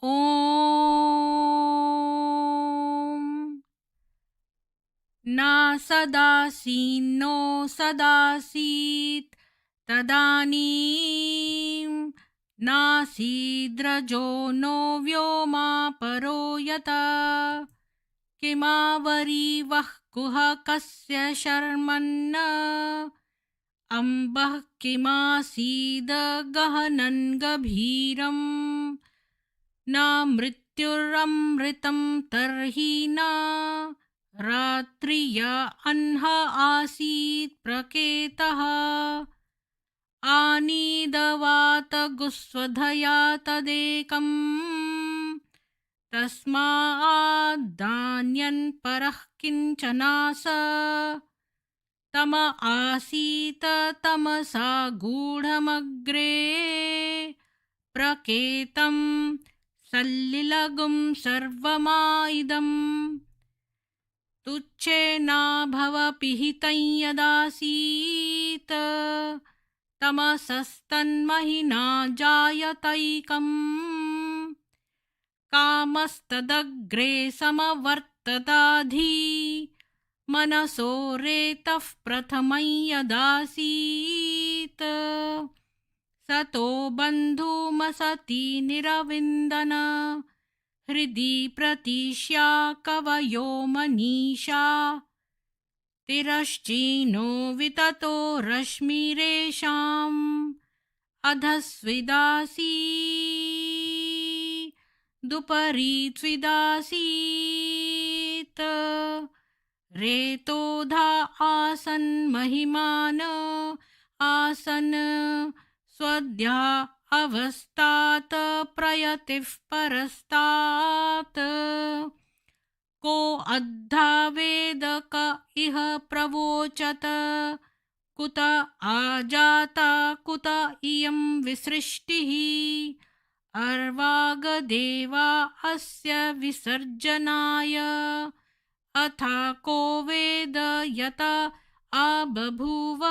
ॐ नासदासीन्नो सदासीत् तदानीं नासीद्रजो नो व्योमा परो यता किमावरीवः कुहकस्य शर्मन्न अम्बः किमासीद गहनं गभीरम् न मृत्युरमृतं तर्हि न रात्रिया अह्न आसीत् प्रकेतः आनीदवात गुस्वधया तदेकम् तस्माद्धान्यन् परः किञ्चनास तम आसीत तमसा गूढमग्रे प्रकेतं सल्लिलगुं सर्वमाइदम् तुच्छेनाभवपिहितं यदासीत् तमसस्तन्महिना जायतैकम् कामस्तदग्रे समवर्तताधि मनसो रेतः प्रथमं यदासीत् सतो बन्धुमसति निरविन्दन हृदि प्रतीष्या कवयो मनीषा तिरश्चीनो विततो रश्मिरेषाम् अधस्विदासी दुपरी त्विदासीत् रेतोधा आसन् महिमान आसन् स्वद्या अवस्थात् प्रयतिः परस्तात् को अद्धा वेद क इह प्रवोचत कुत आजाता कुत इयं विसृष्टिः अर्वागदेवा अस्य विसर्जनाय अथा को वेद यत आबभूव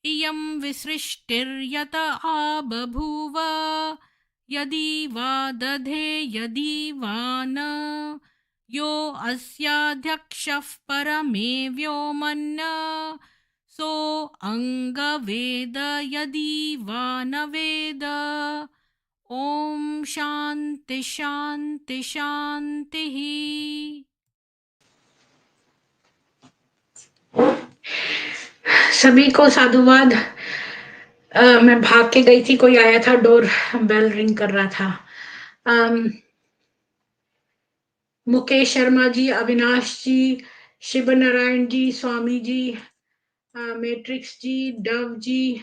इयं विसृष्टिर्यत आबभूव यदि वा दधे यदि वा न यो अस्याध्यक्षः परमे व्योमन् सो अंगवेद यदि वा न वेद। ओम शांति शांति शांति। सभी को साधुवाद। मैं भाग के गई थी, कोई आया था, डोर बेल रिंग कर रहा था। मुकेश शर्मा जी, अविनाश जी, शिव नारायण जी, स्वामी जी, मैट्रिक्स जी, डव जी,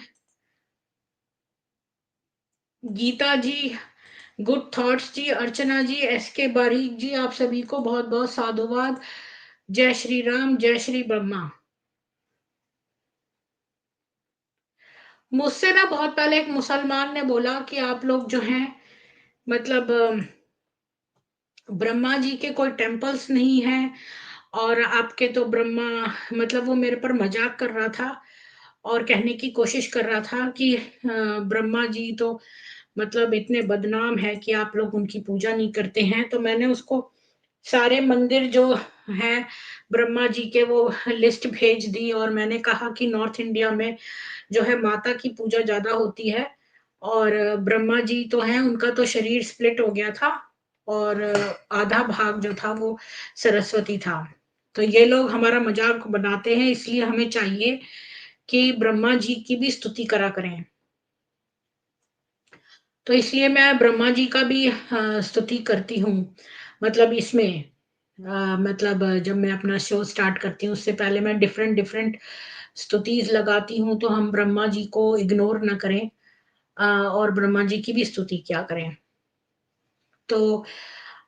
गीता जी, गुड थॉट्स जी, अर्चना जी, एसके बारीक जी, आप सभी को बहुत बहुत साधुवाद। जय श्री राम, जय श्री ब्रह्मा। मुझसे ना बहुत पहले एक मुसलमान ने बोला कि आप लोग जो हैं मतलब ब्रह्मा जी के कोई टेम्पल्स नहीं है और आपके तो ब्रह्मा, मतलब वो मेरे पर मजाक कर रहा था और कहने की कोशिश कर रहा था कि ब्रह्मा जी तो मतलब इतने बदनाम है कि आप लोग उनकी पूजा नहीं करते हैं। तो मैंने उसको सारे मंदिर जो हैं ब्रह्मा जी के वो लिस्ट भेज दी और मैंने कहा कि नॉर्थ इंडिया में जो है माता की पूजा ज्यादा होती है और ब्रह्मा जी तो हैं, उनका तो शरीर स्प्लिट हो गया था और आधा भाग जो था वो सरस्वती था। तो ये लोग हमारा मजाक बनाते हैं, इसलिए हमें चाहिए कि ब्रह्मा जी की भी स्तुति करा करें। तो इसलिए मैं ब्रह्मा जी का भी स्तुति करती हूँ। मतलब इसमें मतलब जब मैं अपना शो स्टार्ट करती हूँ उससे पहले मैं डिफरेंट डिफरेंट स्तुतिज लगाती हूँ, तो हम ब्रह्मा जी को इग्नोर ना करें और ब्रह्मा जी की भी स्तुति क्या करें। तो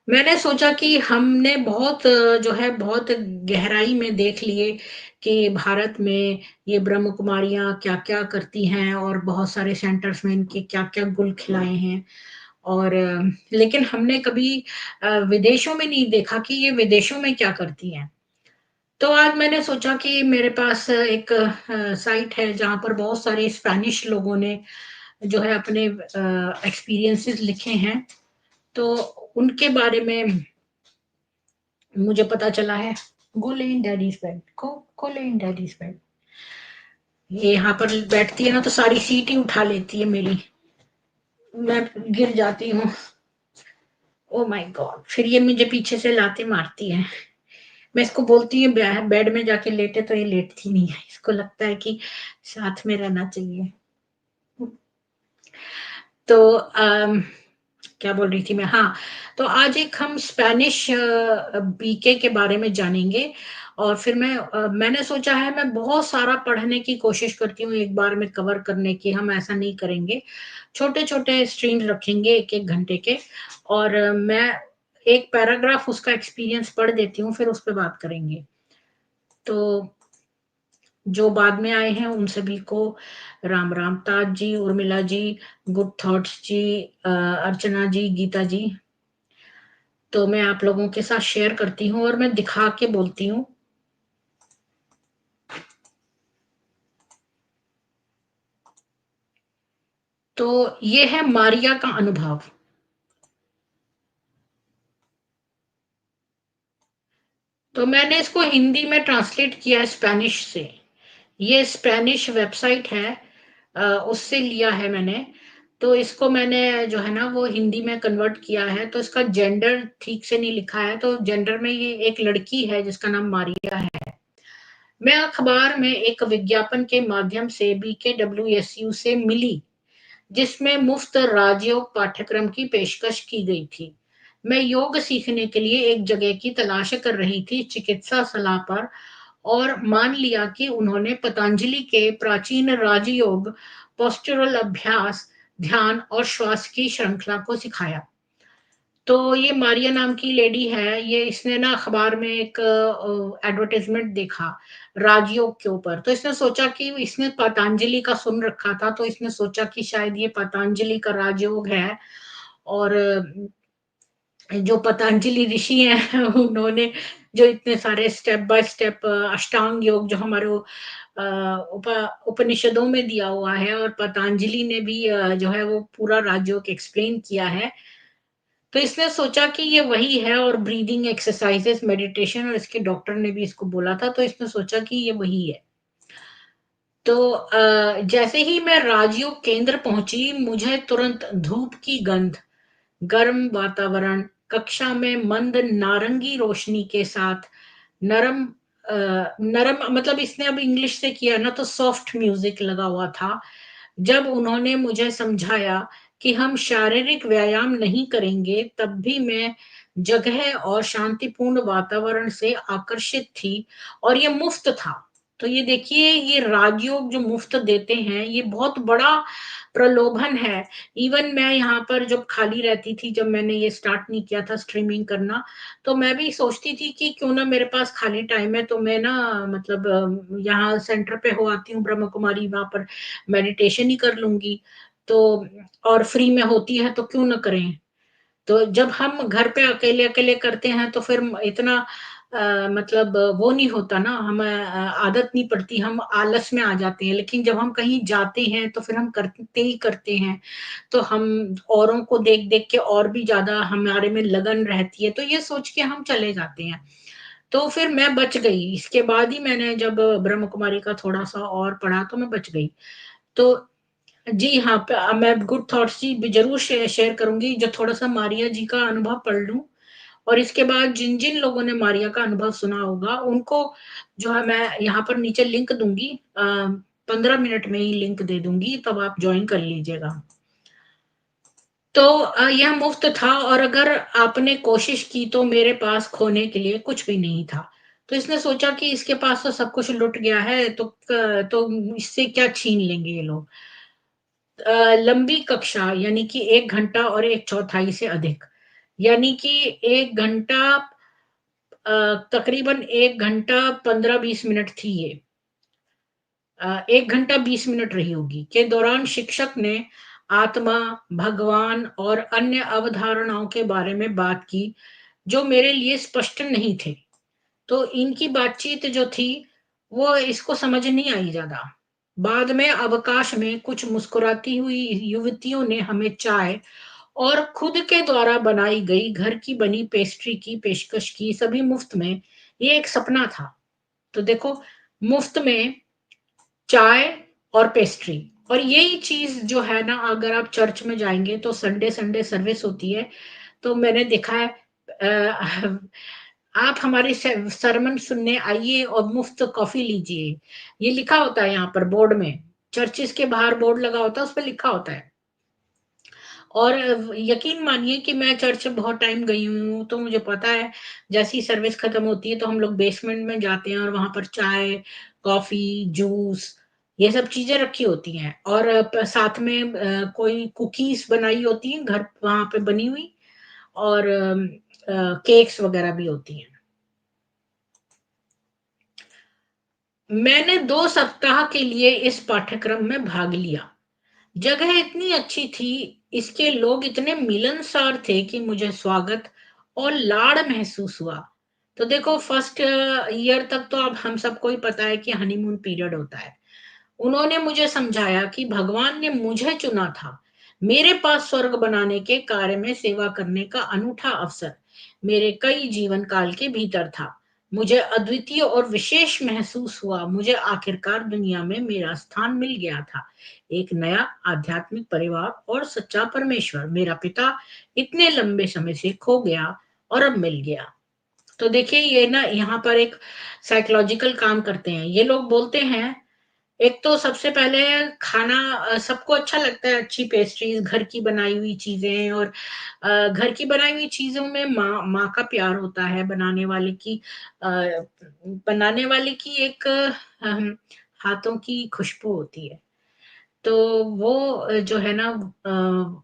मैंने सोचा कि हमने बहुत जो है बहुत गहराई में देख लिए कि भारत में ये ब्रह्म कुमारियां क्या क्या करती हैं और बहुत सारे सेंटर्स में इनके क्या क्या गुल खिलाए हैं और लेकिन हमने कभी विदेशों में नहीं देखा कि ये विदेशों में क्या करती हैं। तो आज मैंने सोचा कि मेरे पास एक साइट है जहाँ पर बहुत सारे स्पेनिश लोगों ने जो है अपने एक्सपीरियंसेस लिखे हैं, तो उनके बारे में मुझे पता चला है। गो ले इन डैडीज बेड, गो ले इन डैडीज बेड। ये यहाँ पर बैठती है ना तो सारी सीट ही उठा लेती है मेरी, मैं गिर जाती हूँ। ओ माय गॉड, फिर ये मुझे पीछे से लाते मारती है। मैं इसको बोलती हूँ बेड में जाके लेटे, तो ये लेटती नहीं है, इसको लगता है कि साथ में रहना चाहिए। तो क्या बोल रही थी मैं, हाँ, तो आज एक हम स्पेनिश बीके के बारे में जानेंगे। और फिर मैंने सोचा है, मैं बहुत सारा पढ़ने की कोशिश करती हूँ एक बार में कवर करने की, हम ऐसा नहीं करेंगे, छोटे छोटे स्ट्रीम्स रखेंगे एक एक घंटे के। और मैं एक पैराग्राफ उसका एक्सपीरियंस पढ़ देती हूँ, फिर उस पर बात करेंगे। तो जो बाद में आए हैं उन सभी को राम राम, ताज जी, उर्मिला जी, गुड थॉट्स जी, अर्चना जी, गीता जी। तो मैं आप लोगों के साथ शेयर करती हूँ और मैं दिखा के बोलती हूँ। तो ये है मारिया का अनुभव। तो मैंने इसको हिंदी में ट्रांसलेट किया है स्पेनिश से। ये स्पेनिश वेबसाइट है, उससे लिया है मैंने। तो इसको मैंने जो है ना वो हिंदी में कन्वर्ट किया है, तो इसका जेंडर ठीक से नहीं लिखा है, तो जेंडर में ये एक लड़की है जिसका नाम मारिया है। मैं अखबार में एक विज्ञापन के माध्यम से BKWSU से मिली, जिसमें मुफ्त राजयोग पाठ्यक्रम की पेशकश की गई थी। मैं योग सीखने के लिए एक जगह की तलाश कर रही थी चिकित्सा सलाह पर, और मान लिया कि उन्होंने पतंजलि के प्राचीन राजयोग, पोस्टुरल अभ्यास, ध्यान और श्वास की श्रृंखला को सिखाया। तो ये मारिया नाम की लेडी है, ये इसने ना अखबार में एक एडवर्टाइजमेंट देखा राजयोग के ऊपर, तो इसने सोचा कि इसने पतंजलि का सुन रखा था, तो इसने सोचा कि शायद ये पतंजलि का राजयोग है। और जो पतंजलि ऋषि हैं उन्होंने जो इतने सारे स्टेप बाय स्टेप अष्टांग योग जो हमारे उपनिषदों में दिया हुआ है, और पतंजलि ने भी जो है वो पूरा राजयोग एक्सप्लेन किया है। तो इसने सोचा कि ये वही है, और ब्रीदिंग एक्सरसाइजेस, मेडिटेशन, और इसके डॉक्टर ने भी इसको बोला था, तो इसने सोचा कि ये वही है। तो जैसे ही मैं राजयोग केंद्र पहुंची, मुझे तुरंत धूप की गंध, गर्म वातावरण, कक्षा में मंद नारंगी रोशनी के साथ नरम नरम, मतलब इसने अब इंग्लिश से किया ना तो सॉफ्ट म्यूजिक लगा हुआ था। जब उन्होंने मुझे समझाया कि हम शारीरिक व्यायाम नहीं करेंगे, तब भी मैं जगह और शांतिपूर्ण वातावरण से आकर्षित थी, और ये मुफ्त था। तो ये देखिए, ये राजयोग जो मुफ्त देते हैं, ये बहुत बड़ा प्रलोभन है। इवन मैं यहाँ पर जब खाली रहती थी, जब मैंने ये स्टार्ट नहीं किया था स्ट्रीमिंग करना, तो मैं भी सोचती थी कि क्यों ना मेरे पास खाली टाइम है तो मैं ना मतलब यहाँ सेंटर पे हो आती हूँ ब्रह्म कुमारी, वहां पर मेडिटेशन ही कर लूंगी। तो और फ्री में होती है तो क्यों ना करें। तो जब हम घर पे अकेले अकेले करते हैं तो फिर इतना मतलब वो नहीं होता ना, हम आदत नहीं पड़ती, हम आलस में आ जाते हैं। लेकिन जब हम कहीं जाते हैं तो फिर हम करते ही करते हैं, तो हम औरों को देख देख के और भी ज्यादा हमारे में लगन रहती है, तो ये सोच के हम चले जाते हैं। तो फिर मैं बच गई, इसके बाद ही मैंने जब ब्रह्म कुमारी का थोड़ा सा और पढ़ा तो मैं बच गई। तो जी हाँ, मैं गुड थॉट्स जी भी जरूर शेयर करूंगी, जो थोड़ा सा मारिया जी का अनुभव पढ़ लूं। और इसके बाद जिन जिन लोगों ने मारिया का अनुभव सुना होगा उनको जो है मैं यहाँ पर नीचे लिंक दूंगी, 15 मिनट में ही लिंक दे दूंगी, तब आप ज्वाइन कर लीजिएगा। तो यह मुफ्त था, और अगर आपने कोशिश की तो मेरे पास खोने के लिए कुछ भी नहीं था। तो इसने सोचा कि इसके पास तो सब कुछ लुट गया है, तो इससे क्या छीन लेंगे ये लोग। लंबी कक्षा, यानी कि 1 घंटा और 1/4 से अधिक, यानी कि 1 घंटा, तकरीबन 1 घंटा 15-20 मिनट थी ये, 1 घंटा 20 मिनट रही होगी, के दौरान शिक्षक ने आत्मा, भगवान और अन्य अवधारणाओं के बारे में बात की, जो मेरे लिए स्पष्ट नहीं थे। तो इनकी बातचीत जो थी वो इसको समझ नहीं आई ज्यादा। बाद में अवकाश में कुछ मुस्कुराती हुई युवतियों ने हमें चाय और खुद के द्वारा बनाई गई घर की बनी पेस्ट्री की पेशकश की, सभी मुफ्त में। ये एक सपना था। तो देखो, मुफ्त में चाय और पेस्ट्री, और यही चीज जो है ना, अगर आप चर्च में जाएंगे तो संडे संडे सर्विस होती है, तो मैंने देखा है, आप हमारी सरमन सुनने आइए और मुफ्त कॉफी लीजिए, ये लिखा होता है यहाँ पर बोर्ड में। चर्चिस के बाहर बोर्ड लगा होता है, उस पर लिखा होता है। और यकीन मानिए कि मैं चर्च बहुत टाइम गई हुई हूँ, तो मुझे पता है, जैसी सर्विस खत्म होती है तो हम लोग बेसमेंट में जाते हैं और वहां पर चाय, कॉफी, जूस, ये सब चीजें रखी होती हैं, और साथ में कोई कुकीज बनाई होती हैं घर वहां पे बनी हुई, और केक्स वगैरह भी होती हैं। मैंने 2 सप्ताह के लिए इस पाठ्यक्रम में भाग लिया। जगह इतनी अच्छी थी, इसके लोग इतने मिलनसार थे कि मुझे स्वागत और लाड़ महसूस हुआ। तो देखो, फर्स्ट ईयर तक तो अब हम सबको ही पता है कि हनीमून पीरियड होता है। उन्होंने मुझे समझाया कि भगवान ने मुझे चुना था, मेरे पास स्वर्ग बनाने के कार्य में सेवा करने का अनूठा अवसर मेरे कई जीवन काल के भीतर था। मुझे अद्वितीय और विशेष महसूस हुआ, मुझे आखिरकार दुनिया में मेरा स्थान मिल गया था। एक नया आध्यात्मिक परिवार और सच्चा परमेश्वर, मेरा पिता इतने लंबे समय से खो गया और अब मिल गया। तो देखिए, ये ना यहाँ पर एक साइकोलॉजिकल काम करते हैं ये लोग। बोलते हैं, एक तो सबसे पहले खाना, सबको अच्छा लगता है, अच्छी पेस्ट्रीज, घर की बनाई हुई चीजें, और घर की बनाई हुई चीजों में माँ माँ का प्यार होता है, अ, बनाने वाले की एक हाथों की खुशबू होती है। तो वो जो है ना,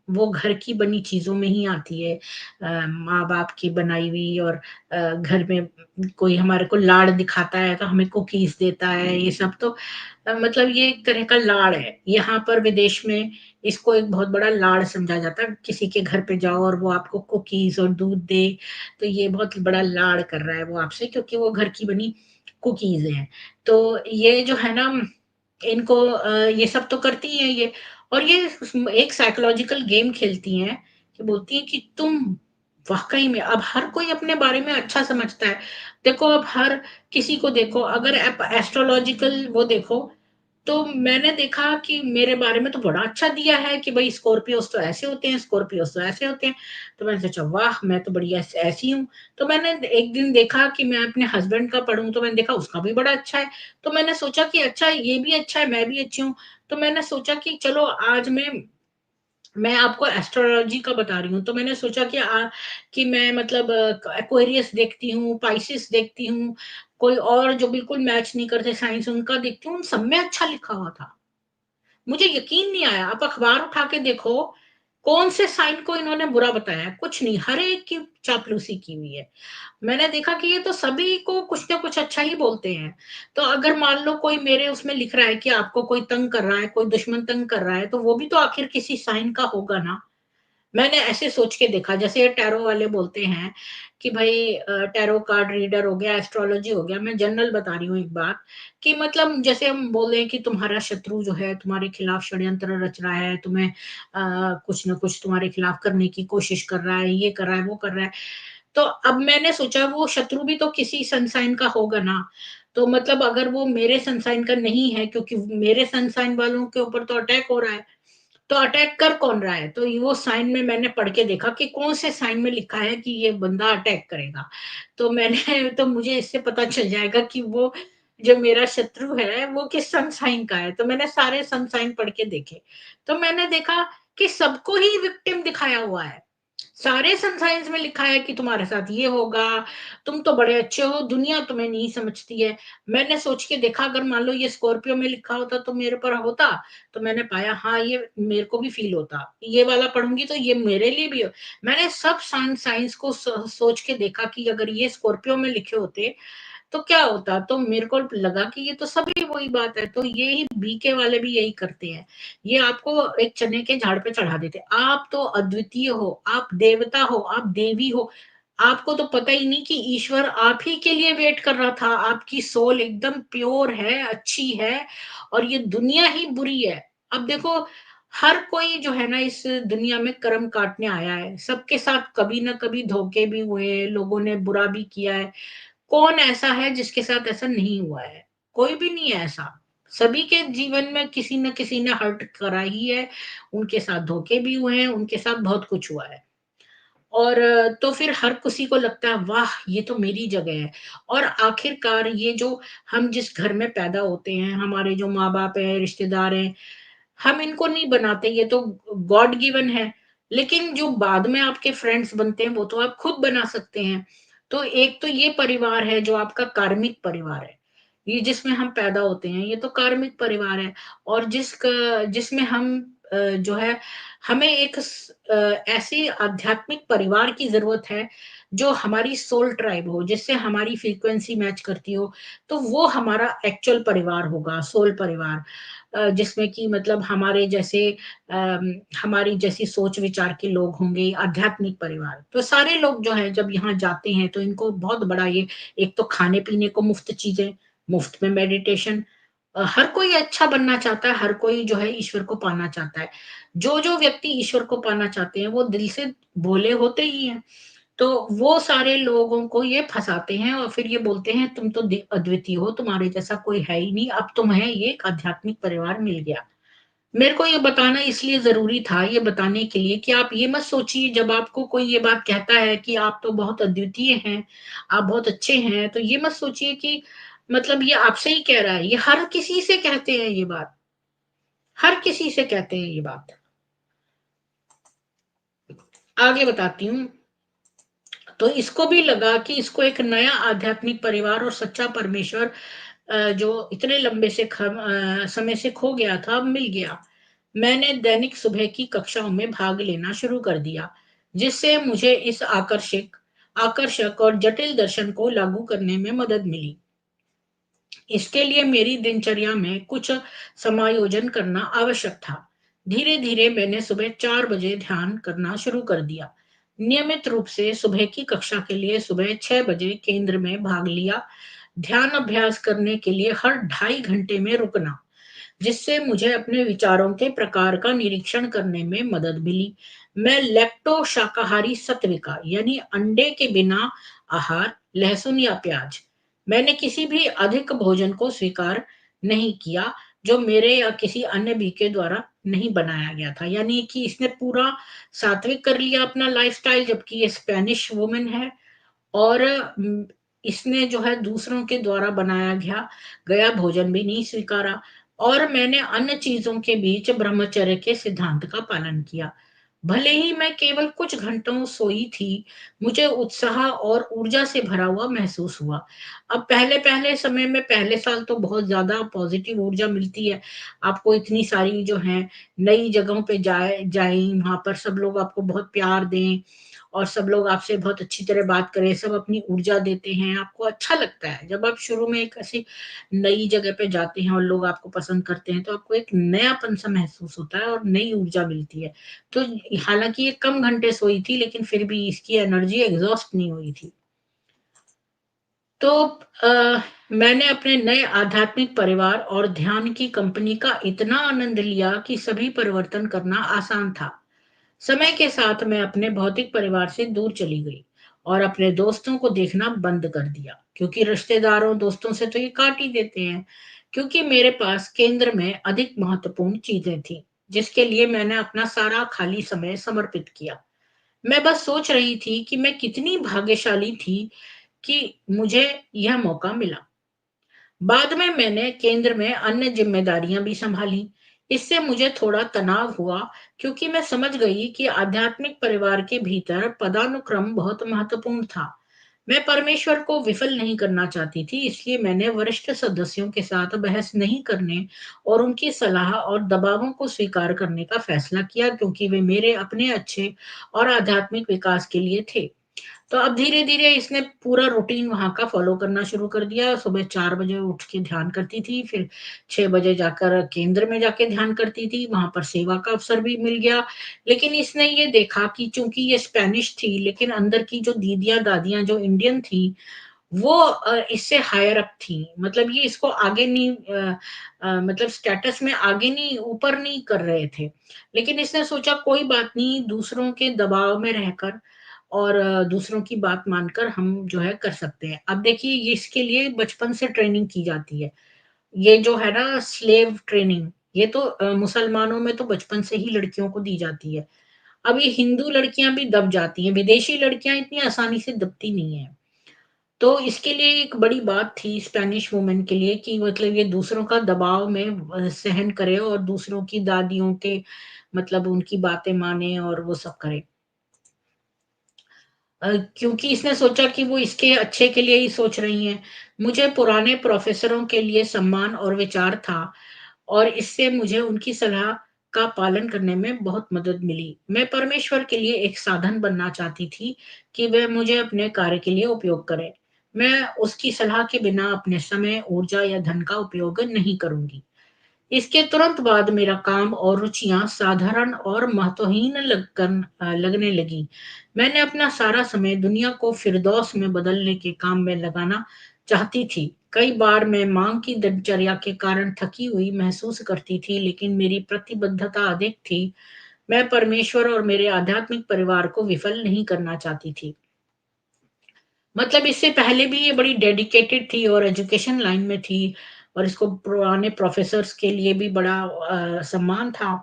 वो घर की बनी चीज़ों में ही आती है। माँ-बाप की बनाई हुई, और घर में कोई हमारे को लाड़ दिखाता है तो हमें कुकीज़ देता है, ये सब तो मतलब ये एक तरह का लाड़ है। यहाँ पर विदेश में इसको एक बहुत बड़ा लाड़ समझा जाता है। किसी के घर पे जाओ और वो आपको कुकीज़ और दूध दे, तो ये बहुत बड़ा लाड़ कर रहा है वो आपसे, क्योंकि वो घर की बनी कुकीज़ हैं। तो ये जो है ना, इनको ये सब तो करती हैं ये, और ये एक साइकोलॉजिकल गेम खेलती हैं कि बोलती हैं कि तुम वाकई में, अब हर कोई अपने बारे में अच्छा समझता है। देखो, अब हर किसी को देखो, अगर आप एस्ट्रोलॉजिकल वो देखो, तो मैंने देखा कि मेरे बारे में तो बड़ा अच्छा दिया है कि भाई स्कॉर्पियोस तो ऐसे होते हैं, स्कॉर्पियोस तो ऐसे होते हैं। तो मैंने सोचा, वाह, मैं तो बड़ी ऐसी हूँ। तो मैंने एक दिन देखा कि मैं अपने हस्बैंड का पढ़ूं, तो मैंने देखा उसका भी बड़ा अच्छा है। तो मैंने सोचा कि अच्छा, ये भी अच्छा है, मैं भी अच्छी हूँ। तो मैंने सोचा कि चलो आज मैं आपको एस्ट्रोलॉजी का बता रही हूँ। तो मैंने सोचा कि मैं मतलब एक्वेरियस देखती हूँ, पाइसेस देखती हूँ, कोई और जो बिल्कुल मैच नहीं करते साइंस, उनका देखती हूँ, उन सब में अच्छा लिखा हुआ था। मुझे यकीन नहीं आया। आप अखबार उठा के देखो, कौन से साइन को इन्होंने बुरा बताया है? कुछ नहीं, हर एक की चापलूसी की हुई है। मैंने देखा कि ये तो सभी को कुछ ना कुछ अच्छा ही बोलते हैं। तो अगर मान लो कोई मेरे उसमें लिख रहा है कि आपको कोई तंग कर रहा है, कोई दुश्मन तंग कर रहा है, तो वो भी तो आखिर किसी साइन का होगा ना। मैंने ऐसे सोच के देखा, जैसे ये टैरो वाले बोलते हैं कि भाई टैरो कार्ड रीडर हो गया, एस्ट्रोलॉजी हो गया। मैं जनरल बता रही हूँ एक बात, कि मतलब जैसे हम बोले कि तुम्हारा शत्रु जो है तुम्हारे खिलाफ षड्यंत्र रच रहा है, तुम्हें कुछ ना कुछ तुम्हारे खिलाफ करने की कोशिश कर रहा है, ये कर रहा है, वो कर रहा है। तो अब मैंने सोचा, वो शत्रु भी तो किसी सनसाइन का होगा ना। तो मतलब अगर वो मेरे सनसाइन का नहीं है, क्योंकि मेरे सनसाइन वालों के ऊपर तो अटैक हो रहा है, तो अटैक कर कौन रहा है? तो वो साइन में मैंने पढ़ के देखा कि कौन से साइन में लिखा है कि ये बंदा अटैक करेगा। तो मैंने तो मुझे इससे पता चल जाएगा कि वो जो मेरा शत्रु है वो किस सन साइन का है। तो मैंने सारे सन साइन पढ़ के देखे। तो मैंने देखा कि सबको ही विक्टिम दिखाया हुआ है। सारे सन साइंस में लिखा है कि तुम्हारे साथ ये होगा, तुम तो बड़े अच्छे हो, दुनिया तुम्हें नहीं समझती है। मैंने सोच के देखा, अगर मान लो ये स्कॉर्पियो में लिखा होता तो मेरे पर होता, तो मैंने पाया हाँ, ये मेरे को भी फील होता, ये वाला पढ़ूंगी तो ये मेरे लिए भी हो। मैंने सब साइंस को सोच के देखा कि अगर ये स्कॉर्पियो में लिखे होते तो क्या होता। तो मेरे को लगा कि ये तो सभी वही बात है। तो ये ही बीके वाले भी यही करते हैं, ये आपको एक चने के झाड़ पे चढ़ा देते, आप तो अद्वितीय हो, आप देवता हो, आप देवी हो। आपको तो पता ही नहीं कि ईश्वर आप ही के लिए वेट कर रहा था, आपकी सोल एकदम प्योर है, अच्छी है और ये दुनिया ही बुरी है। अब देखो, हर कोई जो है ना इस दुनिया में कर्म काटने आया है, सबके साथ कभी ना कभी धोखे भी हुए, लोगों ने बुरा भी किया है। कौन ऐसा है जिसके साथ ऐसा नहीं हुआ है? कोई भी नहीं है ऐसा। सभी के जीवन में किसी न किसी ने हर्ट करा ही है, उनके साथ धोखे भी हुए हैं, उनके साथ बहुत कुछ हुआ है। और तो फिर हर किसी को लगता है वाह! ये तो मेरी जगह है। और आखिरकार ये जो हम जिस घर में पैदा होते हैं, हमारे जो माँ-बाप हैं, रिश्तेदार हैं, हम इनको नहीं बनाते, ये तो गॉड गिवन है। लेकिन जो बाद में आपके फ्रेंड्स बनते हैं, वो तो आप खुद बना सकते हैं। तो एक तो ये परिवार है जो आपका कार्मिक परिवार है। ये जिसमें हम पैदा होते हैं, ये तो कार्मिक परिवार है। और जिसमें हम जो है हमें एक ऐसी आध्यात्मिक परिवार की ज़रूरत है, जो हमारी सोल ट्राइब हो, जिससे हमारी फ्रीक्वेंसी मैच करती हो, तो वो हमारा एक्चुअल परिवार होगा, सोल परिवार। जिसमें कि मतलब हमारे जैसे हमारी जैसी सोच विचार के लोग होंगे, आध्यात्मिक परिवार। तो सारे लोग जो हैं जब यहाँ जाते हैं तो इनको बहुत बड़ा ये, एक तो खाने-पीने को मुफ्त चीज़ें, मुफ्त में मेडिटेशन, हर कोई अच्छा बनना चाहता है, हर कोई जो है ईश्वर को पाना चाहता है। जो व्यक्ति ईश्वर को पाना चाहते हैं, वो दिल से भोले होते ही हैं। तो वो सारे लोगों को ये फँसाते हैं और फिर ये बोलते हैं तुम तो अद्वितीय हो, तुम्हारे जैसा कोई है ही नहीं, अब तुम्हें ये एक आध्यात्मिक परिवार मिल गया। मेरे को ये बताना इसलिए ज़रूरी था, ये बताने के लिए कि आप ये मत सोचिए जब आपको कोई ये बात कहता है कि आप तो बहुत अद्वितीय हैं, आप बहुत अच्छे हैं, तो ये मत सोचिए कि मतलब ये आपसे ही कह रहा है, ये हर किसी से कहते हैं ये बात, हर किसी से कहते हैं ये बात। आगे बताती हूँ। तो इसको भी लगा कि इसको एक नया आध्यात्मिक परिवार और सच्चा परमेश्वर जो इतने लंबे से समय से खो गया था, अब मिल गया। मैंने दैनिक सुबह की कक्षाओं में भाग लेना शुरू कर दिया, जिससे मुझे इस आकर्षक और जटिल दर्शन को लागू करने में मदद मिली। इसके लिए मेरी दिनचर्या में कुछ समायोजन करना आवश्यक था। धीरे-धीरे मैंने सुबह 4 बजे ध्यान करना शुरू कर दिया। नियमित रूप से सुबह की कक्षा के लिए सुबह 6 बजे केंद्र में भाग लिया। ध्यान अभ्यास करने के लिए हर ढाई घंटे में रुकना, जिससे मुझे अपने विचारों के प्रकार का निरीक्षण करने में मदद मिली। मैं लैक्टो शाकाहारी सत्विका यानी अंडे के बिना आहार, लहसुन या प्याज, मैंने किसी भी अधिक भोजन को स्वीकार नहीं किया जो मेरे या किसी अन्य बी के द्वारा नहीं बनाया गया था। यानी कि इसने पूरा सात्विक कर लिया अपना लाइफस्टाइल, जबकि ये स्पेनिश वुमन है। और इसने जो है दूसरों के द्वारा बनाया गया भोजन भी नहीं स्वीकारा। और मैंने अन्य चीज़ों के बीच ब्रह्मचर्य के सिद्धांत का पालन किया। भले ही मैं केवल कुछ घंटों सोई थी, मुझे उत्साह और ऊर्जा से भरा हुआ महसूस हुआ। अब पहले-पहले समय में पहले साल तो बहुत ज़्यादा पॉज़िटिव ऊर्जा मिलती है। आपको इतनी सारी जो है नई जगहों पे जाएँ, वहाँ पर सब लोग आपको बहुत प्यार दें और सब लोग आपसे बहुत अच्छी तरह बात करें, सब अपनी ऊर्जा देते हैं, आपको अच्छा लगता है। जब आप शुरू में एक ऐसी नई जगह पे जाते हैं और लोग आपको पसंद करते हैं, तो आपको एक नयापन-सा महसूस होता है और नई ऊर्जा मिलती है। तो हालाँकि ये कम घंटे सोई थी, लेकिन फिर भी इसकी एनर्जी एग्ज़ॉस्ट नहीं हुई थी। तो मैंने अपने नए आध्यात्मिक परिवार और ध्यान की कंपनी का इतना आनंद लिया कि सभी परिवर्तन करना आसान था। समय के साथ मैं अपने भौतिक परिवार से दूर चली गई और अपने दोस्तों को देखना बंद कर दिया, क्योंकि रिश्तेदारों दोस्तों से तो ये काट ही देते हैं। क्योंकि मेरे पास केंद्र में अधिक महत्वपूर्ण चीजें थी, जिसके लिए मैंने अपना सारा खाली समय समर्पित किया। मैं बस सोच रही थी कि मैं कितनी भाग्यशाली थी कि मुझे यह मौका मिला। बाद में मैंने केंद्र में अन्य जिम्मेदारियां भी संभाली। इससे मुझे थोड़ा तनाव हुआ, क्योंकि मैं समझ गई कि आध्यात्मिक परिवार के भीतर पदानुक्रम बहुत महत्वपूर्ण था। मैं परमेश्वर को विफल नहीं करना चाहती थी, इसलिए मैंने वरिष्ठ सदस्यों के साथ बहस नहीं करने और उनकी सलाह और दबावों को स्वीकार करने का फैसला किया, क्योंकि वे मेरे अपने अच्छे और आध्यात्मिक विकास के लिए थे। तो अब धीरे-धीरे इसने पूरा रूटीन वहाँ का फ़ॉलो करना शुरू कर दिया। सुबह 4 बजे उठ के ध्यान करती थी, फिर 6 बजे जाकर केंद्र में जाके ध्यान करती थी, वहाँ पर सेवा का अवसर भी मिल गया। लेकिन इसने ये देखा कि चूँकि ये स्पेनिश थी, लेकिन अंदर की जो दीदियाँ-दादियाँ जो इंडियन थीं, वो इससे हायर अप थीं। मतलब ये इसको आगे नहीं मतलब स्टेटस में आगे नहीं, ऊपर नहीं कर रहे थे। लेकिन इसने सोचा कोई बात नहीं, दूसरों के दबाव में रहकर और दूसरों की बात मानकर हम जो है कर सकते हैं। अब देखिए ये इसके लिए बचपन से ट्रेनिंग की जाती है। ये जो है ना स्लेव ट्रेनिंग, ये तो मुसलमानों में तो बचपन से ही लड़कियों को दी जाती है। अब ये हिंदू लड़कियाँ भी दब जाती हैं, विदेशी लड़कियाँ इतनी आसानी से दबती नहीं हैं। तो इसके लिए एक बड़ी बात थी स्पेनिश वुमेन के लिए कि मतलब ये दूसरों का दबाव में सहन करे और दूसरों की दादियों के मतलब उनकी बातें माने और वो सब करे। क्योंकि इसने सोचा कि वो इसके अच्छे के लिए ही सोच रही हैं। मुझे पुराने प्रोफ़ेसरों के लिए सम्मान और विचार था और इससे मुझे उनकी सलाह का पालन करने में बहुत मदद मिली। मैं परमेश्वर के लिए एक साधन बनना चाहती थी कि वह मुझे अपने कार्य के लिए उपयोग करे। मैं उसकी सलाह के बिना अपने समय, ऊर्जा या धन का उपयोग नहीं करूँगी। इसके तुरंत बाद मेरा काम और रुचियाँ साधारण और महत्वहीन लगने लगी। मैंने अपना सारा समय दुनिया को फिरदौस में बदलने के काम में लगाना चाहती थी। कई बार मैं माँग की दिनचर्या के कारण थकी हुई महसूस करती थी, लेकिन मेरी प्रतिबद्धता अधिक थी। मैं परमेश्वर और मेरे आध्यात्मिक परिवार को विफल नहीं करना चाहती थी। मतलब इससे पहले भी ये बड़ी डेडिकेटेड थी और एजुकेशन लाइन में थी और इसको पुराने प्रोफ़ेसर्स के लिए भी बड़ा सम्मान था।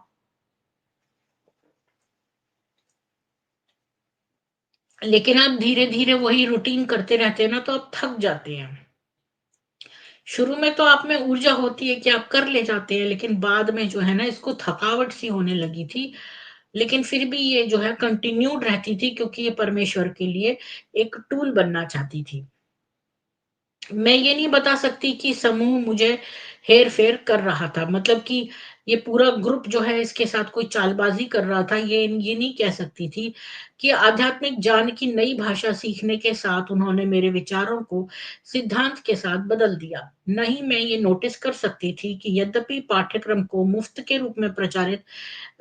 लेकिन अब धीरे-धीरे वही रूटीन करते रहते हैं ना, तो आप थक जाते हैं। शुरू में तो आप में ऊर्जा होती है कि आप कर ले जाते हैं, लेकिन बाद में जो है ना, इसको थकावट सी होने लगी थी। लेकिन फिर भी ये जो है कंटिन्यूड रहती थी क्योंकि ये परमेश्वर के लिए एक टूल बनना चाहती थी। मैं ये नहीं बता सकती कि समूह मुझे हेर-फेर कर रहा था। मतलब कि ये पूरा ग्रुप जो है इसके साथ कोई चालबाज़ी कर रहा था, ये नहीं कह सकती थी कि आध्यात्मिक ज्ञान की नई भाषा सीखने के साथ उन्होंने मेरे विचारों को सिद्धांत के साथ बदल दिया। नहीं, मैं ये नोटिस कर सकती थी कि यद्यपि पाठ्यक्रम को मुफ्त के रूप में प्रचारित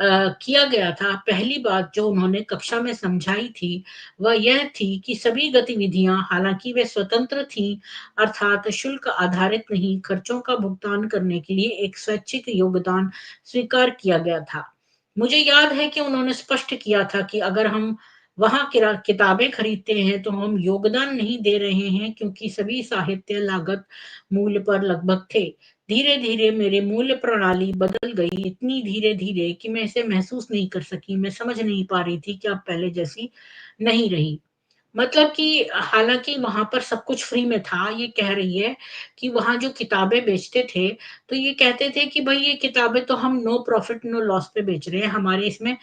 किया गया था, पहली बात जो उन्होंने कक्षा में समझाई थी, वह यह थी कि सभी गतिविधियाँ हालाँकि वे स्वतंत्र थीं, अर्थात शुल्क आधारित नहीं, खर्चों का भुगतान करने के लिए एक स्वैच्छिक योगदान स्वीकार किया गया था। मुझे याद है कि उन्होंने स्पष्ट किया था कि अगर हम वहाँ किताबें खरीदते हैं, तो हम योगदान नहीं दे रहे हैं क्योंकि सभी साहित्य लागत मूल्य पर लगभग थे। धीरे-धीरे मेरे मूल्य प्रणाली बदल गई, इतनी धीरे-धीरे कि मैं इसे महसूस नहीं कर सकी। मैं समझ नहीं पा रही थी कि अब पहले जैसी नहीं रही। मतलब कि हालाँकि वहाँ पर सब कुछ फ्री में था, ये कह रही है कि वहाँ जो किताबें बेचते थे, तो ये कहते थे कि भई ये किताबें तो हम नो प्रॉफिट नो लॉस पे बेच रहे हैं, हमारे इसमें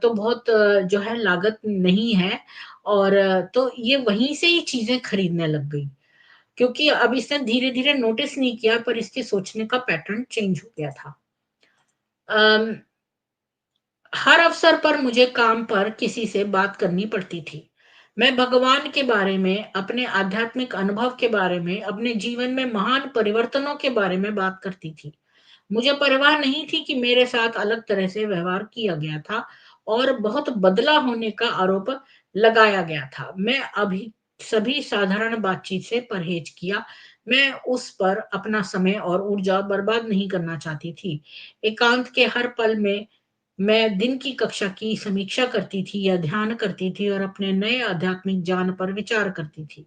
तो बहुत जो है लागत नहीं है और तो ये वहीं से ही चीज़ें खरीदने लग गई। क्योंकि अब इसने धीरे-धीरे नोटिस नहीं किया पर इसके सोचने का पैटर्न चेंज हो गया था। अम, हर अवसर पर मुझे काम पर किसी से बात करनी पड़ती थी। मैं भगवान के बारे में, अपने आध्यात्मिक अनुभव के बारे में, अपने जीवन में महान परिवर्तनों के बारे में बात करती थी। मुझे परवाह नहीं थी कि मेरे साथ अलग तरह से व्यवहार किया गया था और बहुत बदला होने का आरोप लगाया गया था। मैं अभी सभी साधारण बातचीत से परहेज किया। मैं उस पर अपना समय और ऊर्जा बर्बाद नहीं करना चाहती थी। एकांत के हर पल में मैं दिन की कक्षा की समीक्षा करती थी या ध्यान करती थी और अपने नए आध्यात्मिक ज्ञान पर विचार करती थी।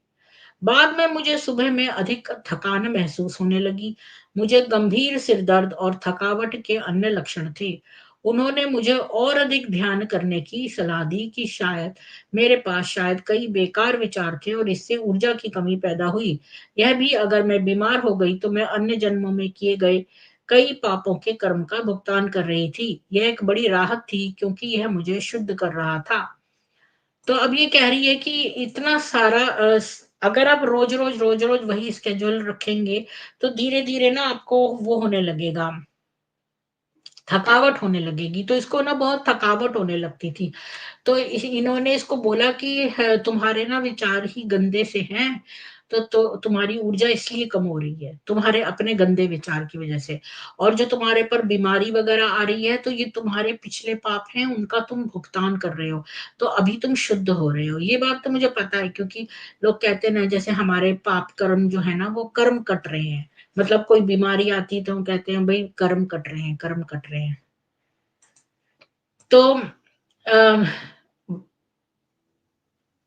बाद में मुझे सुबह में अधिक थकान महसूस होने लगी। मुझे गंभीर सिर दर्द और थकावट के अन्य लक्षण थे। उन्होंने मुझे और अधिक ध्यान करने की सलाह दी कि शायद मेरे पास शायद कई बेकार विचार थे और इससे ऊर्जा की कमी पैदा हुई। यह भी अगर मैं बीमार हो गई तो मैं अन्य जन्मों में किए गए कई पापों के कर्म का भुगतान कर रही थी। यह एक बड़ी राहत थी क्योंकि यह मुझे शुद्ध कर रहा था। तो अब ये कह रही है कि इतना सारा अगर आप रोज-रोज वही स्केड्यूल रखेंगे, तो धीरे-धीरे ना आपको वो होने लगेगा, थकावट होने लगेगी। तो इसको ना बहुत थकावट होने लगती थी। तो इन्होंने इसको बोला कि तुम्हारे ना विचार ही गंदे से हैं, तो तुम्हारी ऊर्जा इसलिए कम हो रही है, तुम्हारे अपने गंदे विचार की वजह से। और जो तुम्हारे पर बीमारी वगैरह आ रही है, तो ये तुम्हारे पिछले पाप हैं, उनका तुम भुगतान कर रहे हो। तो अभी तुम शुद्ध हो रहे हो। ये बात तो मुझे पता है, क्योंकि लोग कहते हैं ना, जैसे हमारे पाप कर्म जो है ना, वो कर्म कट रहे हैं। मतलब कोई बीमारी आती है तो हम कहते हैं भाई कर्म कट रहे हैं, कर्म कट रहे हैं। तो अ,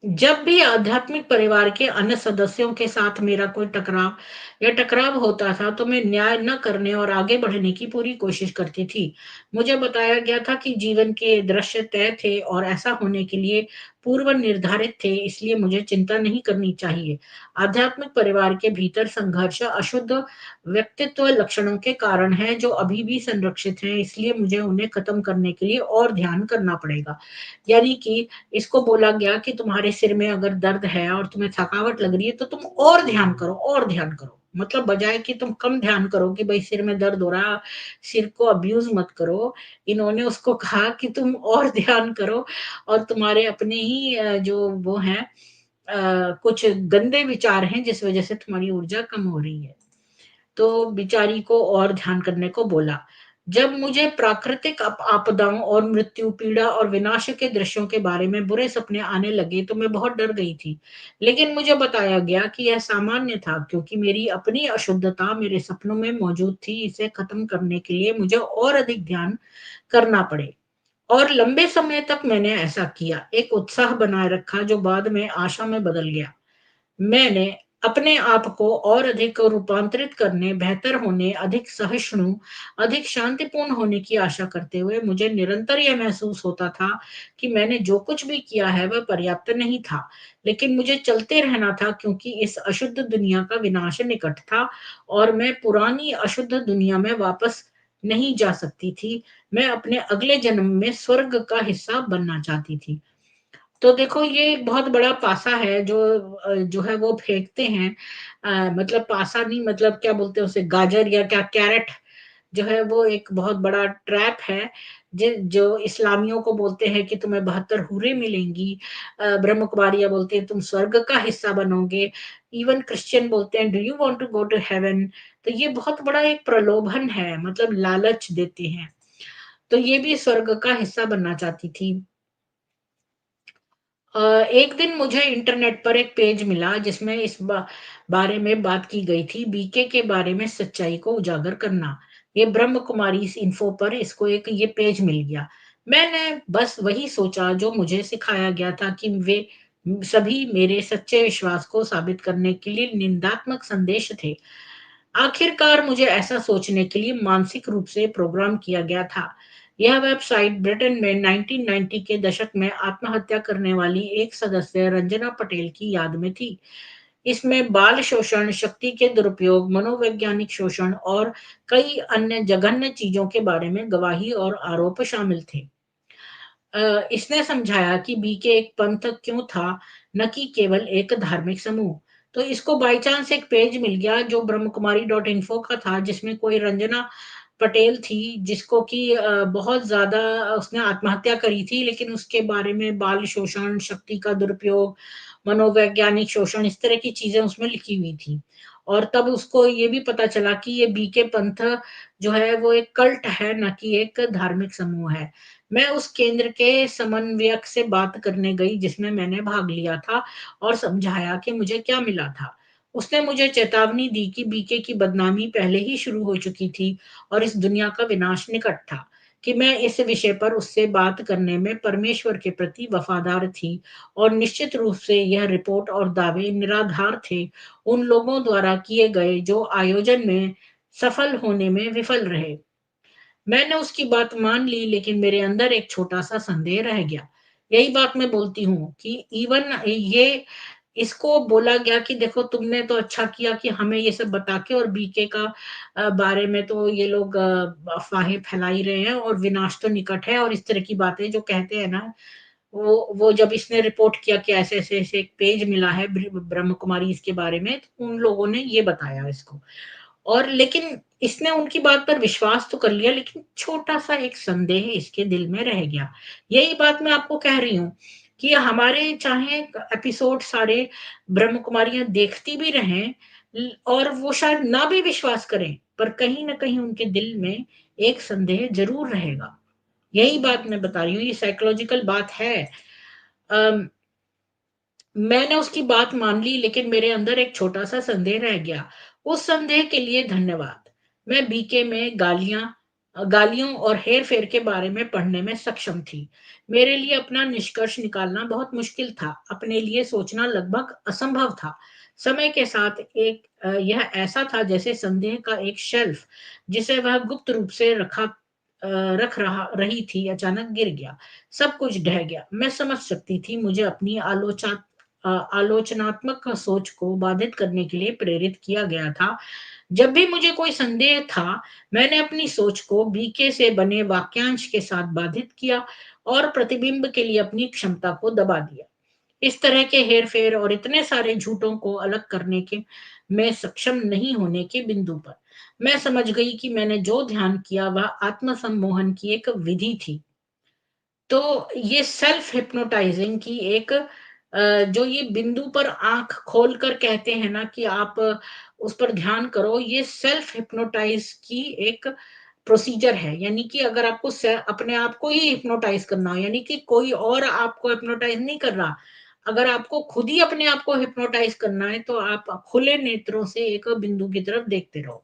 जब भी आध्यात्मिक परिवार के अन्य सदस्यों के साथ मेरा कोई टकराव होता था, तो मैं न्याय न करने और आगे बढ़ने की पूरी कोशिश करती थी। मुझे बताया गया था कि जीवन के दृश्य तय थे और ऐसा होने के लिए पूर्व निर्धारित थे, इसलिए मुझे चिंता नहीं करनी चाहिए। आध्यात्मिक परिवार के भीतर संघर्ष अशुद्ध व्यक्तित्व लक्षणों के कारण है, जो अभी भी संरक्षित हैं, इसलिए मुझे उन्हें खत्म करने के लिए और ध्यान करना पड़ेगा। यानी कि इसको बोला गया कि तुम्हारे सिर में अगर दर्द है और तुम्हें थकावट लग रही है, तो तुम और ध्यान करो, और ध्यान करो। मतलब बजाय कि तुम कम ध्यान करो कि भाई सिर में दर्द हो रहा, सिर को अब्यूज मत करो। इन्होंने उसको कहा कि तुम और ध्यान करो, और तुम्हारे अपने ही जो वो हैं, कुछ गंदे विचार हैं, जिस वजह से तुम्हारी ऊर्जा कम हो रही है। तो बिचारी को और ध्यान करने को बोला। जब मुझे प्राकृतिक आपदाओं और मृत्यु, पीड़ा और विनाश के दृश्यों के बारे में बुरे सपने आने लगे, तो मैं बहुत डर गई थी। लेकिन मुझे बताया गया कि यह सामान्य था, क्योंकि मेरी अपनी अशुद्धता मेरे सपनों में मौजूद थी। इसे खत्म करने के लिए मुझे और अधिक ध्यान करना पड़े। और लंबे समय तक मैंने ऐसा किया, एक उत्साह बनाए रखा, जो बाद में आशा में बदल गया। मैंने अपने आप को और अधिक रूपांतरित करने, बेहतर होने, अधिक सहिष्णु, अधिक शांतिपूर्ण होने की आशा करते हुए, मुझे निरंतर यह महसूस होता था कि मैंने जो कुछ भी किया है वह पर्याप्त नहीं था। लेकिन मुझे चलते रहना था, क्योंकि इस अशुद्ध दुनिया का विनाश निकट था और मैं पुरानी अशुद्ध दुनिया में वापस नहीं जा सकती थी। मैं अपने अगले जन्म में स्वर्ग का हिस्सा बनना चाहती थी। तो देखो, ये एक बहुत बड़ा पासा है जो जो है वो फेंकते हैं। मतलब पासा नहीं, मतलब क्या बोलते हैं उसे, गाजर या क्या, कैरेट जो है वो एक बहुत बड़ा ट्रैप है। जो इस्लामियों को बोलते हैं कि तुम्हें 72 हूरें मिलेंगी। ब्रह्म कुमारियाँ बोलती है तुम स्वर्ग का हिस्सा बनोगे। इवन क्रिश्चियन बोलते हैं, do you want to go to heaven. तो ये बहुत बड़ा एक प्रलोभन है, मतलब लालच देते हैं। तो ये भी स्वर्ग का हिस्सा बनना चाहती थी। एक दिन मुझे इंटरनेट पर एक पेज मिला, जिसमें इस बारे में बात की गई थी, बीके के बारे में सच्चाई को उजागर करना। ये ब्रह्म कुमारी इन्फो पर इसको एक ये पेज मिल गया। मैंने बस वही सोचा जो मुझे सिखाया गया था, कि वे सभी मेरे सच्चे विश्वास को साबित करने के लिए निंदात्मक संदेश थे। आखिरकार मुझे ऐसा सोचने के लिए मानसिक रूप से प्रोग्राम किया गया था। यह वेबसाइट ब्रिटेन में 1990 के दशक में आत्महत्या करने वाली एक सदस्य रंजना पटेल की याद में थी। इसमें बाल शोषण, शक्ति के दुरुपयोग, मनोवैज्ञानिक शोषण और कई अन्य जघन्य चीजों के बारे में गवाही और आरोप शामिल थे। इसने समझाया कि बीके एक पंथ क्यों था, न कि केवल एक धार्मिक समूह। तो इसको बाय चांस एक पेज मिल गया जो ब्रह्मकुमारी.info का था, जिसमें कोई रंजना पटेल थी, जिसको कि बहुत ज़्यादा उसने आत्महत्या करी थी, लेकिन उसके बारे में बाल शोषण, शक्ति का दुरुपयोग, मनोवैज्ञानिक शोषण, इस तरह की चीज़ें उसमें लिखी हुई थी। और तब उसको ये भी पता चला कि ये बीके पंथ जो है वो एक कल्ट है, ना कि एक धार्मिक समूह है। मैं उस केंद्र के समन्वयक से बात करने गई, जिसमें मैंने भाग लिया था, और समझाया कि मुझे क्या मिला था। उसने मुझे चेतावनी दी कि बीके की बदनामी पहले ही शुरू हो चुकी थी और इस दुनिया का विनाश निकट था, कि मैं इस विषय पर उससे बात करने में परमेश्वर के प्रति वफादार थी, और निश्चित रूप से यह रिपोर्ट और दावे निराधार थे, उन लोगों द्वारा किए गए जो आयोजन में सफल होने में विफल रहे। मैंने उसकी बात मान ली, लेकिन मेरे अंदर एक छोटा-सा संदेह रह गया। यही बात मैं बोलती हूँ कि इवन ये इसको बोला गया कि देखो, तुमने तो अच्छा किया कि हमें ये सब बता के, और बीके का बारे में तो ये लोग अफ़वाहें फैला ही रहे हैं, और विनाश तो निकट है, और इस तरह की बातें जो कहते हैं ना, वो जब इसने रिपोर्ट किया कि ऐसे-ऐसे एक पेज मिला है ब्रह्म कुमारी इसके बारे में, तो उन लोगों ने ये बताया इसको। और लेकिन इसने उनकी बात पर विश्वास तो कर लिया, लेकिन छोटा-सा एक संदेह इसके दिल में रह गया। यही बात मैं आपको कह रही हूँ कि हमारे चाहे एपिसोड सारे ब्रह्म कुमारियाँ देखती भी रहें और वो शायद ना भी विश्वास करें, पर कहीं न कहीं उनके दिल में एक संदेह ज़रूर रहेगा। यही बात मैं बता रही हूँ, ये साइकोलॉजिकल बात है। अम मैंने उसकी बात मान ली, लेकिन मेरे अंदर एक छोटा-सा संदेह रह गया। उस संदेह के लिए धन्यवाद। मैं बीके में गालियों और हेर-फेर के बारे में पढ़ने में सक्षम थी। मेरे लिए अपना निष्कर्ष निकालना बहुत मुश्किल था। अपने लिए सोचना लगभग असंभव था। समय के साथ यह ऐसा था जैसे संदेह का एक शेल्फ जिसे वह गुप्त रूप से रख रही थी, अचानक गिर गया। सब कुछ ढह गया। मैं समझ सकती थी मुझे अपनी आलोचनात्मक सोच को बाधित करने के लिए प्रेरित किया गया था। जब भी मुझे कोई संदेह था, मैंने अपनी सोच को बीके से बने वाक्यांश के साथ बाधित किया और प्रतिबिंब के लिए अपनी क्षमता को दबा दिया। इस तरह के हेर-फेर और इतने सारे झूठों को अलग करने के में सक्षम नहीं होने के बिंदु पर, मैं समझ गई कि मैंने जो ध्यान किया वह आत्म-सम्मोहन की एक विधि थी। तो ये सेल्फ हिप्नोटाइजिंग की एक जो ये बिंदु पर आँख खोलकर कहते हैं ना कि आप उस पर ध्यान करो, ये सेल्फ हिप्नोटाइज़ की एक प्रोसीजर है। यानी कि अगर आपको अपने आप को ही हिप्नोटाइज़ करना हो, यानी कि कोई और आपको हिप्नोटाइज़ नहीं कर रहा। अगर आपको खुद ही अपने आप को हिप्नोटाइज़ करना है, तो आप खुले नेत्रों से एक बिंदु की तरफ देखते रहो।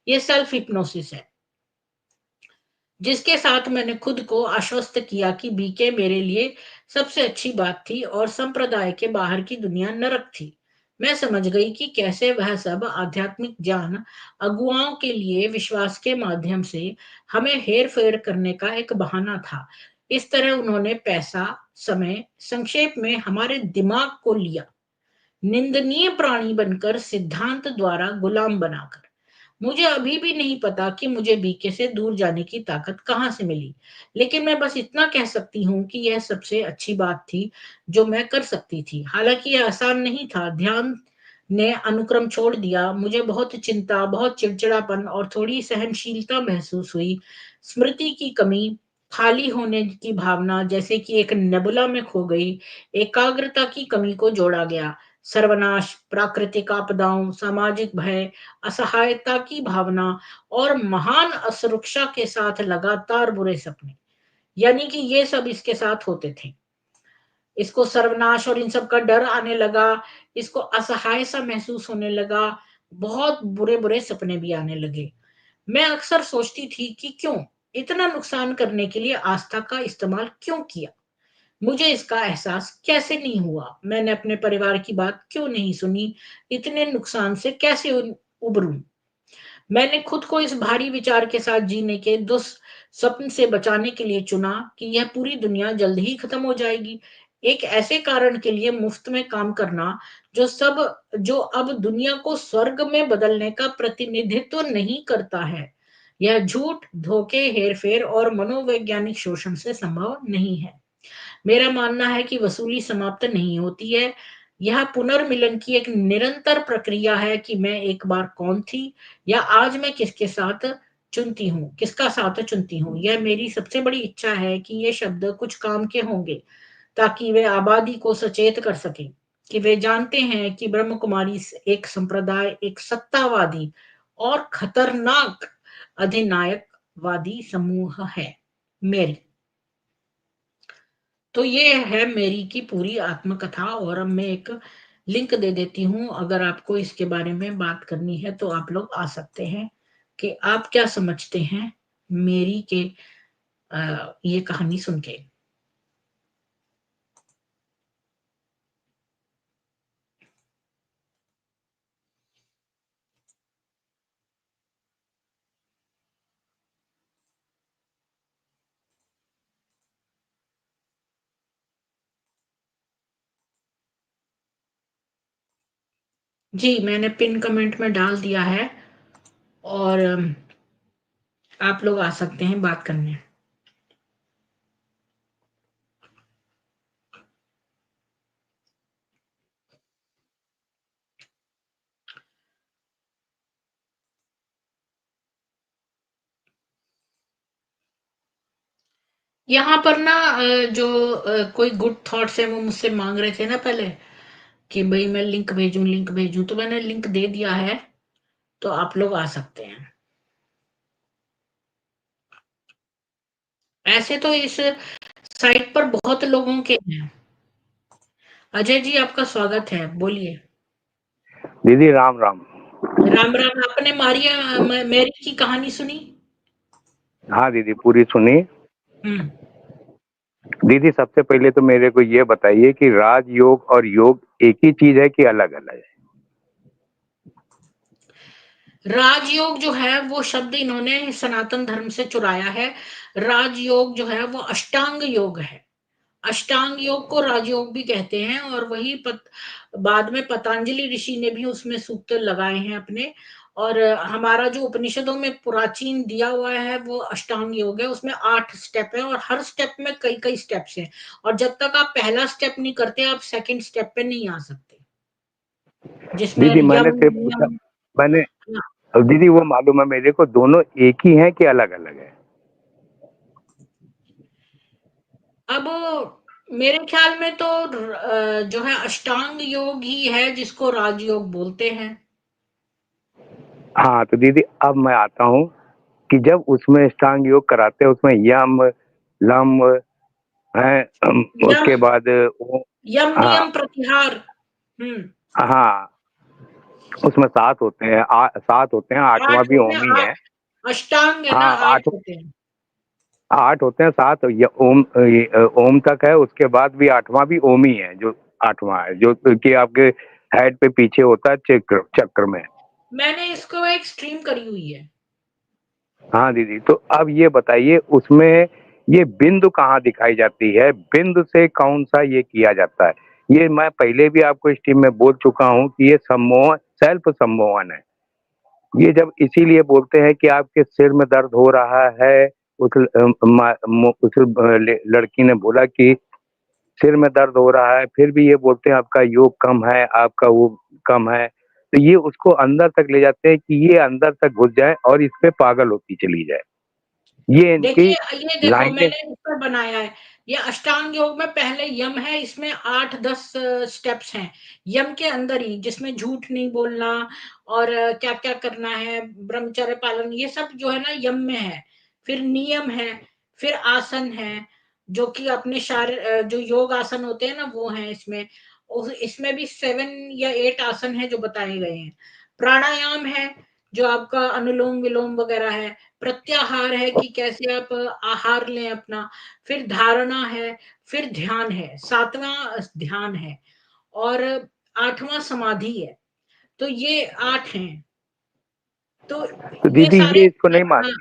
ये सेल्फ हिप्नोसिस है। जिसके साथ मैंने खुद को आश्वस्त किया कि बीके मेरे लिए सबसे अच्छी बात थी और संप्रदाय के बाहर की दुनिया नरक थी। मैं समझ गई कि कैसे वह सब आध्यात्मिक ज्ञान अगुवाओं के लिए विश्वास के माध्यम से हमें हेर-फेर करने का एक बहाना था। इस तरह उन्होंने पैसा, समय, संक्षेप में हमारे दिमाग को लिया, निंदनीय प्राणी बनकर सिद्धांत द्वारा गुलाम बनाकर। मुझे अभी भी नहीं पता कि मुझे बीके से दूर जाने की ताकत कहाँ से मिली, लेकिन मैं बस इतना कह सकती हूँ कि यह सबसे अच्छी बात थी जो मैं कर सकती थी। हालाँकि यह आसान नहीं था, ध्यान ने अनुक्रम छोड़ दिया, मुझे बहुत चिंता, बहुत चिड़चिड़ापन और थोड़ी सहनशीलता महसूस हुई। स्मृति की कमी, खाली होने की भावना जैसे कि एक नेबुला में खो गई, एकाग्रता की कमी को जोड़ा गया। सर्वनाश, प्राकृतिक आपदाओं, सामाजिक भय, असहायता की भावना और महान असुरक्षा के साथ लगातार बुरे सपने, यानी कि ये सब इसके साथ होते थे। इसको सर्वनाश और इन सब का डर आने लगा, इसको असहाय सा महसूस होने लगा, बहुत बुरे-बुरे सपने भी आने लगे। मैं अक्सर सोचती थी कि क्यों? इतना नुकसान करने के लिए आस्था का इस्तेमाल क्यों किया? मुझे इसका एहसास कैसे नहीं हुआ? मैंने अपने परिवार की बात क्यों नहीं सुनी? इतने नुकसान से कैसे उबरूँ? मैंने खुद को इस भारी विचार के साथ जीने के दुःस्वप्न से बचाने के लिए चुना कि यह पूरी दुनिया जल्द ही खत्म हो जाएगी। एक ऐसे कारण के लिए मुफ्त में काम करना, जो अब दुनिया को स्वर्ग में बदलने का प्रतिनिधित्व नहीं करता है। यह झूठ, धोखे, हेर-फेर और मनोवैज्ञानिक शोषण से संभव नहीं है। मेरा मानना है कि वसूली समाप्त नहीं होती है। यह पुनर्मिलन की एक निरंतर प्रक्रिया है कि मैं एक बार कौन थी या आज मैं किसका साथ चुनती हूँ। यह मेरी सबसे बड़ी इच्छा है कि ये शब्द कुछ काम के होंगे, ताकि वे आबादी को सचेत कर सकें कि वे जानते हैं कि ब्रह्म कुमारी एक संप्रदाय, एक सत्तावादी और खतरनाक अधिनायकवादी समूह है। मेरी तो ये है मेरी की पूरी आत्मकथा, और अब मैं एक लिंक दे देती हूँ, अगर आपको इसके बारे में बात करनी है तो आप लोग आ सकते हैं कि आप क्या समझते हैं मेरी के ये कहानी सुन के। जी, मैंने पिन कमेंट में डाल दिया है, और आप लोग आ सकते हैं बात करने। यहाँ पर ना जो कोई गुड थॉट्स है वो मुझसे मांग रहे थे ना पहले कि भाई मैं लिंक भेजूं, तो मैंने लिंक दे दिया है, तो आप लोग आ सकते हैं। ऐसे तो इस साइट पर बहुत लोगों के हैं। अजय जी, आपका स्वागत है, बोलिए। दीदी राम राम। राम राम। आपने मारिया मैरी की कहानी सुनी? हाँ दीदी पूरी सुनी। हम्म। दीदी सबसे पहले तो मेरे को ये बताइए कि राजयोग और योग एक ही चीज है कि अलग अलग है? राजयोग जो है वो शब्द इन्होंने सनातन धर्म से चुराया है। राजयोग जो है वो अष्टांग योग है। अष्टांग योग को राजयोग भी कहते हैं, और वही बाद में पतंजलि ऋषि ने भी उसमें सूक्त लगाए हैं अपने। और हमारा जो उपनिषदों में प्राचीन दिया हुआ है वो अष्टांग योग है। उसमें 8 स्टेप है, और हर स्टेप में कई कई स्टेप्स हैं। और जब तक आप पहला स्टेप नहीं करते, आप सेकंड स्टेप पे नहीं आ सकते, जिसमें दीदी मैंने यम से पूछा, नियम। मैंने हाँ। दीदी वो मालूम है मेरे को दोनों एक ही हैं कि अलग अलग है? अब मेरे ख्याल में तो जो है अष्टांग योग ही है जिसको राजयोग बोलते हैं। हाँ तो दीदी अब मैं आता हूँ कि जब उसमें अष्टांग योग कराते हैं उसमें यम लम है, यम उसके बाद वो। यम हाँ नियम प्रतिहार। हम्म। हाँ, उसमें 7 होते हैं, 7 होते हैं, 8वां 8 भी होते ओम हैं, ही 8 है। अष्टांग है ना, हाँ 8 8, होते हैं। 8 होते हैं, 7 ये ओम, ये ओम तक है, उसके बाद भी 8वां भी ओम ही है, जो 8वां है जो कि आपके हेड पे पीछे होता है चक्र चक्र में। मैंने इसको एक स्ट्रीम करी हुई है। हाँ दीदी, तो अब ये बताइए उसमें ये बिंदु कहाँ दिखाई जाती है, बिंदु से कौन सा ये किया जाता है? ये मैं पहले भी आपको इस टीम में बोल चुका हूँ कि ये सम्मोहन, सेल्फ सम्मोहन है। ये जब इसीलिए बोलते हैं कि आपके सिर में दर्द हो रहा है, उस लड़की ने बोला कि सिर में दर्द हो रहा है, फिर भी ये बोलते हैं आपका योग कम है, आपका वो कम है। तो ये उसको अंदर तक ले जाते हैं कि ये अंदर तक घुस जाए और इस पे पागल होती चली जाए। ये इनकी देखिए, ये देखो लाइनें। मैंने इस पर बनाया है। ये अष्टांग योग में पहले यम है, इसमें 8-10 स्टेप्स हैं। यम के अंदर ही, जिसमें झूठ नहीं बोलना और क्या क्या करना है, ब्रह्मचर्य पालन, ये सब जो है ना यम में है। फिर नियम है, फिर आसन है, जो कि अपने जो योग आसन होते हैं ना वो है इसमें। इसमें भी 7 या 8 आसन है जो बताए गए हैं। प्राणायाम है, जो आपका अनुलोम विलोम वगैरह है। प्रत्याहार है कि कैसे आप आहार लें अपना। फिर धारणा है, फिर ध्यान है, 7वां ध्यान है, और 8वां समाधि है। तो ये 8 हैं। तो तो ये दीदी सारे। ये इसको नहीं हाँ, मानती,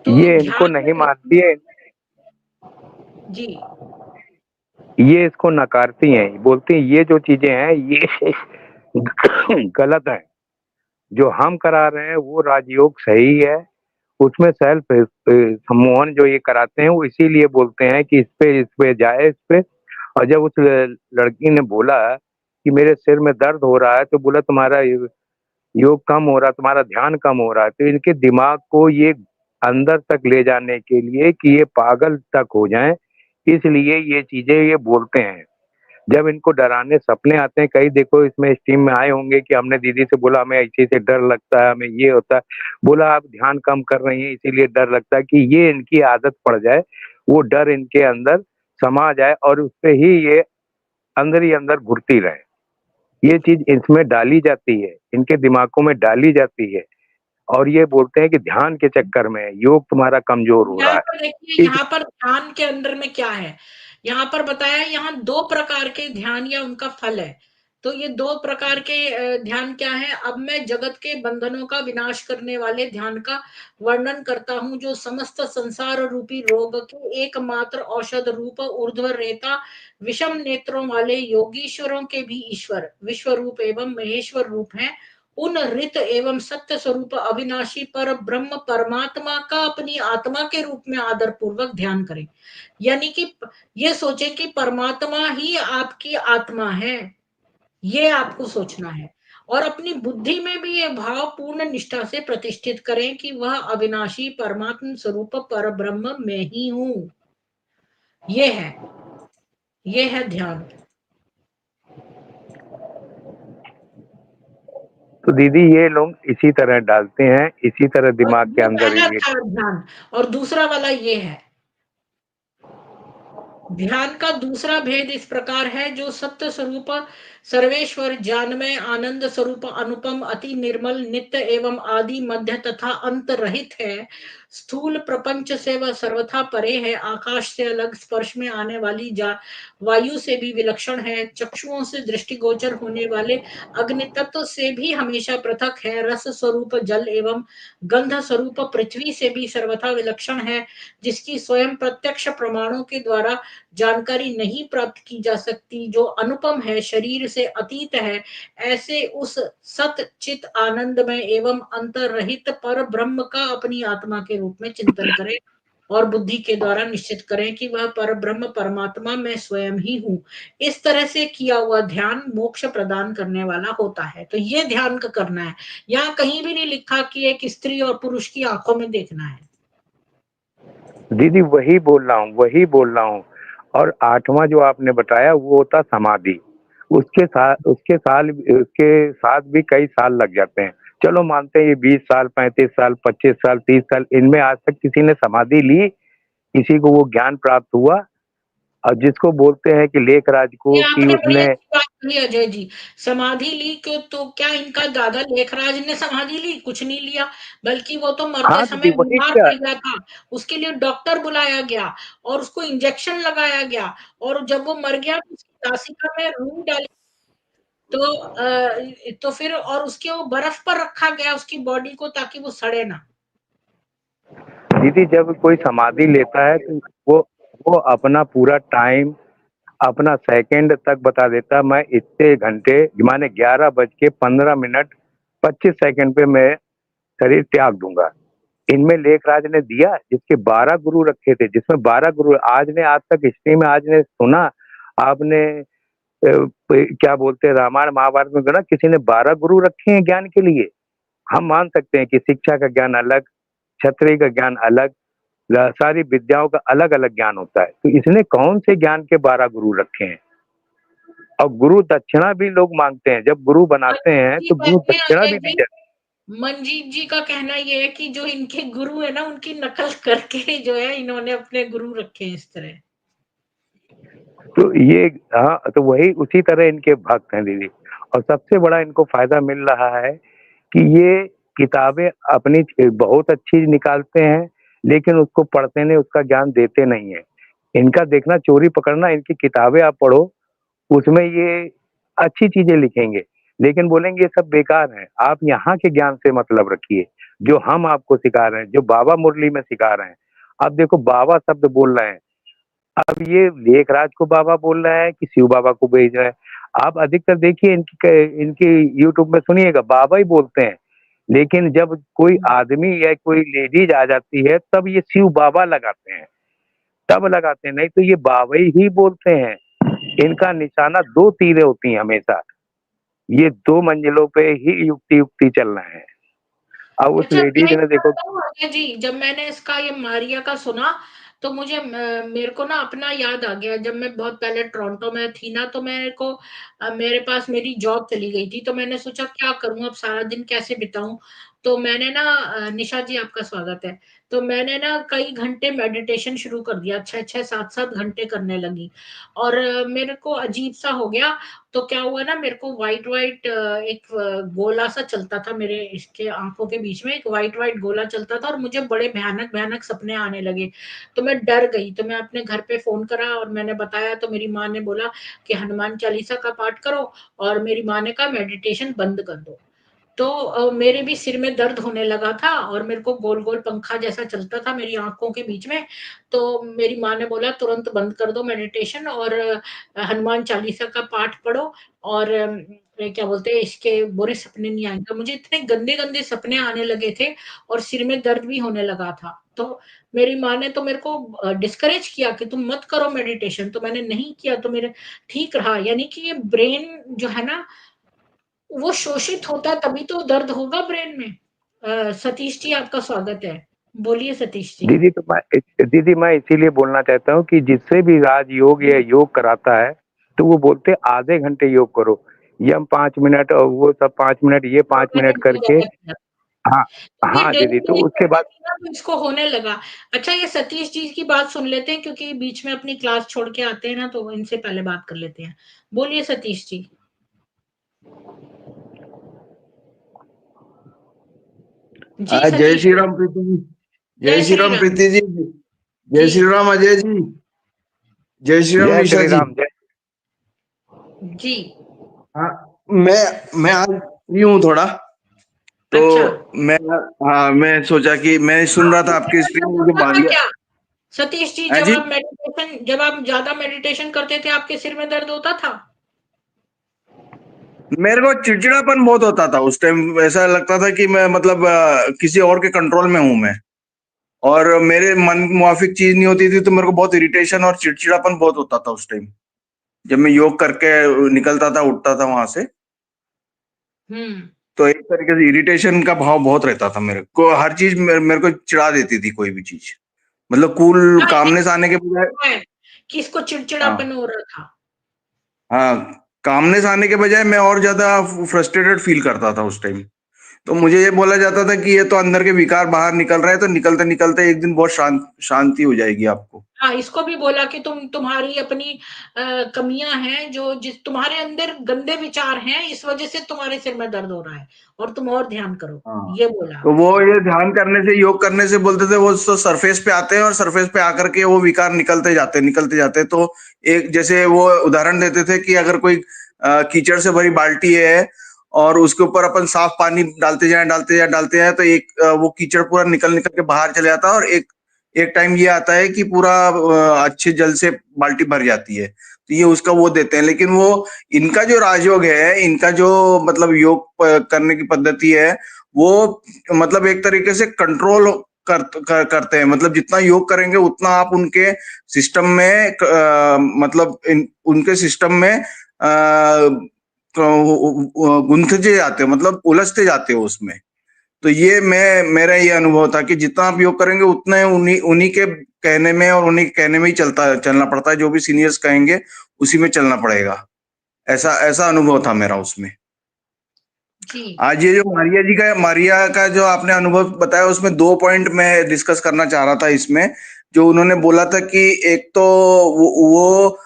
तो ये इनको ध्यान नहीं में। मानती है, जी। ये इसको नकारती हैं, बोलती हैं ये जो चीजें हैं ये गलत है। जो हम करा रहे हैं वो राजयोग सही है, उसमें सेल्फ सम्मोहन जो ये कराते हैं वो इसीलिए बोलते हैं कि इस पे जाए, इस पे। और जब उस लड़की ने बोला कि मेरे सिर में दर्द हो रहा है, तो बोला तुम्हारा योग कम हो रहा है, तुम्हारा ध्यान कम हो रहा है। तो इनके दिमाग को ये अंदर तक ले जाने के लिए कि ये पागल तक हो जाएं, इसलिए ये चीजें ये बोलते हैं। जब इनको डराने सपने आते हैं, कई देखो इसमें इस टीम में आए होंगे कि हमने दीदी से बोला हमें ऐसे से डर लगता है, हमें ये होता है, बोला आप ध्यान कम कर रही हैं इसीलिए डर लगता है, कि ये इनकी आदत पड़ जाए, वो डर इनके अंदर समा जाए और उससे ही अंदर घुरती रहे। ये चीज इसमें डाली जाती है, इनके दिमागों में डाली जाती है, और ये बोलते हैं कि ध्यान के चक्कर में योग तुम्हारा कमजोर हो रहा यहाँ पर देखिए, है। इस यहाँ पर ध्यान के अंदर में क्या है, यहाँ पर बताया है, यहाँ 2 प्रकार के ध्यान या उनका फल है। तो ये 2 प्रकार के ध्यान क्या है? अब मैं जगत के बंधनों का विनाश करने वाले ध्यान का वर्णन करता हूँ, जो समस्त संसार रूपी रोग के एकमात्र औषध रूप ऊर्ध्व रेता विषम नेत्रों वाले योगीश्वरों के भी ईश्वर विश्व रूप एवं महेश्वर रूप हैं। उन रित एवं सत्य स्वरूप अविनाशी पर ब्रह्म परमात्मा का अपनी आत्मा के रूप में आदर पूर्वक ध्यान करें। यानी कि ये सोचे कि परमात्मा ही आपकी आत्मा है, ये आपको सोचना है। और अपनी बुद्धि में भी ये भाव पूर्ण निष्ठा से प्रतिष्ठित करें कि वह अविनाशी परमात्म स्वरूप पर ब्रह्म में ही हूँ। ये है, ये है ध्यान। तो दीदी ये लोग इसी तरह डालते हैं, इसी तरह और दिमाग के वो अंदर पहला ये था ध्यान, और दूसरा वाला ये है। ध्यान का दूसरा भेद इस प्रकार है, जो सत्य स्वरूप सर्वेश्वर ज्ञानमय आनंद स्वरूप अनुपम अति निर्मल नित्य एवं आदि मध्य तथा अंत रहित है, स्थूल प्रपंच से वह सर्वथा परे है, आकाश से अलग, स्पर्श में आने वाली वायु से भी विलक्षण है, चक्षुओं से दृष्टिगोचर होने वाले अग्नि तत्व से भी हमेशा पृथक है, रस स्वरूप जल एवं गंध स्वरूप पृथ्वी से भी सर्वथा विलक्षण है, जिसकी स्वयं प्रत्यक्ष प्रमाणों के द्वारा जानकारी नहीं प्राप्त की जा सकती, जो अनुपम है, शरीर से अतीत है, ऐसे उस सत चित आनंदमय एवं अंतरहित पर ब्रह्म का अपनी आत्मा के रूप में चिंतन करें और बुद्धि के द्वारा निश्चित करें कि वह पर ब्रह्म परमात्मा मैं स्वयं ही हूँ। इस तरह से किया हुआ ध्यान मोक्ष प्रदान करने वाला होता है। तो ये ध्यान का करना है। यहाँ कहीं भी नहीं लिखा कि एक स्त्री और पुरुष की आंखों में देखना है। दीदी वही बोल रहा हूँ। और 8वां जो आपने बताया वो होता समाधि। उसके साथ भी कई साल लग जाते हैं। चलो मानते हैं ये 20 साल, 35 साल, 25 साल, 30 साल, इनमें आज तक किसी ने समाधि ली, किसी को वो ज्ञान प्राप्त हुआ। और जिसको बोलते हैं कि लेखराज ये को कि आपने बड़ी उसने अच्छी बात कही अजय जी। समाधि ली क्यों? तो क्या इनका दादा लेखराज ने समाधि ली? कुछ नहीं लिया, बल्कि वो तो मरते हाँ दीदी समय वही बीमार क्या। पड़ गया था। उसके लिए डॉक्टर बुलाया गया और उसको इंजेक्शन लगाया गया, और जब वो मर गया तो उसकी नासिका में रूई डाली। तो तो फिर और उसके वो बर्फ पर रखा गया उसकी बॉडी को, ताकि वो सड़े ना। दीदी जब कोई समाधि लेता है तो वो अपना पूरा टाइम, अपना सेकंड तक बता देता, मैं इतने घंटे माने 11:15 25 सेकंड पे मैं शरीर त्याग दूंगा। इनमें लेखराज ने दिया, जिसके 12 गुरु रखे थे, जिसमें 12 गुरु आज तक हिस्ट्री में आज ने सुना आपने क्या बोलते हैं रामायण महाभारत में गणा किसी ने 12 गुरु रखे हैं ज्ञान के लिए। हम मान सकते हैं कि शिक्षा का ज्ञान अलग, क्षत्रिय का ज्ञान अलग, सारी विद्याओं का अलग अलग ज्ञान होता है। तो इसने कौन से ज्ञान के 12 गुरु रखे हैं। और गुरु दक्षिणा भी लोग मांगते हैं, जब गुरु बनाते हैं जी, तो गुरु वैसे दक्षिणा अजय भी दी जी, जाती मंजीत जी का कहना ये है कि जो इनके गुरु है ना, उनकी नकल करके जो है इन्होंने अपने गुरु रखे हैं इस तरह। है। तो ये हाँ, तो वही उसी तरह इनके भक्त हैं दीदी। और सबसे बड़ा इनको फायदा मिल रहा है कि ये किताबें अपनी बहुत अच्छी निकालते हैं, लेकिन उसको पढ़ते नहीं, उसका ज्ञान देते नहीं है। इनका देखना चोरी पकड़ना, इनकी किताबें आप पढ़ो, उसमें ये अच्छी चीजें लिखेंगे, लेकिन बोलेंगे ये सब बेकार है। आप यहाँ के ज्ञान से मतलब रखिए, जो हम आपको सिखा रहे हैं, जो बाबा मुरली में सिखा रहे हैं। अब देखो बाबा शब्द बोल रहे हैं, अब ये लेखराज को बाबा बोल रहा है कि शिव बाबा को भेज रहा है। आप अधिकतर देखिए इनकी इनकी यूट्यूब में सुनिएगा, बाबा ही बोलते हैं। लेकिन जब कोई आदमी या कोई लेडीज आ जाती है तब ये शिव बाबा लगाते हैं, तब लगाते हैं, नहीं तो ये बाबा ही बोलते हैं। इनका निशाना 2 तीरें होती हैं हमेशा। ये 2 मंजिलों पे ही युक्ति युक्ति चल रहे हैं। अब उस अच्छा, मैं लेडीज एक ने बात देखो। कहूँ अजय जी, जब मैंने इसका ये मारिया का सुना, तो मुझे मेरे को ना अपना याद आ गया। जब मैं बहुत पहले टोरंटो में थी ना, तो मेरे को मेरे पास मेरी जॉब चली गई थी, तो मैंने सोचा क्या करूँ अब, सारा दिन कैसे बिताऊं। तो मैंने ना निशा जी आपका स्वागत है। तो मैंने ना कई घंटे मेडिटेशन शुरू कर दिया, 6-6 7-7 घंटे करने लगी, और मेरे को अजीब सा हो गया। तो क्या हुआ ना, मेरे को व्हाइट व्हाइट एक गोला सा चलता था, मेरे इसके आंखों के बीच में एक व्हाइट व्हाइट गोला चलता था, और मुझे बड़े भयानक भयानक सपने आने लगे। तो मैं डर गई, तो मैं अपने घर पे फोन करा और मैंने बताया, तो मेरी माँ ने बोला कि हनुमान चालीसा का पाठ करो, और मेरी माँ ने कहा मेडिटेशन बंद कर दो। तो मेरे भी सिर में दर्द होने लगा था, और मेरे को गोल गोल पंखा जैसा चलता था मेरी आंखों के बीच में। तो मेरी माँ ने बोला तुरंत बंद कर दो मेडिटेशन, और हनुमान चालीसा का पाठ पढ़ो, और क्या बोलते हैं, इसके बुरे सपने नहीं आएंगे। मुझे इतने गंदे गंदे सपने आने लगे थे, और सिर में दर्द भी होने लगा था। तो मेरी माँ ने तो मेरे को डिस्करेज किया कि तुम मत करो मेडिटेशन, तो मैंने नहीं किया, तो मेरे ठीक रहा। यानी कि ये ब्रेन जो है ना, वो शोषित होता है तभी तो दर्द होगा ब्रेन में। सतीश जी आपका स्वागत है, बोलिए सतीश जी। दीदी मैं इसीलिए बोलना चाहता हूँ कि जिससे भी राजयोग या योग कराता है तो वो बोलते हैं आधे घंटे योग करो, ये हम 5 मिनट और वो सब 5 मिनट, ये 5 मिनट करके। हाँ ये हाँ डेली दीदी, तो डेली उसके करने बाद से ना तो इसको होने लगा। अच्छा, ये सतीश जी की बात सुन लेते हैं क्योंकि बीच में अपनी क्लास छोड़ के आते हैं ना, तो इनसे पहले बात कर लेते हैं। बोलिए सतीश जी। जी जय सतीश श्री जी। राम प्रीति जी। जय जय श्री श्री राम राम। प्रीति जी। जय जी श्री राम अजय जी। जय श्री राम जय निशा श्री जी। राम। जय जी। हाँ, मैं आज फ्री हूँ थोड़ा, तो अच्छा, मैं हाँ मैं सोचा कि मैं सुन रहा था आपकी आपको स्क्रीन, दर्द मुझे होता था मालूम। क्या सतीश जी? हाँ जी, जब आप ज्यादा मेडिटेशन करते थे आपके सिर में दर्द होता था? मेरे को चिड़चिड़ापन बहुत होता था उस टाइम, ऐसा लगता था कि मैं मतलब किसी और के कंट्रोल में हूँ मैं, और मेरे मन मुआफिक चीज नहीं होती थी, तो मेरे को बहुत इरिटेशन और चिड़चिड़ापन बहुत होता था उस टाइम, जब मैं योग करके निकलता था, उठता था वहां से। हम्म। तो एक तरीके से इरिटेशन का भाव बहुत रहता था मेरे को, हर चीज मेरे को चिढ़ा देती थी, कोई भी चीज, मतलब कूल हाँ, कामनेस आने के बजाय। है कि इसको चिड़चिड़ापन हाँ हो रहा था। हाँ, कामनेस आने के बजाय मैं और ज्यादा फ्रस्ट्रेटेड फील करता था उस टाइम। तो मुझे ये बोला जाता था कि ये तो अंदर के विकार बाहर निकल रहे हैं, तो निकलते निकलते एक दिन बहुत शांति हो जाएगी आपको। हाँ, इसको भी बोला कि तुम्हारी अपनी कमियां हैं, जो जिस तुम्हारे अंदर गंदे विचार हैं, इस वजह से तुम्हारे सिर में दर्द हो रहा है, और तुम और ध्यान करो। हाँ, ये बोला तो वो आपने। ये ध्यान करने से, योग करने से बोलते थे, वो तो सरफेस पे आते हैं और सरफेस पे आकर के वो विकार निकलते जाते। तो एक जैसे वो उदाहरण देते थे कि अगर कोई कीचड़ से भरी बाल्टी है और उसके ऊपर अपन साफ पानी डालते जाए तो एक वो कीचड़ पूरा निकल निकल के बाहर चले जाता है, और एक एक टाइम ये आता है कि पूरा अच्छे जल से बाल्टी भर जाती है। तो ये उसका वो देते हैं, लेकिन वो इनका जो राजयोग है, इनका जो मतलब योग करने की पद्धति है, वो मतलब एक तरीके से कंट्रोल करते हैं, मतलब जितना योग करेंगे उतना आप उनके सिस्टम में मतलब उनके सिस्टम में गुंथते जाते हो, मतलब उलझते जाते हो उसमें। तो ये मेरा ये अनुभव था कि जितना आप योग करेंगे उतना उन्हीं उन्हीं के कहने में और उन्हीं के कहने में ही चलना पड़ता है, जो भी सीनियर्स कहेंगे उसी में चलना पड़ेगा। ऐसा ऐसा अनुभव था मेरा उसमें। जी। आज ये जो मारिया का जो आपने अनुभव बताया, उसमें 2 पॉइंट मैं डिस्कस करना चाह रहा था इसमें। जो उन्होंने बोला था कि एक तो वो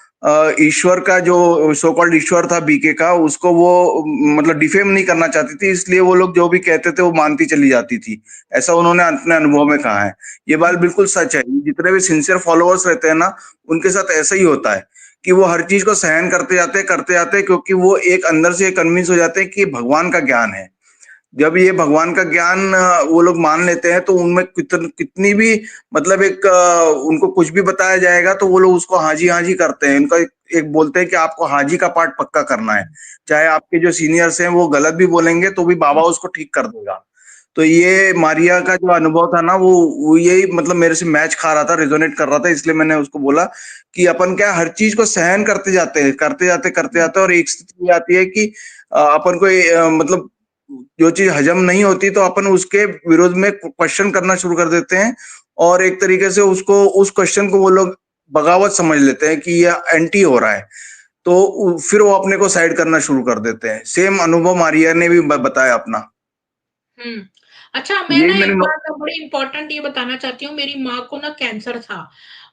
ईश्वर का जो सो कॉल्ड ईश्वर था बीके का, उसको वो मतलब डिफेम नहीं करना चाहती थी, इसलिए वो लोग जो भी कहते थे वो मानती चली जाती थी। ऐसा उन्होंने अपने अनुभव में कहा है। ये बात बिल्कुल सच है। जितने भी सिंसियर फॉलोअर्स रहते हैं ना, उनके साथ ऐसा ही होता है कि वो हर चीज को सहन करते जाते हैं, क्योंकि वो एक अंदर से कन्विंस हो जाते हैं कि भगवान का ज्ञान है। जब ये भगवान का ज्ञान वो लोग मान लेते हैं, तो उनमें कितनी भी मतलब एक उनको कुछ भी बताया जाएगा तो वो लोग उसको हाँ जी करते हैं। इनका एक बोलते हैं कि आपको हाजी का पार्ट पक्का करना है, चाहे आपके जो सीनियर्स हैं वो गलत भी बोलेंगे तो भी बाबा उसको ठीक कर देगा। तो ये मारिया का जो अनुभव था ना, वो यही मतलब मेरे से मैच खा रहा था, रिजोनेट कर रहा था, इसलिए मैंने उसको बोला कि अपन क्या हर चीज को सहन करते जाते और एक स्थिति आती है कि अपन को मतलब जो चीज हजम नहीं होती तो अपन उसके विरोध में क्वेश्चन करना शुरू कर देते हैं, और एक तरीके से उसको उस क्वेश्चन को वो लोग बगावत समझ लेते हैं कि यह एंटी हो रहा है, तो फिर वो अपने को साइड करना शुरू कर देते हैं। सेम अनुभव मारिया ने भी बताया अपना। हम्म। अच्छा, मैं यही ना मैंने एक बात बड़ी इंपॉर्टेंट ये बताना चाहती हूँ। मेरी माँ को ना कैंसर था,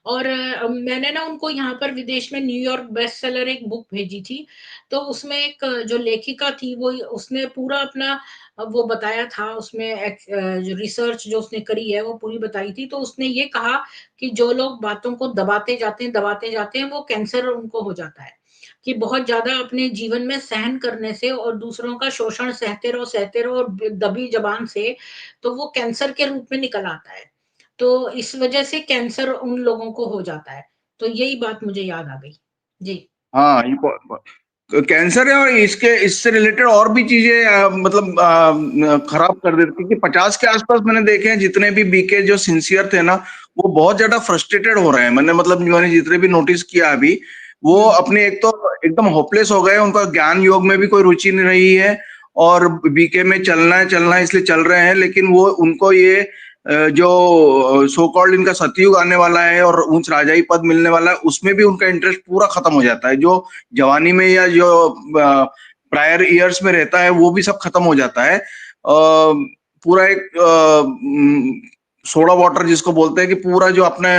और मैंने ना उनको यहाँ पर विदेश में न्यूयॉर्क बेस्ट सेलर एक बुक भेजी थी। तो उसमें एक जो लेखिका थी, वो उसने पूरा अपना वो बताया था। उसमें जो रिसर्च जो उसने करी है वो पूरी बताई थी। तो उसने ये कहा कि जो लोग बातों को दबाते जाते हैं, वो कैंसर उनको हो जाता है। कि बहुत ज्यादा अपने जीवन में सहन करने से और दूसरों का शोषण सहते रहो और दबी जबान से, तो वो कैंसर के रूप में निकल आता है। तो इस वजह से कैंसर उन लोगों को हो जाता है। तो यही बात मुझे याद आ गई। जी। हाँ, कैंसर है, और इसके इससे रिलेटेड और भी चीजें मतलब खराब कर देती है कि 50 के आसपास मैंने देखे हैं जितने भी बीके जो सिंसियर थे ना, वो बहुत ज्यादा फ्रस्ट्रेटेड हो रहे हैं। मैंने जितने भी नोटिस किया अभी, वो अपने एक तो एकदम होपलेस हो गए, उनका ज्ञान योग में भी कोई रुचि नहीं रही है, और बीके में चलना है इसलिए चल रहे हैं, लेकिन वो उनको ये जो सो कॉल्ड इनका सतयुग आने वाला है और उच्च राजाई पद मिलने वाला है, उसमें भी उनका इंटरेस्ट पूरा खत्म हो जाता है। जो जवानी में या जो प्रायर ईयर्स में रहता है वो भी सब खत्म हो जाता है। पूरा एक सोडा वाटर जिसको बोलते हैं कि पूरा जो अपना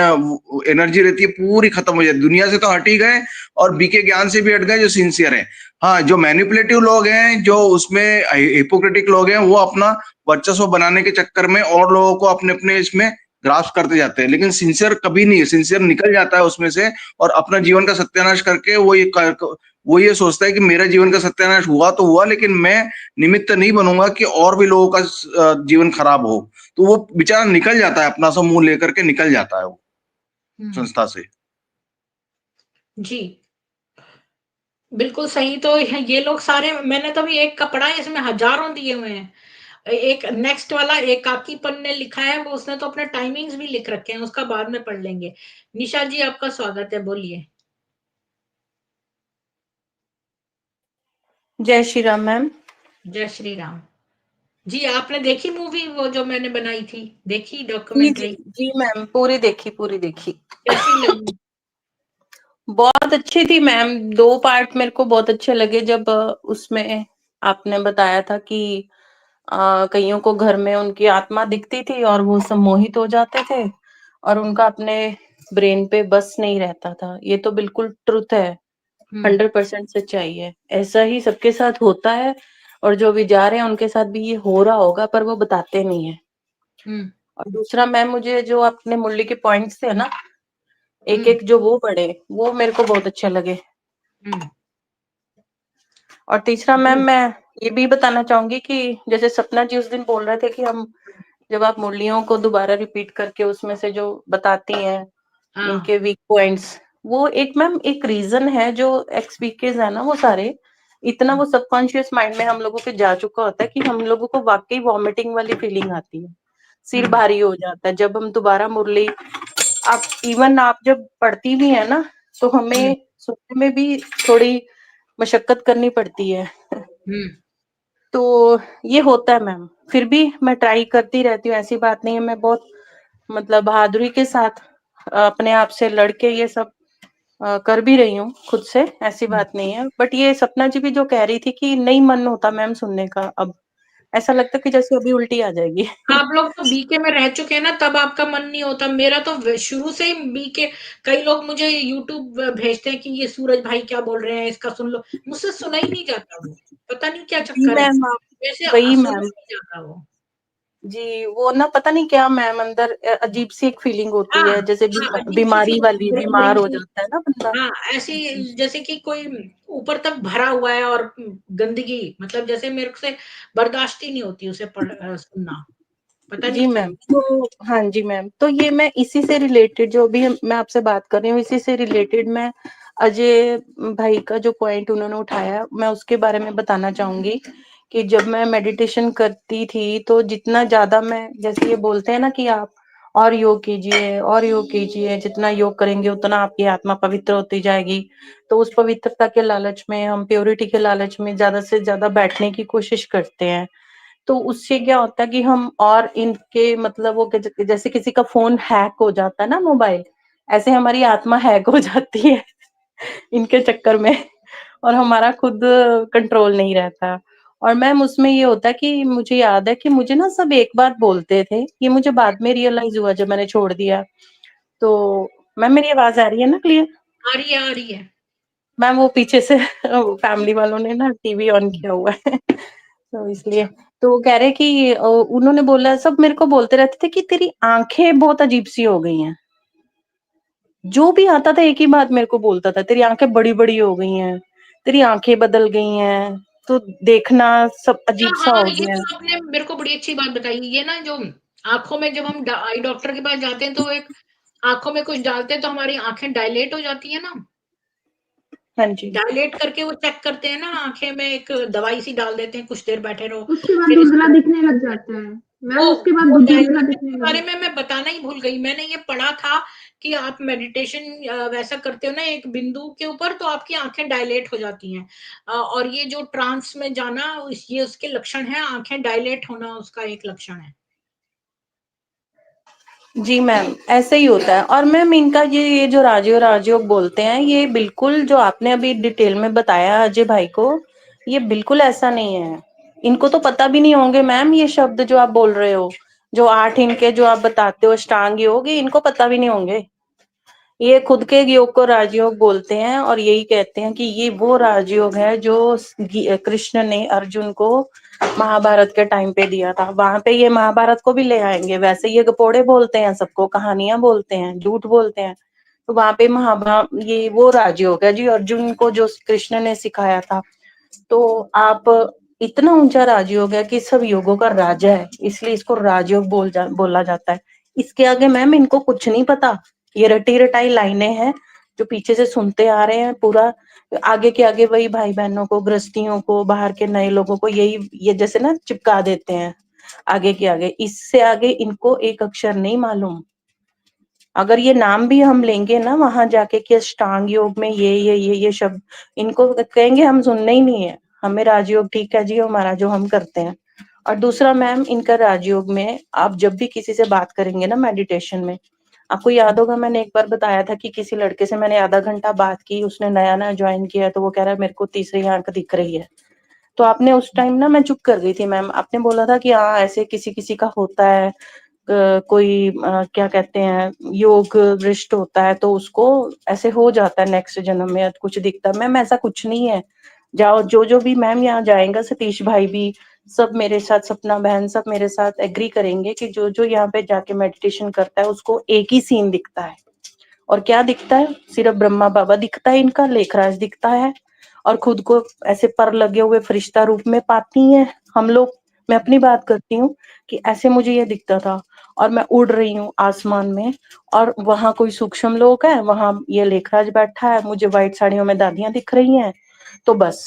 एनर्जी रहती है पूरी खत्म हो जाती है। दुनिया से तो हट ही गए और बीके ज्ञान से भी हट गए जो सिंसियर है। हाँ, जो मैनिपुलेटिव लोग हैं, जो उसमें हिपोक्रेटिक लोग हैं, वो अपना वर्चस्व बनाने के चक्कर में और लोगों को अपने अपने इसमें ग्रास्प करते जाते हैं, लेकिन सिंसियर कभी नहीं है। सिंसियर निकल जाता है उसमें से और अपना जीवन का सत्यानाश करके वो ये सोचता है कि मेरा जीवन का सत्यानाश हुआ तो हुआ, लेकिन मैं निमित्त नहीं बनूंगा कि और भी लोगों का जीवन खराब हो। तो वो बेचारा निकल जाता है, अपना सा मुंह लेकर के निकल जाता है वो संस्था से। जी बिल्कुल सही। तो ये लोग सारे, मैंने तो अभी एक कपड़ा है, इसमें हजारों दिए हुए हैं। एक नेक्स्ट वाला एकाकीपन ने लिखा है, वो उसने तो अपने टाइमिंग्स भी लिख रखे हैं, उसका बाद में पढ़ लेंगे। निशा जी आपका स्वागत है, बोलिए। जय श्री राम मैम। जय श्री राम जी। आपने देखी मूवी वो जो मैंने बनाई थी? देखी जी डॉक्यूमेंट्री? जी मैम, पूरी देखी। कैसी लगी? बहुत अच्छी थी मैम। 2 पार्ट मेरे को बहुत अच्छे लगे। जब उसमें आपने बताया था कि कईयों को घर में उनकी आत्मा दिखती थी और वो सम्मोहित हो जाते थे और उनका अपने ब्रेन पे बस नहीं रहता था। ये तो बिल्कुल ट्रुथ है, 100% सच्चाई है। ऐसा ही सबके साथ होता है और जो विचार हैं उनके साथ भी ये हो रहा होगा, पर वो बताते नहीं है। और दूसरा मैम, मुझे जो आपने मुरली के पॉइंट्स थे ना, एक जो वो पढ़े, वो मेरे को बहुत अच्छे लगे। और तीसरा मैम, मैं ये भी बताना चाहूंगी कि जैसे सपना जी उस दिन बोल रहे थे कि हम जब आप मुरलियों को दोबारा रिपीट करके उसमें से जो बताती हैं इनके वीक पॉइंट्स, वो एक मैम एक रीजन है। जो एक्सपीकेज है ना, वो सारे इतना वो सबकॉन्शियस माइंड में हम लोगों के जा चुका होता है कि हम लोगों को वाकई वॉमिटिंग वाली फीलिंग आती है, सिर भारी हो जाता है जब हम दोबारा मुरली, आप इवन आप जब पढ़ती भी है ना, तो हमें सुनने में भी थोड़ी मशक्कत करनी पड़ती है। तो ये होता है मैम, फिर भी मैं ट्राई करती रहती हूँ। ऐसी बात नहीं है, मैं बहुत मतलब बहादुरी के साथ अपने आप से लड़के ये सब कर भी रही हूँ खुद से, ऐसी बात नहीं है। बट ये सपना जी भी जो कह रही थी कि नहीं मन होता मैम सुनने का, अब ऐसा लगता कि जैसे अभी उल्टी आ जाएगी। आप लोग तो बीके में रह चुके हैं ना, तब आपका मन नहीं होता। मेरा तो शुरू से ही बीके, कई लोग मुझे यूट्यूब भेजते हैं कि ये सूरज भाई क्या बोल रहे हैं, इसका सुन लो। मुझसे सुना ही नहीं जाता वो, पता नहीं क्या चक्कर है, वैसे वही सुना मैम नहीं जाता वो। जी, वो ना पता नहीं क्या मैम, अंदर अजीब सी एक फीलिंग होती है, जैसे अजीब सी बीमारी वाली, फीलिंग, बीमार हो जाता है ना बंदा। ऐसी जैसे कि कोई ऊपर तक भरा हुआ है और गंदगी, मतलब जैसे मेरे से बर्दाश्त ही नहीं होती उसे सुनना, पता जी नहीं मैम, क्यों। तो हाँ जी मैम, तो ये मैं इसी से रिलेटेड जो भी मैं आपसे बात कर रही हूँ, इसी से रिलेटेड मैं अजय भाई का जो पॉइंट उन्होंने उठाया, मैं उसके बारे में बताना चाहूंगी कि जब मैं मेडिटेशन करती थी तो जितना ज्यादा मैं, जैसे ये बोलते हैं ना कि आप और योग कीजिए और योग कीजिए, जितना योग करेंगे उतना आपकी आत्मा पवित्र होती जाएगी। तो उस पवित्रता के लालच में, हम प्योरिटी के लालच में ज्यादा से ज्यादा बैठने की कोशिश करते हैं। तो उससे क्या होता है कि हम और इनके मतलब वो जैसे किसी का फोन हैक हो जाता है ना, मोबाइल, ऐसे हमारी आत्मा हैक हो जाती है इनके चक्कर में, और हमारा खुद कंट्रोल नहीं रहता। और मैम उसमें ये होता है कि मुझे याद है कि मुझे ना सब एक बात बोलते थे, ये मुझे बाद में रियलाइज हुआ जब मैंने छोड़ दिया। तो मैम मेरी आवाज आ रही है ना क्लियर? आ रही है मैम वो पीछे से फैमिली वालों ने ना टीवी ऑन किया हुआ है तो इसलिए। तो वो कह रहे कि उन्होंने बोला, सब मेरे को बोलते रहते थे कि तेरी आंखें बहुत अजीब सी हो गई हैं। जो भी आता था एक ही बात मेरे को बोलता था, तेरी आंखें बड़ी बड़ी हो गई हैं, तेरी आंखें बदल गई हैं, तो देखना सब अजीब सा हो ये गया है। तो आपने मेरे को बड़ी अच्छी बात बताई। ये ना जो आंखों में, जब हम आई डॉक्टर के पास जाते हैं तो एक आंखों में कुछ डालते हैं तो हमारी आंखें डायलेट हो जाती है ना, हाँ जी, डायलेट करके वो चेक करते हैं ना, आंखें में एक दवाई सी डाल देते हैं, कुछ देर बैठे रहो, उसके बाद फिर धुंधला इसको दिखने लग जाता है मैम, उसके बाद वो धुंधला डायलेट दिखने के लग बारे जाता में मैं बताना ही भूल गई। मैंने ये पढ़ा था कि आप मेडिटेशन वैसा करते हो ना एक बिंदु के ऊपर, तो आपकी आंखें डायलेट हो जाती हैं। और ये जो ट्रांस में जाना, ये उसके लक्षण है, आंखें डायलेट होना उसका एक लक्षण है। जी मैम, ऐसे ही होता है। और मैम इनका ये जो राजयोग बोलते हैं, ये बिल्कुल जो आपने अभी डिटेल में बताया अजय भाई को, ये बिल्कुल ऐसा नहीं है। इनको तो पता भी नहीं होंगे मैम ये शब्द जो आप बोल रहे हो, जो 8 इनके जो आप बताते हो अष्टांग योग, ये इनको पता भी नहीं होंगे। ये खुद के योग को राजयोग बोलते हैं और यही कहते हैं कि ये वो राजयोग है जो कृष्ण ने अर्जुन को महाभारत के टाइम पे दिया था। वहां पे ये महाभारत को भी ले आएंगे। वैसे ये गपोड़े बोलते हैं, सबको कहानियां बोलते हैं, झूठ बोलते हैं। तो वहां पे महाभारत ये वो राजयोग है जी, अर्जुन को जो कृष्ण ने सिखाया था। तो आप इतना ऊंचा राजयोग है कि सब योगों का राजा है, इसलिए इसको राजयोग बोला जाता है। इसके आगे मैम इनको कुछ नहीं पता। ये रटी रटाई लाइनें हैं जो पीछे से सुनते आ रहे हैं। पूरा आगे के आगे वही भाई बहनों को, गृहस्थियों को, बाहर के नए लोगों को यही ये जैसे ना चिपका देते हैं आगे के आगे। इससे आगे इनको एक अक्षर नहीं मालूम। अगर ये नाम भी हम लेंगे ना वहां जाके कि अष्टांग योग में ये शब्द, इनको कहेंगे हम सुनने ही नहीं है, हमें राजयोग ठीक है जी हमारा जो हम करते हैं। और दूसरा मैम इनका राजयोग में आप जब भी किसी से बात करेंगे ना मेडिटेशन में, आपको याद होगा मैंने एक बार बताया था कि किसी लड़के से मैंने आधा घंटा बात की, उसने नया नया ज्वाइन किया है, तो वो कह रहा है मेरे को तीसरी आंख दिख रही है। तो आपने उस टाइम ना, मैं चुप कर गई थी मैम, आपने बोला था कि हाँ ऐसे किसी किसी का होता है, कोई क्या कहते हैं योग वृष्ट होता है तो उसको ऐसे हो जाता है नेक्स्ट जन्म में कुछ दिखता है। मैम ऐसा कुछ नहीं है। जाओ जो भी मैम यहाँ जाएगा, सतीश भाई भी, सब मेरे साथ, सपना बहन, सब मेरे साथ एग्री करेंगे कि जो जो यहाँ पे जाके मेडिटेशन करता है उसको एक ही सीन दिखता है। और क्या दिखता है? सिर्फ ब्रह्मा बाबा दिखता है, इनका लेखराज दिखता है, और खुद को ऐसे पर लगे हुए फरिश्ता रूप में पाती हैं हम लोग। मैं अपनी बात करती हूँ कि ऐसे मुझे ये दिखता था, और मैं उड़ रही हूँ आसमान में, और वहां कोई सूक्ष्म लोक है, वहां ये लेखराज बैठा है, मुझे व्हाइट साड़ियों में दादियां दिख रही हैं। तो बस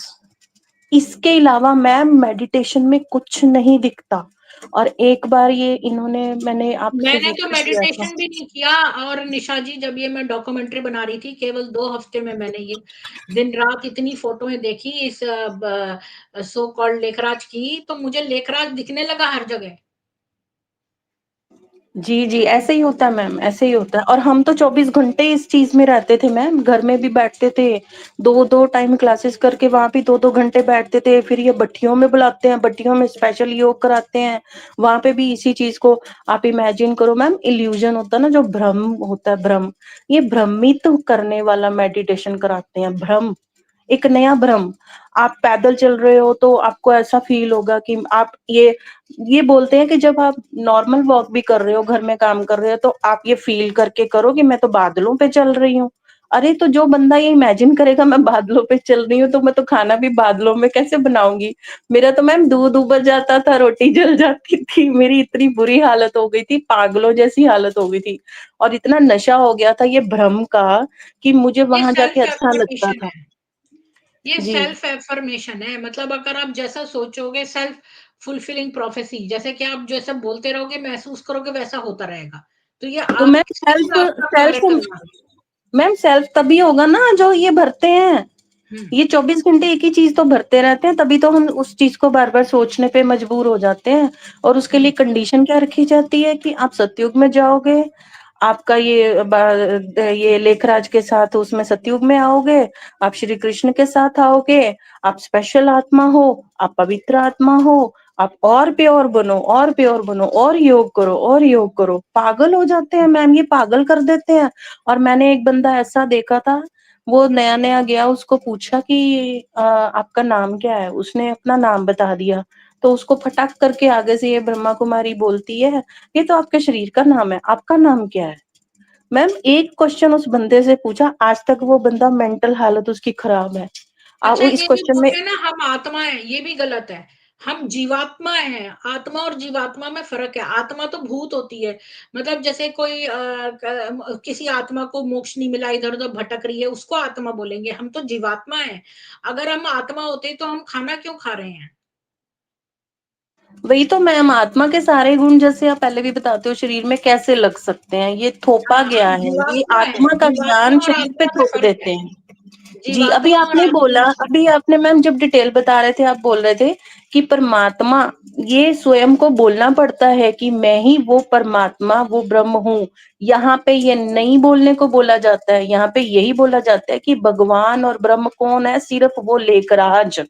इसके अलावा मैम मेडिटेशन में कुछ नहीं दिखता। और एक बार ये इन्होंने, मैंने आपसे मैंने तो जिक्र किया था। मेडिटेशन भी नहीं किया। और निशा जी, जब ये मैं डॉक्यूमेंट्री बना रही थी, केवल 2 हफ्ते में मैंने ये दिन रात इतनी फोटोएं देखी इस सो कॉल्ड लेखराज की, तो मुझे लेखराज दिखने लगा हर जगह। जी जी, ऐसे ही होता है मैम, ऐसे ही होता है। और हम तो 24 घंटे इस चीज में रहते थे मैम, घर में भी बैठते थे, 2-2 टाइम क्लासेस करके वहां भी 2-2 घंटे बैठते थे। फिर ये भट्टियों में बुलाते हैं, भट्टियों में स्पेशल योग कराते हैं, वहां पे भी इसी चीज को आप इमेजिन करो मैम। इल्यूजन होता है ना, जो भ्रम होता है, भ्रम, ये भ्रमित करने वाला मेडिटेशन कराते हैं। भ्रम, एक नया भ्रम। आप पैदल चल रहे हो तो आपको ऐसा फील होगा कि आप ये बोलते हैं कि जब आप नॉर्मल वॉक भी कर रहे हो, घर में काम कर रहे हो, तो आप ये फील करके करो कि मैं तो बादलों पे चल रही हूँ। अरे तो जो बंदा ये इमेजिन करेगा मैं बादलों पे चल रही हूँ, तो मैं तो खाना भी बादलों में कैसे बनाऊंगी? मेरा तो मैम दूध उबर जाता था, रोटी जल जाती थी, मेरी इतनी बुरी हालत हो गई थी, पागलों जैसी हालत हो गई थी। और इतना नशा हो गया था ये भ्रम का कि मुझे ये वहां जाके सेल्फ अच्छा लगता एफर्मेशन था। है। ये जी। सेल्फ एफर्मेशन है, मतलब अगर आप जैसा सोचोगे, सेल्फ फुलफिलिंग प्रोफेसी, जैसे कि आप जैसा बोलते रहोगे, महसूस करोगे, वैसा होता रहेगा। तो ये तो आप मैम खुद आपका कार्य करना है। सेल्फ तभी होगा ना जो ये भरते हैं। हम्म। ये 24 घंटे एक ही चीज तो भरते रहते हैं, तभी तो हम उस चीज को बार बार सोचने पे मजबूर हो जाते हैं। और उसके लिए कंडीशन क्या रखी जाती है कि आप सतयुग में जाओगे, आपका ये लेखराज के साथ उसमें सतयुग में आओगे, आप श्री कृष्ण के साथ आओगे, आप स्पेशल आत्मा हो, आप पवित्र आत्मा हो, आप और प्योर बनो, और प्योर बनो, और योग करो, और योग करो। पागल हो जाते हैं मैम, ये पागल कर देते हैं। और मैंने एक बंदा ऐसा देखा था, वो नया नया गया, उसको पूछा कि आपका नाम क्या है, उसने अपना नाम बता दिया। तो उसको फटाक करके आगे से ये ब्रह्मा कुमारी बोलती है, ये तो आपके शरीर का नाम है, आपका नाम क्या है? मैम एक क्वेश्चन उस बंदे से पूछा, आज तक वो बंदा मेंटल हालत उसकी खराब है। अच्छा, वो इस ये जो क्वेश्चन में, बोलते हैं ना हम आत्मा है, ये भी गलत है। हम जीवात्मा है। आत्मा और जीवात्मा में फर्क है। आत्मा तो भूत होती है, मतलब जैसे कोई किसी आत्मा को मोक्ष नहीं मिला, इधर उधर भटक रही है, उसको आत्मा बोलेंगे। हम तो जीवात्मा है। अगर हम आत्मा होते तो हम खाना क्यों खा रहे हैं? वही तो मैम, आत्मा के सारे गुण जैसे आप पहले भी बताते हो शरीर में कैसे लग सकते हैं, ये थोपा हाँ, गया है, ये जीवात्मा है, आत्मा का ज्ञान जीवात्मा और शरीर पे आत्मा में थोप फ़र्क देते है। हैं। जी, अभी जीवात्मा और आपने बोला, आत्मा अभी आपने मैम जब डिटेल बता रहे थे, आप बोल रहे थे कि परमात्मा, ये स्वयं को बोलना पड़ता है कि मैं ही वो परमात्मा, वो ब्रह्म हूँ। यहाँ पे ये नहीं बोलने को बोला जाता है, यहाँ पे यही बोला जाता है कि भगवान और ब्रह्म कौन है, सिर्फ वो लेखराज,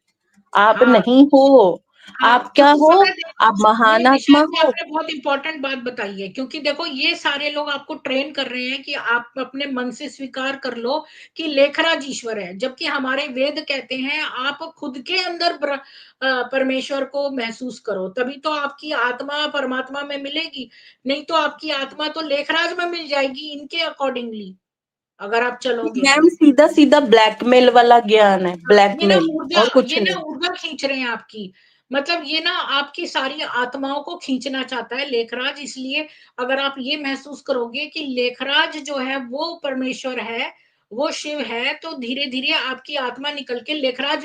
आप हाँ, नहीं हो। हाँ, आप क्या क्योंकि हो? पता है आप ये महान निशा आत्मा जी हो। आपने बहुत इंपॉर्टेंट बात बताई है, क्योंकि देखो ये सारे लोग आपको ट्रेन कर रहे हैं कि आप अपने मन से स्वीकार कर लो कि लेखराज ईश्वर है, जबकि हमारे वेद कहते हैं आप खुद के अंदर परमेश्वर को महसूस करो, तभी तो आपकी आत्मा परमात्मा में मिलेगी, नहीं तो आपकी आत्मा तो लेखराज में मिल जाएगी इनके अकॉर्डिंगली, अगर आप चलोगे तो। मैम सीधा सीधा ब्लैकमेल वाला ज्ञान है, ब्लैकमेल, और कुछ ये ना नहीं। ऊर्जा खींच रहे हैं आपकी, मतलब ये ना आपकी सारी आत्माओं को खींचना चाहता है लेखराज, इसलिए अगर आप ये महसूस करोगे कि लेखराज जो है वो परमेश्वर है, वो शिव है, तो धीरे धीरे आपकी आत्मा निकल के लेखराज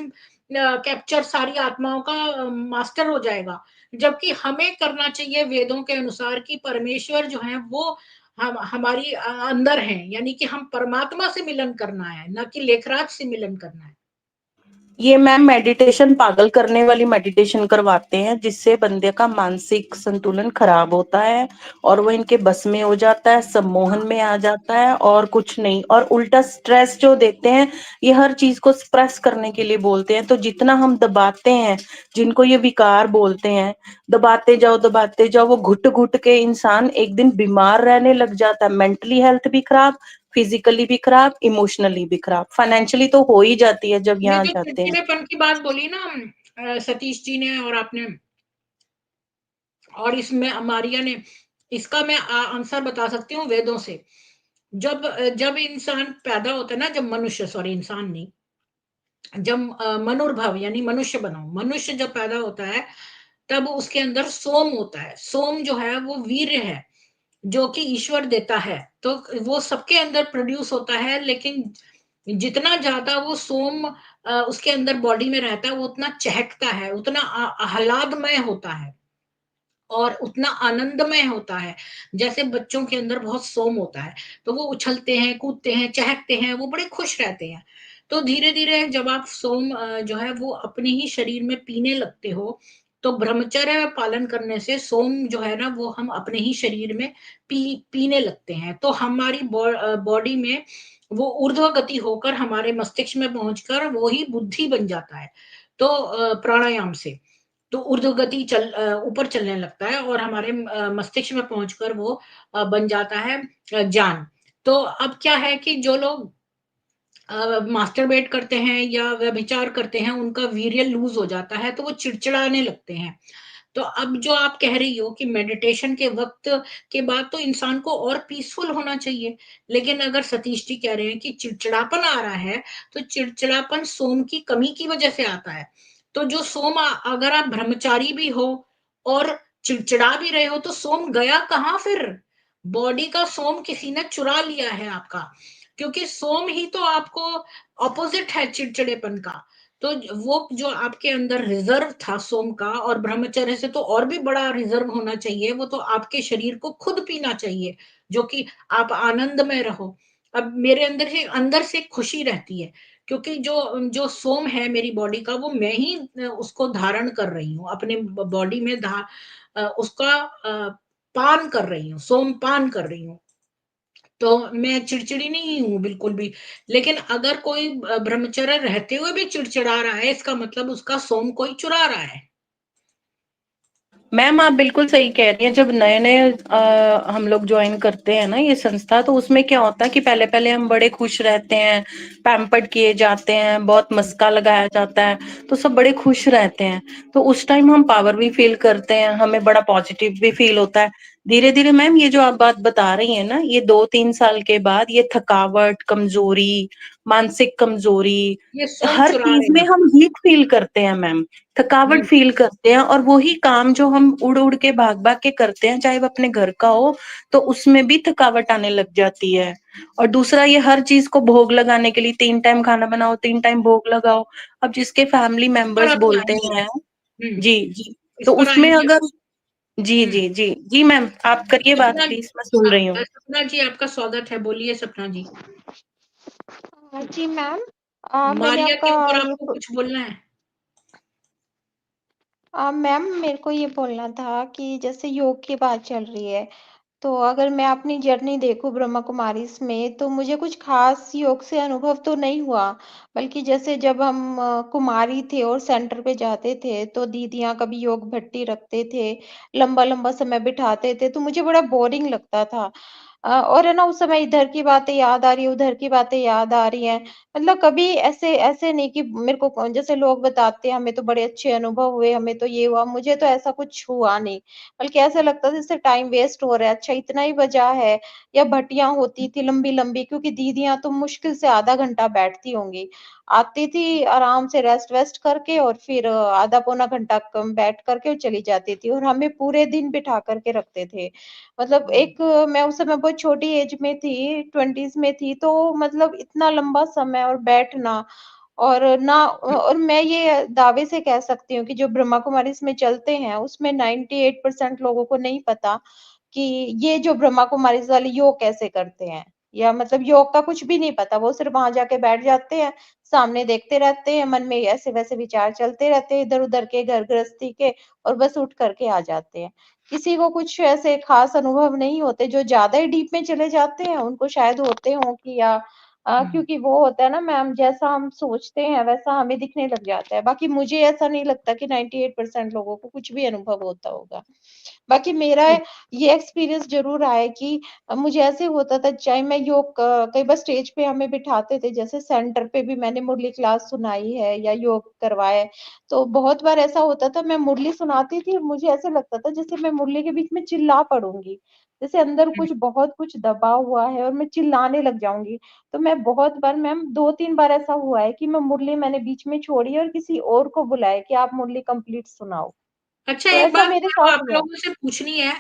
कैप्चर सारी आत्माओं का मास्टर हो जाएगा, जबकि हमें करना चाहिए वेदों के अनुसार कि परमेश्वर जो है वो हम हमारी अंदर है, यानी कि हम परमात्मा से मिलन करना है, ना कि लेखराज से मिलन करना है। ये मैम मेडिटेशन पागल करने वाली मेडिटेशन करवाते हैं, जिससे बंदे का मानसिक संतुलन खराब होता है और वो इनके बस में हो जाता है, सम्मोहन में आ जाता है और कुछ नहीं। और उल्टा स्ट्रेस जो देते हैं, ये हर चीज को स्प्रेस करने के लिए बोलते हैं। तो जितना हम दबाते हैं, जिनको ये विकार बोलते हैं, दबाते जाओ, वो घुट घुट के इंसान एक दिन बीमार रहने लग जाता है, मेंटली हेल्थ भी खराब, फिजिकली भी खराब, इमोशनली भी खराब, फाइनेंशियली तो हो ही जाती है जब ये यहाँ जो जाते हैं। चिड़चिड़ेपन की बात बोली ना सतीश जी ने और आपने, और इसमें मारिया ने, इसका मैं आंसर बता सकती हूँ वेदों से। जब इंसान पैदा होता है ना, जब मनुष्य, सॉरी इंसान नहीं, जब मनुर्भव यानी मनुष्य बनो, मनुष्य जब पैदा होता है तब उसके अंदर सोम होता है, सोम जो है वो वीर्य है जो कि ईश्वर देता है, तो वो सबके अंदर प्रोड्यूस होता है, लेकिन जितना ज्यादा वो सोम उसके अंदर बॉडी में रहता है वो उतना चहकता है, उतना आह्लादमय होता है और उतना आनंदमय होता है। जैसे बच्चों के अंदर बहुत सोम होता है तो वो उछलते हैं, कूदते हैं, चहकते हैं, वो बड़े खुश रहते हैं। तो धीरे धीरे जब आप सोम जो है वो अपने ही शरीर में पीने लगते हो, तो ब्रह्मचर्य पालन करने से सोम जो है ना वो हम अपने ही शरीर में पीने लगते हैं, तो हमारी बॉडी में वो ऊर्ध्व गति होकर हमारे मस्तिष्क में पहुंचकर वो ही बुद्धि बन जाता है। तो प्राणायाम से तो ऊर्ध्व गति ऊपर चलने लगता है और हमारे मस्तिष्क में पहुंचकर वो बन जाता है ज्ञान। तो अब क्या है कि जो लोग मास्टरबेट करते हैं या व्यभिचार करते हैं, उनका वीर्य लूज हो जाता है, तो वो चिड़चिड़ाने लगते हैं। तो अब जो आप कह रही हो कि मेडिटेशन के वक्त के बाद तो इंसान को और पीसफुल होना चाहिए, लेकिन अगर सतीश जी कह रहे हैं कि चिड़चिड़ापन आ रहा है, तो चिड़चिड़ापन सोम की कमी की वजह से आता है। तो जो सोम अगर आप ब्रह्मचारी भी हो और चिड़चिड़ा भी रहे हो, तो सोम गया कहाँ फिर? बॉडी का सोम किसी ने चुरा लिया है आपका, क्योंकि सोम ही तो आपको ऑपोजिट है चिड़चिड़ेपन का। तो वो जो आपके अंदर रिजर्व था सोम का, और ब्रह्मचर्य से तो और भी बड़ा रिजर्व होना चाहिए, वो तो आपके शरीर को खुद पीना चाहिए, जो कि आप आनंद में रहो। अब मेरे अंदर से खुशी रहती है, क्योंकि जो जो सोम है मेरी बॉडी का, वो मैं ही उसको धारण कर रही हूँ अपने बॉडी में, उसका पान कर रही हूँ, सोम पान कर रही हूँ। तो मैं चिड़चिड़ी नहीं हूँ बिल्कुल भी। लेकिन अगर कोई ब्रह्मचर्य रहते हुए भी चिड़चिड़ा रहा है, इसका मतलब उसका सोम कोई चुरा रहा है। मैम आप बिल्कुल सही कह रही हैं। जब नए नए हम लोग ज्वाइन करते हैं ना ये संस्था, तो उसमें क्या होता है कि पहले पहले हम बड़े खुश रहते हैं, पैम्पर्ड किए जाते हैं, बहुत मस्का लगाया जाता है, तो सब बड़े खुश रहते हैं। तो उस टाइम हम पावर भी फील करते हैं, हमें बड़ा पॉजिटिव भी फील होता है। धीरे धीरे मैम ये जो आप बात बता रही हैं ना, ये 2-3 साल के बाद ये थकावट, कमजोरी, मानसिक कमजोरी, ये सोम हर चुरा चीज रहे में हैं। हम वीक फील करते हैं मैम, थकावट हम्म, फील करते हैं। और वही काम जो हम उड़ उड़ के भाग भाग के करते हैं, चाहे वो अपने घर का हो, तो उसमें भी थकावट आने लग जाती है। और दूसरा, ये हर चीज को भोग लगाने के लिए 3 टाइम खाना बनाओ, 3 टाइम भोग लगाओ। अब जिसके फैमिली मेंबर्स नकारात्मा बोलते है ये। हैं, हम्म। जी जी, इस तो पर उसमें आएंगे। अगर जी हम्म। जी जी जी मैम, आप करिए बात सपना प्लीज, मैं सुन रही हूँ। सपना जी, आपका स्वागत है, बोलिए सपना जी। जी मैम, मैंने मारिया के आपका ऊपर ये आपको कुछ बोलना है? मैम मेरे को ये बोलना था कि जैसे योग की बात चल रही है, तो अगर मैं अपनी जर्नी देखूँ ब्रह्मा कुमारीज़ में, तो मुझे कुछ ख़ास योग से अनुभव तो नहीं हुआ। बल्कि जैसे जब हम कुमारी थे और सेंटर पे जाते थे, तो दीदियाँ कभी योग भट्टी रखते थे, लंबा-लंबा समय बिठाते थे, तो मुझे बड़ा बोरिंग लगता था। और है ना, उस समय इधर की बातें याद आ रही हैं, उधर की बातें याद आ रही हैं। मतलब कभी ऐसे ऐसे नहीं कि मेरे को जैसे लोग बताते हैं, हमें तो बड़े अच्छे अनुभव हुए, हमें तो ये हुआ, मुझे तो ऐसा कुछ हुआ नहीं। बल्कि ऐसा लगता था जैसे टाइम वेस्ट हो रहा है, अच्छा इतना ही बचा है। या भट्टियाँ होती थी लंबी-लंबी, क्योंकि दीदियाँ तो मुश्किल से आधा घंटा बैठती होंगी। आती थी आराम से रेस्ट-वेस्ट करके और फिर आधा पौना घंटा कम बैठ कर के चली जाती थी और हमें पूरे दिन बिठा कर के रखते थे। मतलब एक मैं उस समय बहुत छोटी एज में थी, 20s में थी, तो मतलब इतना लंबा समय और बैठना और और मैं ये दावे से कह सकती हूँ कि जो ब्रह्मा कुमारीज़ में चलते हैं, उसमें 98% लोगों को नहीं पता कि ये जो ब्रह्मा कुमारीज़ वाले योग कैसे करते हैं, या मतलब योग का कुछ भी नहीं पता। वो सिर्फ़ वहाँ जाके बैठ जाते हैं, सामने देखते रहते हैं, मन में ऐसे-वैसे विचार चलते रहते हैं इधर-उधर के, घर गृहस्थी के, और बस उठ कर के आ जाते हैं। किसी को कुछ ऐसे ख़ास अनुभव नहीं होते, जो ज़्यादा ही डीप में चले जाते हैं, उनको शायद होते हों कि या क्योंकि वो होता है ना मैम, जैसा हम सोचते हैं वैसा हमें दिखने लग जाता है। बाकी मुझे ऐसा नहीं लगता कि 98% लोगों को कुछ भी अनुभव होता होगा। बाकी मेरा ये एक्सपीरियंस ज़रूर रहा है कि मुझे ऐसे होता था, चाहे मैं योग कई बार स्टेज पे हमें बिठाते थे, जैसे सेंटर पे भी मैंने मुरली क्लास सुनाई है या योग करवाया है। तो बहुत बार ऐसा होता था, मैं मुरली सुनाती थी और मुझे ऐसा लगता था जैसे मैं मुरली के बीच में चिल्ला पड़ूँगी। जैसे अंदर कुछ बहुत कुछ दबा हुआ है और मैं चिल्लाने लग जाऊँगी। तो मैं बहुत बार मैम 2-3 बार ऐसा हुआ है कि मैं मुरली मैंने बीच में छोड़ी और किसी और को बुलाया कि आप मुरली कंप्लीट सुनाओ। अच्छा, तो एक ऐसा बात मेरे मेरे को साथ आप हुआ है। लोगों से पूछनी है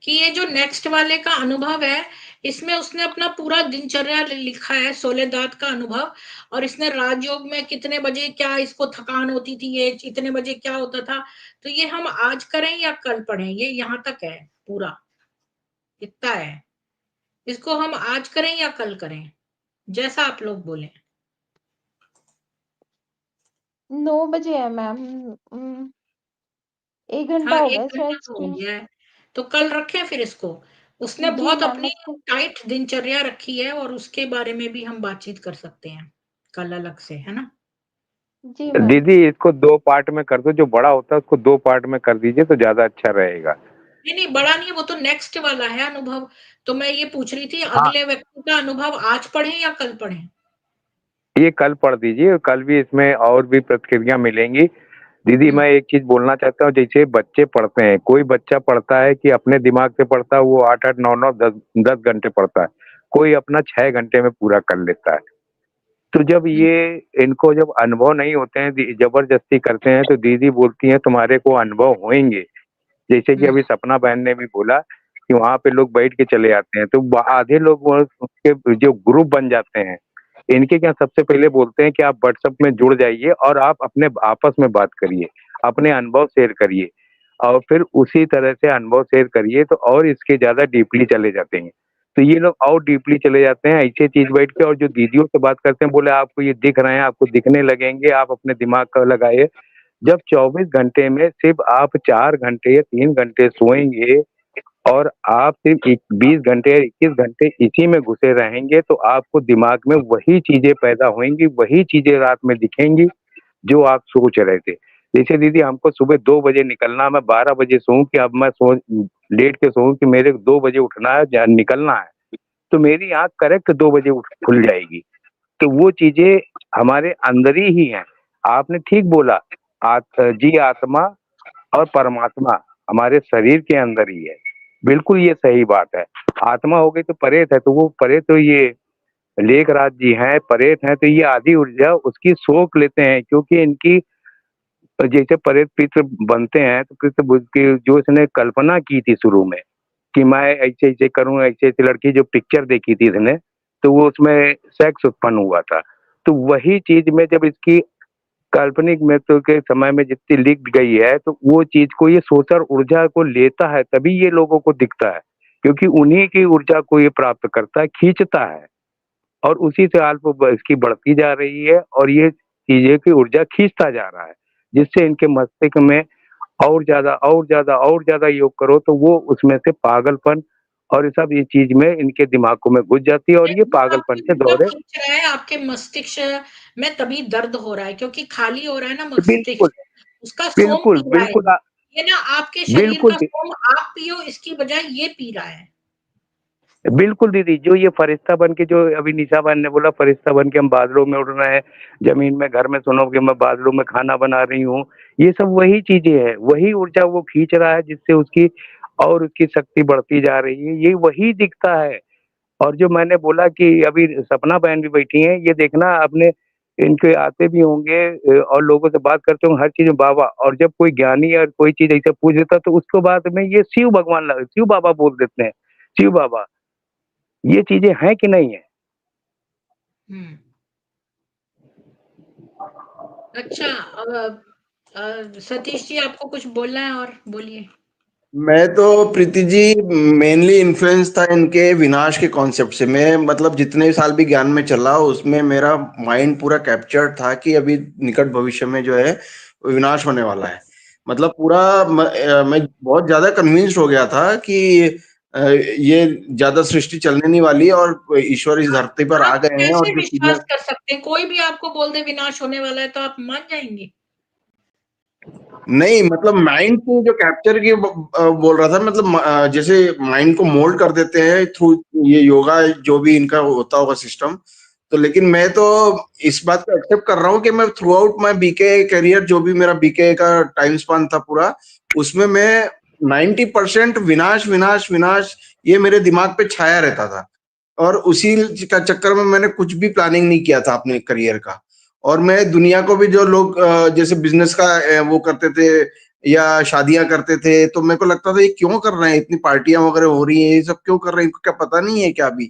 कि ये जो नेक्स्ट वाले का अनुभव है, इसमें उसने अपना पूरा दिनचर्या लिखा है, सोलेदात का अनुभव, और इसने राजयोग में कितने बजे क्या इसको थकान होती थी, ये इतने बजे क्या होता था। तो ये हम आज करें या कल पढ़ें, ये यहाँ तक है पूरा, इतना है। इसको हम आज करें या कल करें, जैसा आप लोग बोले। 9 बजे है मैम। 1 घंटा हाँ, हो एक गया घंटा शायद तो हो स्ट्रीम। गया है, तो कल रखें फिर इसको। उसने जी बहुत मैम, अपनी उसको टाइट दिनचर्या रखी है और उसके बारे में भी हम बातचीत कर सकते हैं कल अलग से, है ना? जी मैम। दीदी इसको 2 पार्ट में कर दो, जो बड़ा होता है उसको 2 पार्ट में कर दीजिए तो ज़्यादा अच्छा रहेगा। नहीं, नहीं, बड़ा नहीं है, वो तो नेक्स्ट वाला है अनुभव। तो मैं ये पूछ रही थी, हाँ, अगले व्यक्ति का अनुभव आज पढ़ें या कल पढ़ें? ये कल पढ़ दीजिए, कल भी इसमें और भी प्रतिक्रिया मिलेंगी। दीदी हुँ, मैं एक चीज़ बोलना चाहता हूँ, जैसे बच्चे पढ़ते हैं, कोई बच्चा पढ़ता है कि अपने दिमाग से पढ़ता है, वो 8-8, 9-9, 10-10 घंटे पढ़ता है। कोई अपना 6 घंटे में पूरा कर लेता है। तो जब हुँ, ये इनको जब अनुभव नहीं होते हैं, ज़बरदस्ती करते हैं, तो दीदी बोलती हैं तुम्हारे को अनुभव होएँगे। जैसे कि हुँ, अभी सपना बहन ने भी बोला कि वहाँ पे लोग बैठ के चले आते हैं, तो आधे लोग उसके जो ग्रुप बन जाते हैं, इनके क्या सबसे पहले बोलते हैं कि आप व्हाट्सएप में जुड़ जाइए और आप अपने आपस में बात करिए, अपने अनुभव शेयर करिए और फिर उसी तरह से अनुभव शेयर करिए तो और इसके ज़्यादा डीपली चले जाते हैं। तो ये लोग और डीपली चले जाते हैं ऐसे चीज़ बैठ के, और जो दीदियों से बात करते हैं बोले आपको ये दिख रहे हैं, आपको दिखने लगेंगे, आप अपने दिमाग का लगाइए। जब 24 घंटे में सिर्फ आप 4 घंटे या 3 घंटे सोएँगे और आप सिर्फ 20 घंटे या 21 घंटे इसी में घुसे रहेंगे, तो आपको दिमाग में वही चीज़ें पैदा होंगी, वही चीज़ें रात में दिखेंगी, जो आप सोच रहे थे। जैसे दीदी हमको सुबह 2 बजे निकलना, मैं 12 बजे सोऊँ कि अब मैं लेट के सोऊँ कि मेरे 2 बजे उठना है, निकलना है, तो मेरी आँख करेक्ट 2 बजे उठ खुल जाएगी। तो वो चीज़ें हमारे अंदर ही हैं। आपने ठीक बोला, जी आत्मा और परमात्मा हमारे शरीर के अंदर ही है। बिल्कुल ये सही बात है। आत्मा हो गई तो परेत है, तो वो परेत तो ये लेखराज जी हैं, परेत हैं, तो ये आधी ऊर्जा उसकी सोख लेते हैं, क्योंकि इनकी जैसे परेत पितृ बनते हैं तो पितृ बुद्धि की जो इसने कल्पना की थी शुरू में कि मैं ऐसे-ऐसे करूँ, ऐसे-ऐसे लड़की जो पिक्चर देखी थी इसने, तो वो उसमें सेक्स उत्पन्न हुआ था। तो वही चीज़ में जब इसकी काल्पनिक मृत्यु के समय में जितनी लिख गई है, तो वो चीज को ये सोचर ऊर्जा को लेता है, तभी ये लोगों को दिखता है, क्योंकि उन्हीं की ऊर्जा को ये प्राप्त करता है, खींचता है, और उसी से अल्प इसकी बढ़ती जा रही है, और ये चीजें की ऊर्जा खींचता जा रहा है, जिससे इनके मस्तिष्क में और ज्यादा और ज्यादा और ज्यादा योग करो तो वो उसमें से पागलपन और ये सब ये चीज में इनके दिमागों में घुस जाती है, और ये पागलपन के दौरे। खींच रहा है आपके मस्तिष्क में, तभी दर्द हो रहा है, क्योंकि खाली हो रहा है ना मस्तिष्क, बिल्कुल उसका सोम बिल्कुल पी रहा है। बिल्कुल ये ना आपके शरीर बिल्कुल का सोम आप पियो, इसकी बजाय ये पी रहा है। बिल्कुल दीदी, जो ये फरिश्ता बन के, जो अभी निशा बहन ने बोला फरिश्ता बन के हम बादलों में उड़ रहे हैं, जमीन में घर में सुनोगे मैं बादलों में खाना बना रही हूँ, ये सब वही चीजें हैं, वही ऊर्जा वो खींच रहा है, जिससे उसकी और उसकी शक्ति बढ़ती जा रही है, ये वही दिखता है। और जो मैंने बोला कि अभी सपना बहन भी बैठी हैं, ये देखना आपने, इनके आते भी होंगे और लोगों से बात करते होंगे हर चीज में बाबा, और जब कोई ज्ञानी या कोई चीज ऐसा पूछ देता तो उसके बाद में ये शिव भगवान शिव बाबा बोल देते हैं, शिव बाबा। ये चीजें हैं कि नहीं है? अच्छा, सतीश जी आपको कुछ बोलना है और बोलिए। मैं तो प्रीति जी मेनली इन्फ्लुएंस था इनके विनाश के कॉन्सेप्ट से। मैं मतलब जितने साल भी ज्ञान में चला उसमें मेरा माइंड पूरा कैप्चर्ड था कि अभी निकट भविष्य में जो है विनाश होने वाला है। मतलब पूरा मैं बहुत ज्यादा कन्विंस्ड हो गया था कि ये ज्यादा सृष्टि चलने नहीं वाली और ईश्वर इस धरती पर आ गए हैं। और कैसे जो विश्वास कर सकते हैं? कोई भी आपको बोल दे विनाश होने वाला है तो आप मान जाएंगे? नहीं, मतलब माइंड को जो कैप्चर की बोल रहा था, मतलब जैसे माइंड को मोल्ड कर देते हैं थ्रू ये योगा, जो भी इनका होता होगा सिस्टम। तो लेकिन मैं तो इस बात को एक्सेप्ट कर रहा हूँ कि मैं throughout my BK career, जो भी मेरा बीके का टाइम स्पान था पूरा, उसमें मैं 90% विनाश विनाश विनाश ये मेरे दिमाग पे छाया रहता था। और उसी का चक्कर में मैंने कुछ भी प्लानिंग नहीं किया था अपने करियर का। और मैं दुनिया को भी, जो लोग जैसे बिजनेस का वो करते थे या शादियां करते थे, तो मेरे को लगता था ये क्यों कर रहे हैं, इतनी पार्टियां वगैरह हो रही हैं, ये सब क्यों कर रहे हैं, इनको क्या पता नहीं है क्या अभी?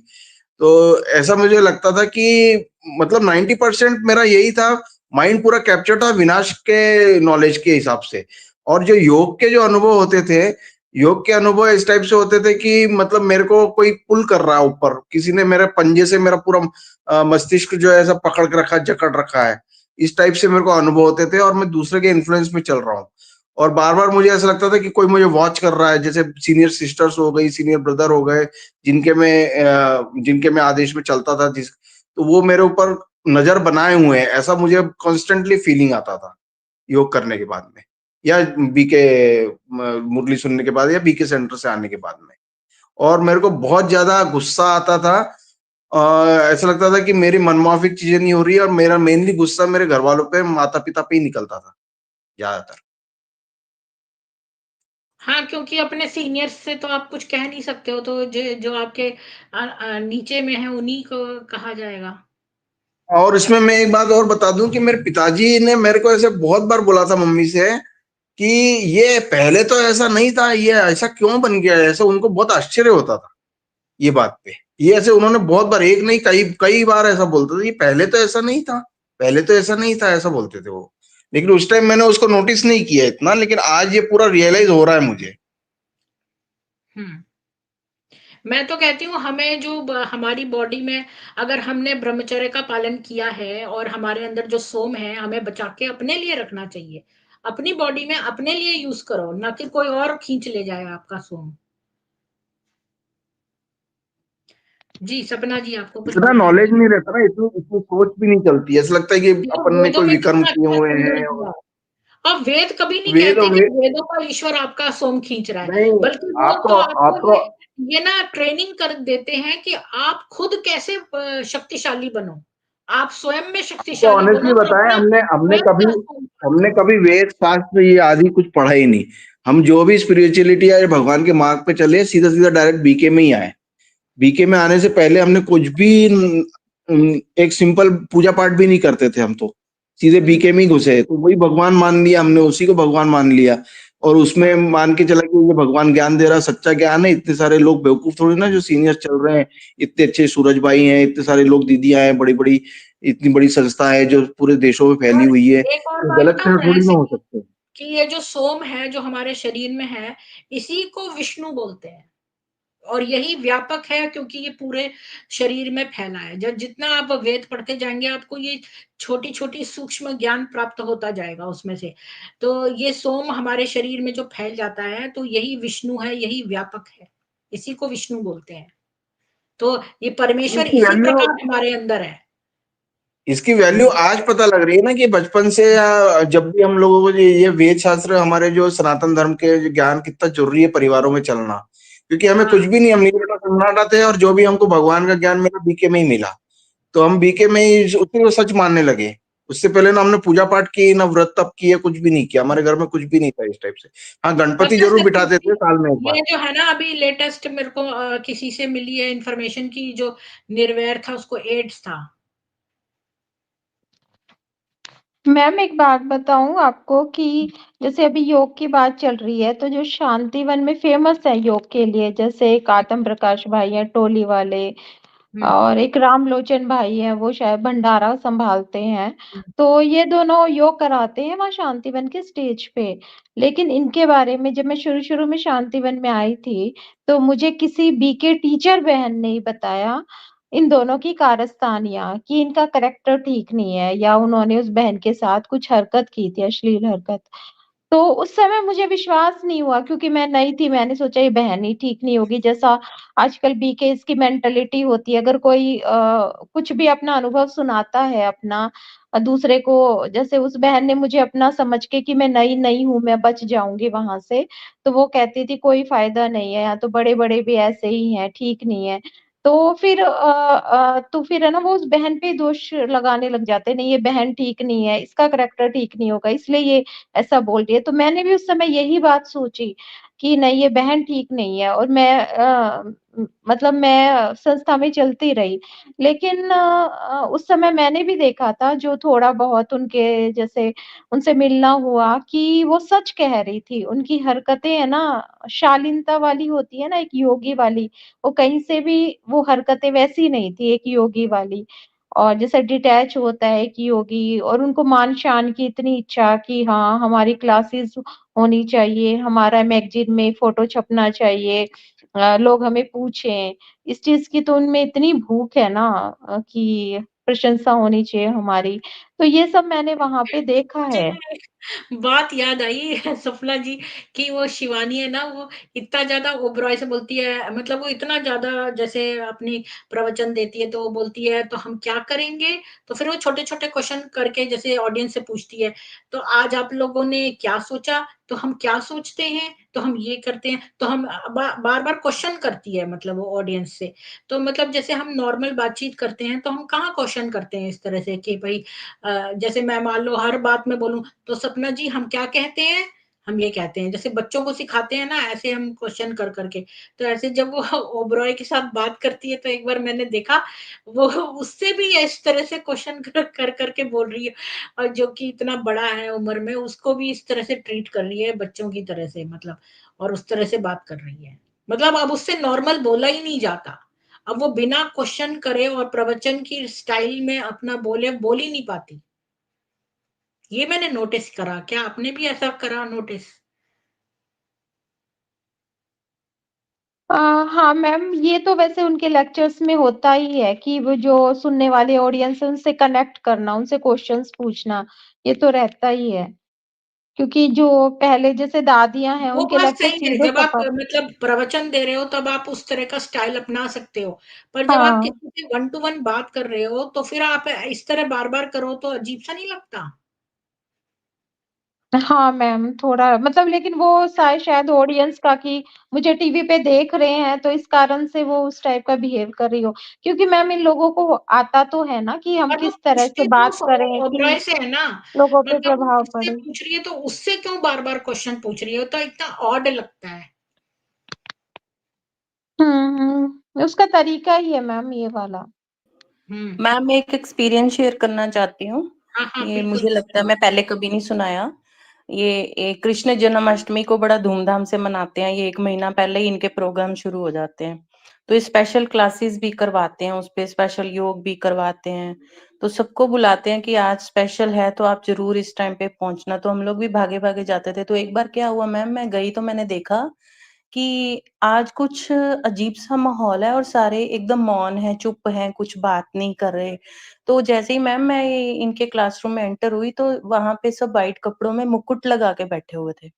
तो ऐसा मुझे लगता था कि मतलब 90% मेरा यही था, माइंड पूरा कैप्चर था विनाश के नॉलेज के हिसाब से। और जो योग के जो अनुभव होते थे, योग के अनुभव इस टाइप से होते थे कि मतलब मेरे को कोई पुल कर रहा है ऊपर, किसी ने मेरे पंजे से मेरा पूरा मस्तिष्क जो है सब पकड़ के रखा, जकड़ रखा है। इस टाइप से मेरे को अनुभव होते थे और मैं दूसरे के इन्फ्लुएंस में चल रहा हूँ। और बार बार मुझे ऐसा लगता था कि कोई मुझे वॉच कर रहा है, जैसे सीनियर सिस्टर्स हो गई, सीनियर ब्रदर हो गए, जिनके मैं आदेश में चलता था, तो वो मेरे ऊपर नजर बनाए हुए हैं, ऐसा मुझे कॉन्स्टेंटली फीलिंग आता था योग करने के बाद में, या बीके मुरली सुनने के बाद, या बीके सेंटर से आने के बाद में। और मेरे को बहुत ज्यादा गुस्सा आता था, ऐसा लगता था कि मेरी मनमाफिक चीजें नहीं हो रही है, और मेरा मेनली गुस्सा मेरे घर वालों पे, माता पिता पे ही निकलता था ज्यादातर। हाँ, क्योंकि अपने सीनियर्स से तो आप कुछ कह नहीं सकते हो, तो जो आपके नीचे में है उन्हीं को कहा जाएगा। और इसमें मैं एक बात और बता दूं कि मेरे पिताजी ने मेरे को ऐसे बहुत बार बोला था मम्मी से कि ये पहले तो ऐसा नहीं था, ये ऐसा क्यों बन गया, ऐसा उनको बहुत आश्चर्य होता था ये बात पे। ये ऐसे उन्होंने बहुत बार, एक नहीं कई कई बार ऐसा बोलते थे, ये पहले तो ऐसा नहीं था, पहले तो ऐसा नहीं था, ऐसा बोलते थे वो। लेकिन उस टाइम मैंने उसको नोटिस नहीं किया इतना, लेकिन आज ये पूरा रियलाइज हो रहा है मुझे। मैं तो कहती हूँ हमें जो हमारी बॉडी में, अगर हमने ब्रह्मचर्य का पालन किया है और हमारे अंदर जो सोम है हमें बचा के अपने लिए रखना चाहिए, अपनी बॉडी में अपने लिए यूज करो, ना कि कोई और खींच ले जाए आपका सोम। जी सपना जी आपको कुछ इतना बोलना है? नॉलेज नहीं रहता ना, इतनी इतनी सोच भी नहीं चलती, ऐसा लगता है कि देखो अपन ने वेदों कोई में विकर्म कितना किए अच्छा हुए समझा हैं। दिया। और वेद कभी नहीं वेद कहते कि वेद वेदों का ईश्वर आपका सोम खींच रहा है, नहीं, बल्कि वो तो आपको आपको ये ना ट्रेनिंग कर देते हैं कि आप खुद कैसे शक्तिशाली बनो, आप स्वयं में आपको शक्तिशाली बनो ऑनेस्टली और बताएं, अपना हमने हमने स्वयं कभी का सोम हमने करो। कभी वेद शास्त्र ये आदि कुछ पढ़ा ही नहीं। हम जो भी स्पिरिचुअलिटी या भगवान के मार्ग पे चले, सीधा सीधा डायरेक्ट बीके में ही आए। बीके में आने से पहले हमने कुछ भी एक सिंपल पूजा पाठ भी नहीं करते थे, हम तो सीधे बीके में ही घुसे, तो वही भगवान मान लिया हमने, उसी को भगवान मान लिया। और उसमें मान के चला कि ये भगवान ज्ञान दे रहा, सच्चा ज्ञान है। इतने सारे लोग बेवकूफ थोड़ी ना जो सीनियर चल रहे हैं, इतने अच्छे सूरज भाई हैं, इतने सारे लोग दीदियां हैं, बड़ी बड़ी इतनी बड़ी संस्था है जो पूरे देशों में फैली और हुई है, एक और तो बात गलत बताऊं थोड़ी ना ऐसे हो सकते। कि ये जो सोम है जो हमारे शरीर में है, इसी को विष्णु बोलते हैं और यही व्यापक है क्योंकि ये पूरे शरीर में फैला है। जब जितना आप वेद पढ़ते जाएंगे आपको ये छोटी छोटी सूक्ष्म ज्ञान प्राप्त होता जाएगा उसमें से। तो ये सोम हमारे शरीर में जो फैल जाता है तो यही विष्णु है, यही व्यापक है, इसी को विष्णु बोलते हैं। तो ये परमेश्वर इसकी इसी वैल्यू प्रकार हमारे अंदर है। इसकी वैल्यू आज पता लग रही है ना कि बचपन से या जब भी हम लोगों को ये वेद शास्त्र, हमारे जो सनातन धर्म के जो ज्ञान कितना जरूरी है परिवारों में चलना, क्योंकि हमें कुछ भी नहीं, हम नीति संघाड़ा थे और जो भी हमको भगवान का ज्ञान मिला बीके में ही मिला, तो हम बीके में ही उसी को सच मानने लगे। उससे पहले ना हमने पूजा पाठ की, ना व्रत तप किया, कुछ भी नहीं किया, हमारे घर में कुछ भी नहीं था इस टाइप से। हाँ, गणपति अच्छा जरूर सर, बिठाते थे साल में एक बार। ये जो है ना अभी लेटेस्ट मेरे को किसी से मिली है इंफॉर्मेशन की जो निर्वैर था उसको एड्स था। मैम एक बात बताऊं आपको कि जैसे अभी योग की बात चल रही है, तो जो शांतिवन में फेमस है योग के लिए, जैसे एक आत्म प्रकाश भाई हैं टोली वाले, और एक रामलोचन भाई है, वो शायद भंडारा संभालते हैं। तो ये दोनों योग कराते हैं वहाँ शांतिवन के स्टेज पे। लेकिन इनके बारे में जब मैं शुरू शुरू में शांतिवन में आई थी, तो मुझे किसी बीके टीचर बहन ने ही बताया इन दोनों की कारस्तानियां, कि इनका करेक्टर ठीक नहीं है, या उन्होंने उस बहन के साथ कुछ हरकत की थी, अश्लील हरकत। तो उस समय मुझे विश्वास नहीं हुआ क्योंकि मैं नई थी, मैंने सोचा ये बहन ही ठीक नहीं होगी। जैसा आजकल बीकेएस की मेंटालिटी होती है, अगर कोई कुछ भी अपना अनुभव सुनाता है अपना दूसरे को, जैसे उस बहन ने मुझे अपना समझ के कि मैं नई नई हूँ, मैं बच जाऊंगी वहां से, तो वो कहती थी कोई फायदा नहीं है, यहाँ तो बड़े बड़े भी ऐसे ही हैं, ठीक नहीं है। तो फिर है ना, वो उस बहन पे दोष लगाने लग जाते हैं, नहीं ये बहन ठीक नहीं है, इसका करेक्टर ठीक नहीं होगा, इसलिए ये ऐसा बोल रही है। तो मैंने भी उस समय यही बात सोची कि नहीं ये बहन ठीक नहीं है, और मैं मतलब मैं संस्था में चलती रही। लेकिन उस समय मैंने भी देखा था, जो थोड़ा बहुत उनके जैसे उनसे मिलना हुआ, कि वो सच कह रही थी। उनकी हरकतें है ना शालीनता वाली होती है ना, एक योगी वाली, वो कहीं से भी वो हरकतें वैसी नहीं थी एक योगी वाली। और जैसे डिटैच होता है कि योगी, और उनको मान शान की इतनी इच्छा कि हाँ हमारी क्लासेस होनी चाहिए, हमारा मैगजीन में फोटो छपना चाहिए, लोग हमें पूछें, इस चीज की तो उनमें इतनी भूख है ना, कि प्रशंसा होनी चाहिए हमारी। तो ये सब मैंने वहां पे देखा मुझे है। ना एक बात याद आई सपना जी कि वो शिवानी है ना, वो इतना ज्यादा ओबरॉय से बोलती है, मतलब वो इतना ज्यादा जैसे अपनी प्रवचन देती है तो वो बोलती है तो हम क्या करेंगे, तो फिर वो छोटे छोटे क्वेश्चन करके जैसे ऑडियंस से पूछती है, तो आज आप लोगों ने क्या सोचा, तो हम क्या सोचते हैं, तो हम ये करते हैं, तो हम बार बार क्वेश्चन करती है मतलब वो ऑडियंस से। तो मतलब जैसे हम नॉर्मल बातचीत करते हैं तो हम कहाँ क्वेश्चन करते हैं इस तरह से कि भाई जैसे मैं मान लो हर बात में बोलूं तो सपना जी हम क्या कहते हैं, हम ये कहते हैं, जैसे बच्चों को सिखाते हैं ना ऐसे हम क्वेश्चन कर करके। तो ऐसे जब वो ओबरॉय के साथ बात करती है तो एक बार मैंने देखा वो उससे भी इस तरह से क्वेश्चन कर करके बोल रही है, और जो कि इतना बड़ा है उम्र में उसको भी इस तरह से ट्रीट कर रही है बच्चों की तरह से, मतलब और उस तरह से बात कर रही है, मतलब अब उससे नॉर्मल बोला ही नहीं जाता। अब वो बिना क्वेश्चन करे और प्रवचन की स्टाइल में अपना बोल ही नहीं पाती। ये मैंने नोटिस करा, क्या आपने भी ऐसा करा नोटिस? अ, हाँ मैम, ये तो वैसे उनके लेक्चर्स में होता ही है कि वो जो सुनने वाले ऑडियंस है उनसे कनेक्ट करना, उनसे क्वेश्चंस पूछना, ये तो रहता ही है। क्योंकि जो पहले जैसे दादियां हैं वो उनके बात लेक्चर सही है, सीधे जब आप सफर। मतलब प्रवचन दे रहे हो तब आप उस तरह का स्टाइल अपना सकते हो, पर जब आप हाँ किसी से वन टू वन बात कर रहे हो तो फिर आप इस तरह बार बार करो तो अजीब सा नहीं लगता? हाँ मैम, थोड़ा मतलब, लेकिन वो शायद ऑडियंस का कि मुझे टीवी पे देख रहे हैं तो इस कारण से वो उस टाइप का बिहेव कर रही हो। क्योंकि मैम इन लोगों को आता तो है ना कि हम और वो किस तरह से पूछती तो बात करें कि ओबरॉय से है ना, लोगों पे मतलब वो प्रभाव किससे पड़े। पूछ रही है तो उससे क्यों बार बार क्वेश्चन पूछ रही है, तो इतना ऑड लगता है। उसका तरीका ही है मैम ये वाला। हम्म। मैम मैं एक एक्सपीरियंस शेयर करना चाहती हूँ। हाँ हाँ ये बिल्कुल मुझे लगता है बिल्कुल। मैं पहले कभी नहीं सुनाया। ये कृष्ण जन्माष्टमी को बड़ा धूमधाम से मनाते हैं, ये 1 महीना पहले ही इनके प्रोग्राम शुरू हो जाते हैं। तो स्पेशल क्लासेस भी करवाते हैं, उसपे स्पेशल योग भी करवाते हैं। तो सबको बुलाते हैं कि आज स्पेशल है तो आप ज़रूर इस टाइम पे पहुँचना। तो हम लोग भी भागे-भागे जाते थे। तो एक बार क्या हुआ मैम, मैं गई तो मैंने देखा कि आज कुछ अजीब-सा माहौल है और सारे एकदम मौन हैं, चुप हैं, कुछ बात नहीं कर रहे। तो जैसे ही मैम मैं ये इनके क्लासरूम में एंटर हुई तो वहाँ पे सब व्हाइट कपड़ों में मुकुट लगा के बैठे हुए थे।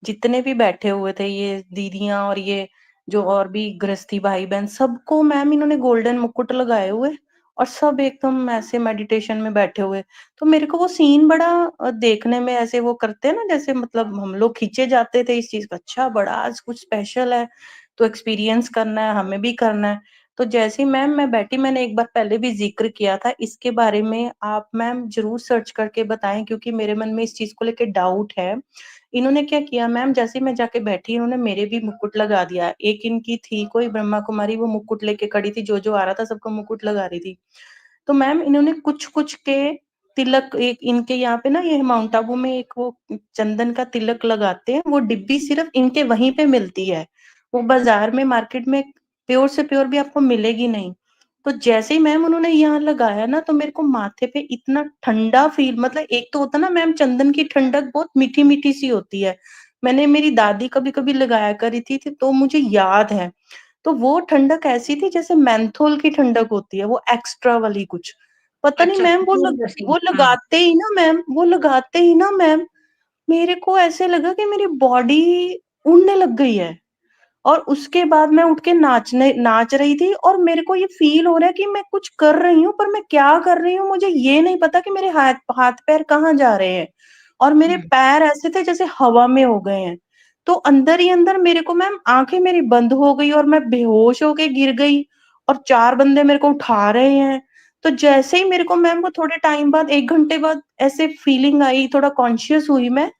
जितने भी बैठे हुए थे ये दीदियाँ और ये जो और भी गृहस्थी भाई-बहन सबको मैम इन्होंने गोल्डन मुकुट लगाए हुए और सब एकदम ऐसे मेडिटेशन में बैठे हुए। तो मेरे को वो सीन बड़ा देखने में ऐसे वो करते हैं ना जैसे मतलब हम लोग खींचे जाते थे इस चीज़ का, अच्छा बड़ा आज कुछ स्पेशल है, तो एक्सपीरियंस करना है, हमें भी करना है। तो जैसे ही मैम मैं बैठी मैंने एक बार पहले भी ज़िक्र किया था, इसके बारे में आप मैम ज़रूर सर्च करके बताएँ क्योंकि मेरे मन में इस चीज़ को लेके डाउट है। इन्होंने क्या किया मैम जैसे ही मैं जाके बैठी इन्होंने मेरे भी मुकुट लगा दिया। एक इनकी थी कोई ब्रह्मा कुमारी वो मुकुट लेके खड़ी थी, जो-जो आ रहा था सबको मुकुट लगा रही थी। तो मैम इन्होंने कुछ-कुछ के तिलक एक इनके यहाँ पे ना ये माउंट आबू में एक वो चंदन का तिलक लगाते हैं, वो डिब्बी सिर्फ़ इनके वहीं पे मिलती है। वो बाज़ार में मार्केट में प्योर से प्योर भी आपको मिलेगी नहीं। तो जैसे ही मैम उन्होंने यहाँ लगाया ना तो मेरे को माथे पे इतना ठंडा फ़ील मतलब एक तो होता है ना मैम चंदन की ठंडक बहुत मीठी-मीठी सी होती है। मैंने मेरी दादी कभी-कभी लगाया करी थी तो मुझे याद है। तो वो ठंडक ऐसी थी जैसे मेंथोल की ठंडक होती है, वो एक्स्ट्रा वाली कुछ। पता नहीं अच्छा, मैम कपूर जैसी, वो हाँ। लगाते ही ना मैम मेरे को ऐसे लगा कि मेरी बॉडी उड़ने लग गई है। और उसके बाद मैं उठ के नाच रही थी और मेरे को ये फ़ील हो रहा है कि मैं कुछ कर रही हूँ, पर मैं क्या कर रही हूँ मुझे ये नहीं पता कि मेरे हाथ-पैर कहाँ जा रहे हैं। और मेरे हुँ, पैर ऐसे थे जैसे हवा में हो गए हैं। तो अंदर ही अंदर मेरे को मैम आँखें मेरी बंद हो गई और मैं बेहोश होके गिर गई और 4 बंदे मेरे को उठा रहे हैं। तो जैसे ही मेरे को मैम वो थोड़े टाइम बाद 1 घंटे बाद ऐसे फ़ीलिंग आई, थोड़ा कॉन्शियस हुई मैं,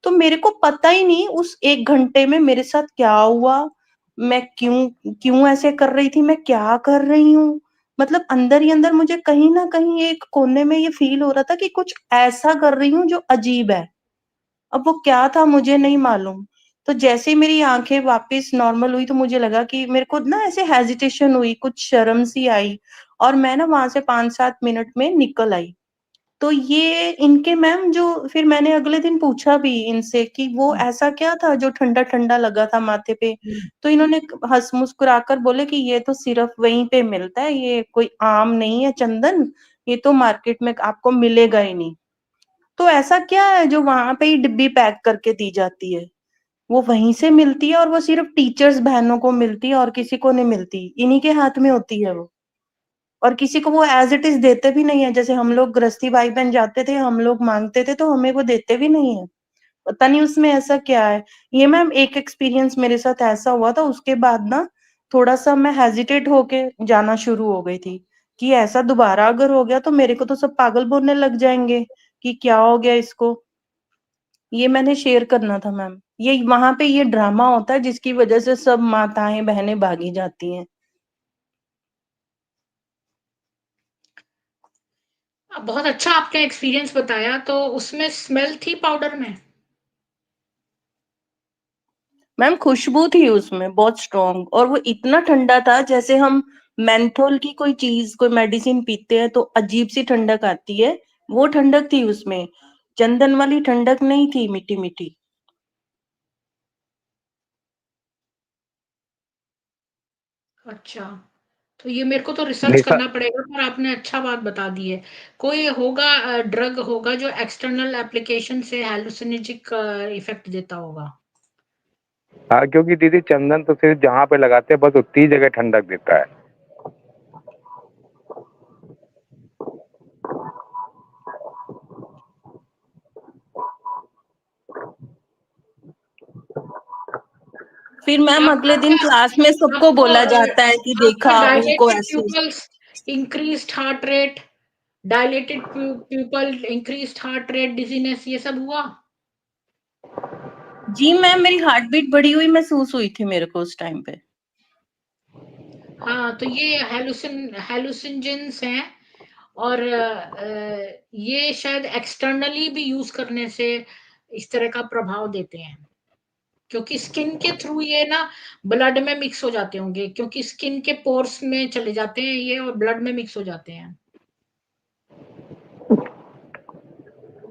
तो मेरे को पता ही नहीं उस 1 घंटे में मेरे साथ क्या हुआ, मैं क्यों ऐसे कर रही थी, मैं क्या कर रही हूँ? मतलब अंदर ही अंदर मुझे कहीं न कहीं एक कोने में ये फ़ील हो रहा था कि कुछ ऐसा कर रही हूँ जो अजीब है। अब वो क्या था मुझे नहीं मालूम। तो जैसे ही मेरी आँखें वापस नॉर्मल हुई तो मुझे लगा कि मेरे को ना ऐसे हेजिटेशन हुई, कुछ शर्म सी आई और मैं ना वहाँ से 5-7 मिनट में निकल आई। तो ये इनके मैम जो फिर मैंने अगले दिन पूछा भी इनसे कि वो हुँ, ऐसा क्या था जो ठंडा-ठंडा लगा था माथे पे? हुँ, तो इन्होंने हँस मुस्कुराकर बोले कि ये तो सिर्फ़ वहीं पे मिलता है, ये कोई आम नहीं है चंदन, ये तो मार्केट में आपको मिलेगा ही नहीं। तो ऐसा क्या है जो वहाँ पे ही डिब्बी पैक करके दी जाती है? वो वहीं से मिलती है और वो सिर्फ़ टीचर्स बहनों को मिलती है और किसी को नहीं मिलती, इन्हीं के हाथ में होती है वो। और किसी को वो एज़ इट इज़ देते भी नहीं है, जैसे हम लोग गृहस्थी भाई-बहन जाते थे, हम लोग माँगते थे तो हमें वो देते भी नहीं है। पता नहीं उसमें ऐसा क्या है? ये मैम एक एक्सपीरियंस मेरे साथ ऐसा हुआ था, उसके बाद ना थोड़ा-सा मैं हेजिटेट होके जाना शुरू हो गई थी, कि ऐसा दोबारा अगर हो गया तो मेरे को तो सब पागल बोलने लग जाएँगे, कि क्या हो गया इसको? ये मैंने शेयर करना था मैम। ये वहाँ पे ये ड्रामा होता है जिसकी वज़ह से सब माताएँ, बहनें भागी जाती हैं। बहुत अच्छा आपने एक्सपीरियंस बताया, तो उसमें स्मेल थी पाउडर में? मैम खुशबू थी उसमें बहुत स्ट्रॉन्ग और वो इतना ठंडा था जैसे हम मेंथोल की कोई चीज़, कोई मेडिसिन पीते हैं तो अजीब-सी ठंडक आती है, वो ठंडक थी उसमें। चंदन वाली ठंडक नहीं थी मीठी-मीठी। अच्छा, तो ये मेरे को तो रिसर्च निशा, करना पड़ेगा, पर आपने अच्छा बात बता दी है। कोई होगा ड्रग होगा जो एक्सटर्नल एप्लीकेशन से हैलुसिनोजेनिक इफ़ेक्ट देता होगा। हाँ, क्योंकि दीदी चंदन तो सिर्फ जहाँ पे लगाते हैं बस उतनी ही जगह ठंडक देता है। फिर मैम आप अगले दिन आपका क्लास में सबको आपको बोला जाता है कि आपका देखा उनको डायलेटेड ऐसे pupils, increased heart rate, dilated pupil, increased heart rate, dizziness, ये सब हुआ? जी मैम मेरी हार्ट बीट बढ़ी हुई महसूस हुई थी मेरे को उस टाइम पे। हाँ, तो ये हैलुसिनजेंस हैं, और ये शायद एक्सटर्नली भी यूज़ करने से इस तरह का प्रभाव देते हैं, क्योंकि स्किन के थ्रू ये ना ब्लड में मिक्स हो जाते होंगे, क्योंकि स्किन के पोर्स में चले जाते हैं ये और ब्लड में मिक्स हो जाते हैं।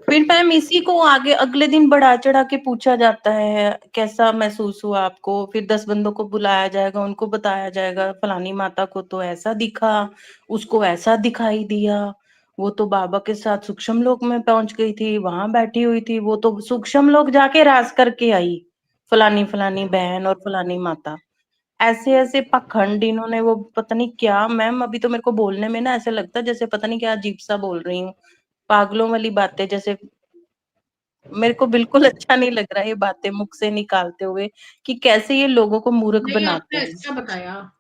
फिर मैम इसी को आगे अगले दिन बढ़ा चढ़ा के पूछा जाता है, कैसा महसूस हुआ आपको? फिर 10 बंदों को बुलाया जाएगा, उनको बताया जाएगा फलानी माता को तो ऐसा दिखा, उसको ऐसा दिखाई दिया, वो तो बाबा के साथ सूक्ष्म लोक में पहुंच गई थी, वहां बैठी हुई थी, वो तो सूक्ष्म लोक जाके राज करके आई, फलानी फलानी बहन और फलानी माता। ऐसे ऐसे पाखंड इन्होंने, वो पता नहीं क्या मैम, अभी तो मेरे को बोलने में ना ऐसे लगता है जैसे पता नहीं क्या अजीब सा बोल रही हूँ, पागलों वाली बातें, जैसे मेरे को बिल्कुल अच्छा नहीं लग रहा है ये बातें मुख से निकालते हुए कि कैसे ये लोगों को मूर्ख नहीं, बनाते आपने हैं। अच्छा बताया।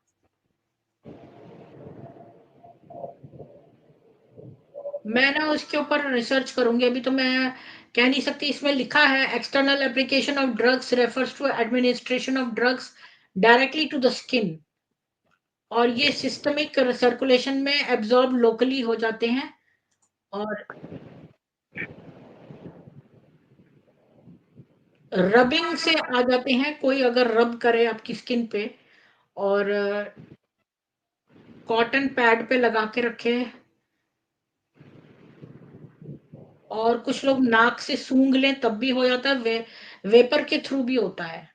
मैं ना उसके ऊपर रिसर्च करूंगी, अभी तो मैं कह नहीं सकती। इसमें लिखा है external application of drugs refers to administration of drugs directly to the skin, और ये सिस्टमिक सर्कुलेशन में एब्जॉर्ब लोकली हो जाते हैं और रबिंग से आ जाते हैं। कोई अगर रब करे आपकी स्किन पे और कॉटन पैड पे लगा के रखे, और कुछ लोग नाक से सूंघ लें तब भी हो जाता है, वेपर के थ्रू भी होता है।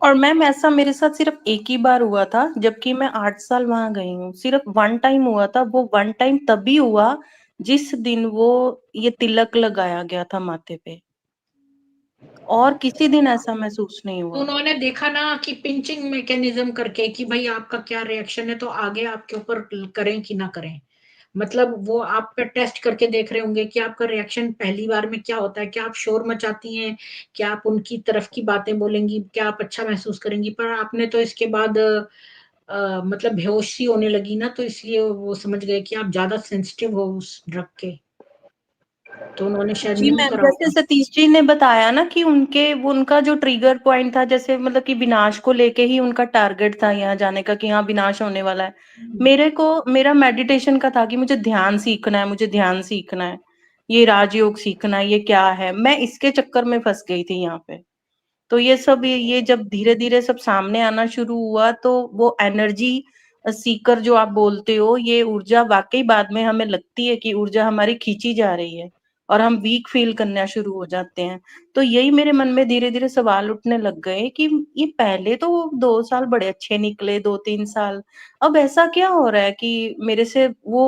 और मैम ऐसा मेरे साथ सिर्फ एक ही बार हुआ था, जबकि मैं 8 साल वहां गई हूँ, सिर्फ वन टाइम हुआ था। वो वन टाइम तभी हुआ जिस दिन वो ये तिलक लगाया गया था माथे पे, और किसी दिन ऐसा महसूस नहीं तो हुआ। उन्होंने देखा ना कि पिंचिंग मैकेनिज्म करके कि भाई आपका क्या रिएक्शन है, तो आगे आपके ऊपर करें कि ना करें। मतलब वो आप पे टेस्ट करके देख रहे होंगे कि आपका रिएक्शन पहली बार में क्या होता है, क्या आप शोर मचाती हैं, क्या आप उनकी तरफ की बातें बोलेंगी, क्या आप अच्छा महसूस करेंगी। पर आपने तो इसके बाद मतलब बेहोशी होने लगी ना, तो इसलिए वो समझ गए कि आप ज्यादा सेंसिटिव हो उस ड्रग के, तो उन्होंने शायद जी नहीं मैम, करा जैसे होगा। सतीश जी ने बताया ना कि उनका जो ट्रिगर पॉइंट था, जैसे मतलब कि विनाश को लेके ही उनका टारगेट था यहाँ जाने का, कि हाँ विनाश होने वाला है। मेरा मेडिटेशन का था कि मुझे ध्यान सीखना है, मुझे ध्यान सीखना है, ये राजयोग सीखना है, ये क्या है, मैं इसके चक्कर में फंस गई थी यहाँ पे। तो ये सब ये जब धीरे धीरे सब सामने आना शुरू हुआ, तो वो एनर्जी सीकर जो आप बोलते हो, ये ऊर्जा वाकई बाद में हमें लगती है कि ऊर्जा हमारी खींची जा रही है और हम वीक फील करना शुरू हो जाते हैं। तो यही मेरे मन में धीरे धीरे सवाल उठने लग गए कि ये पहले तो 2 साल बड़े अच्छे निकले, 2-3 साल, अब ऐसा क्या हो रहा है कि मेरे से वो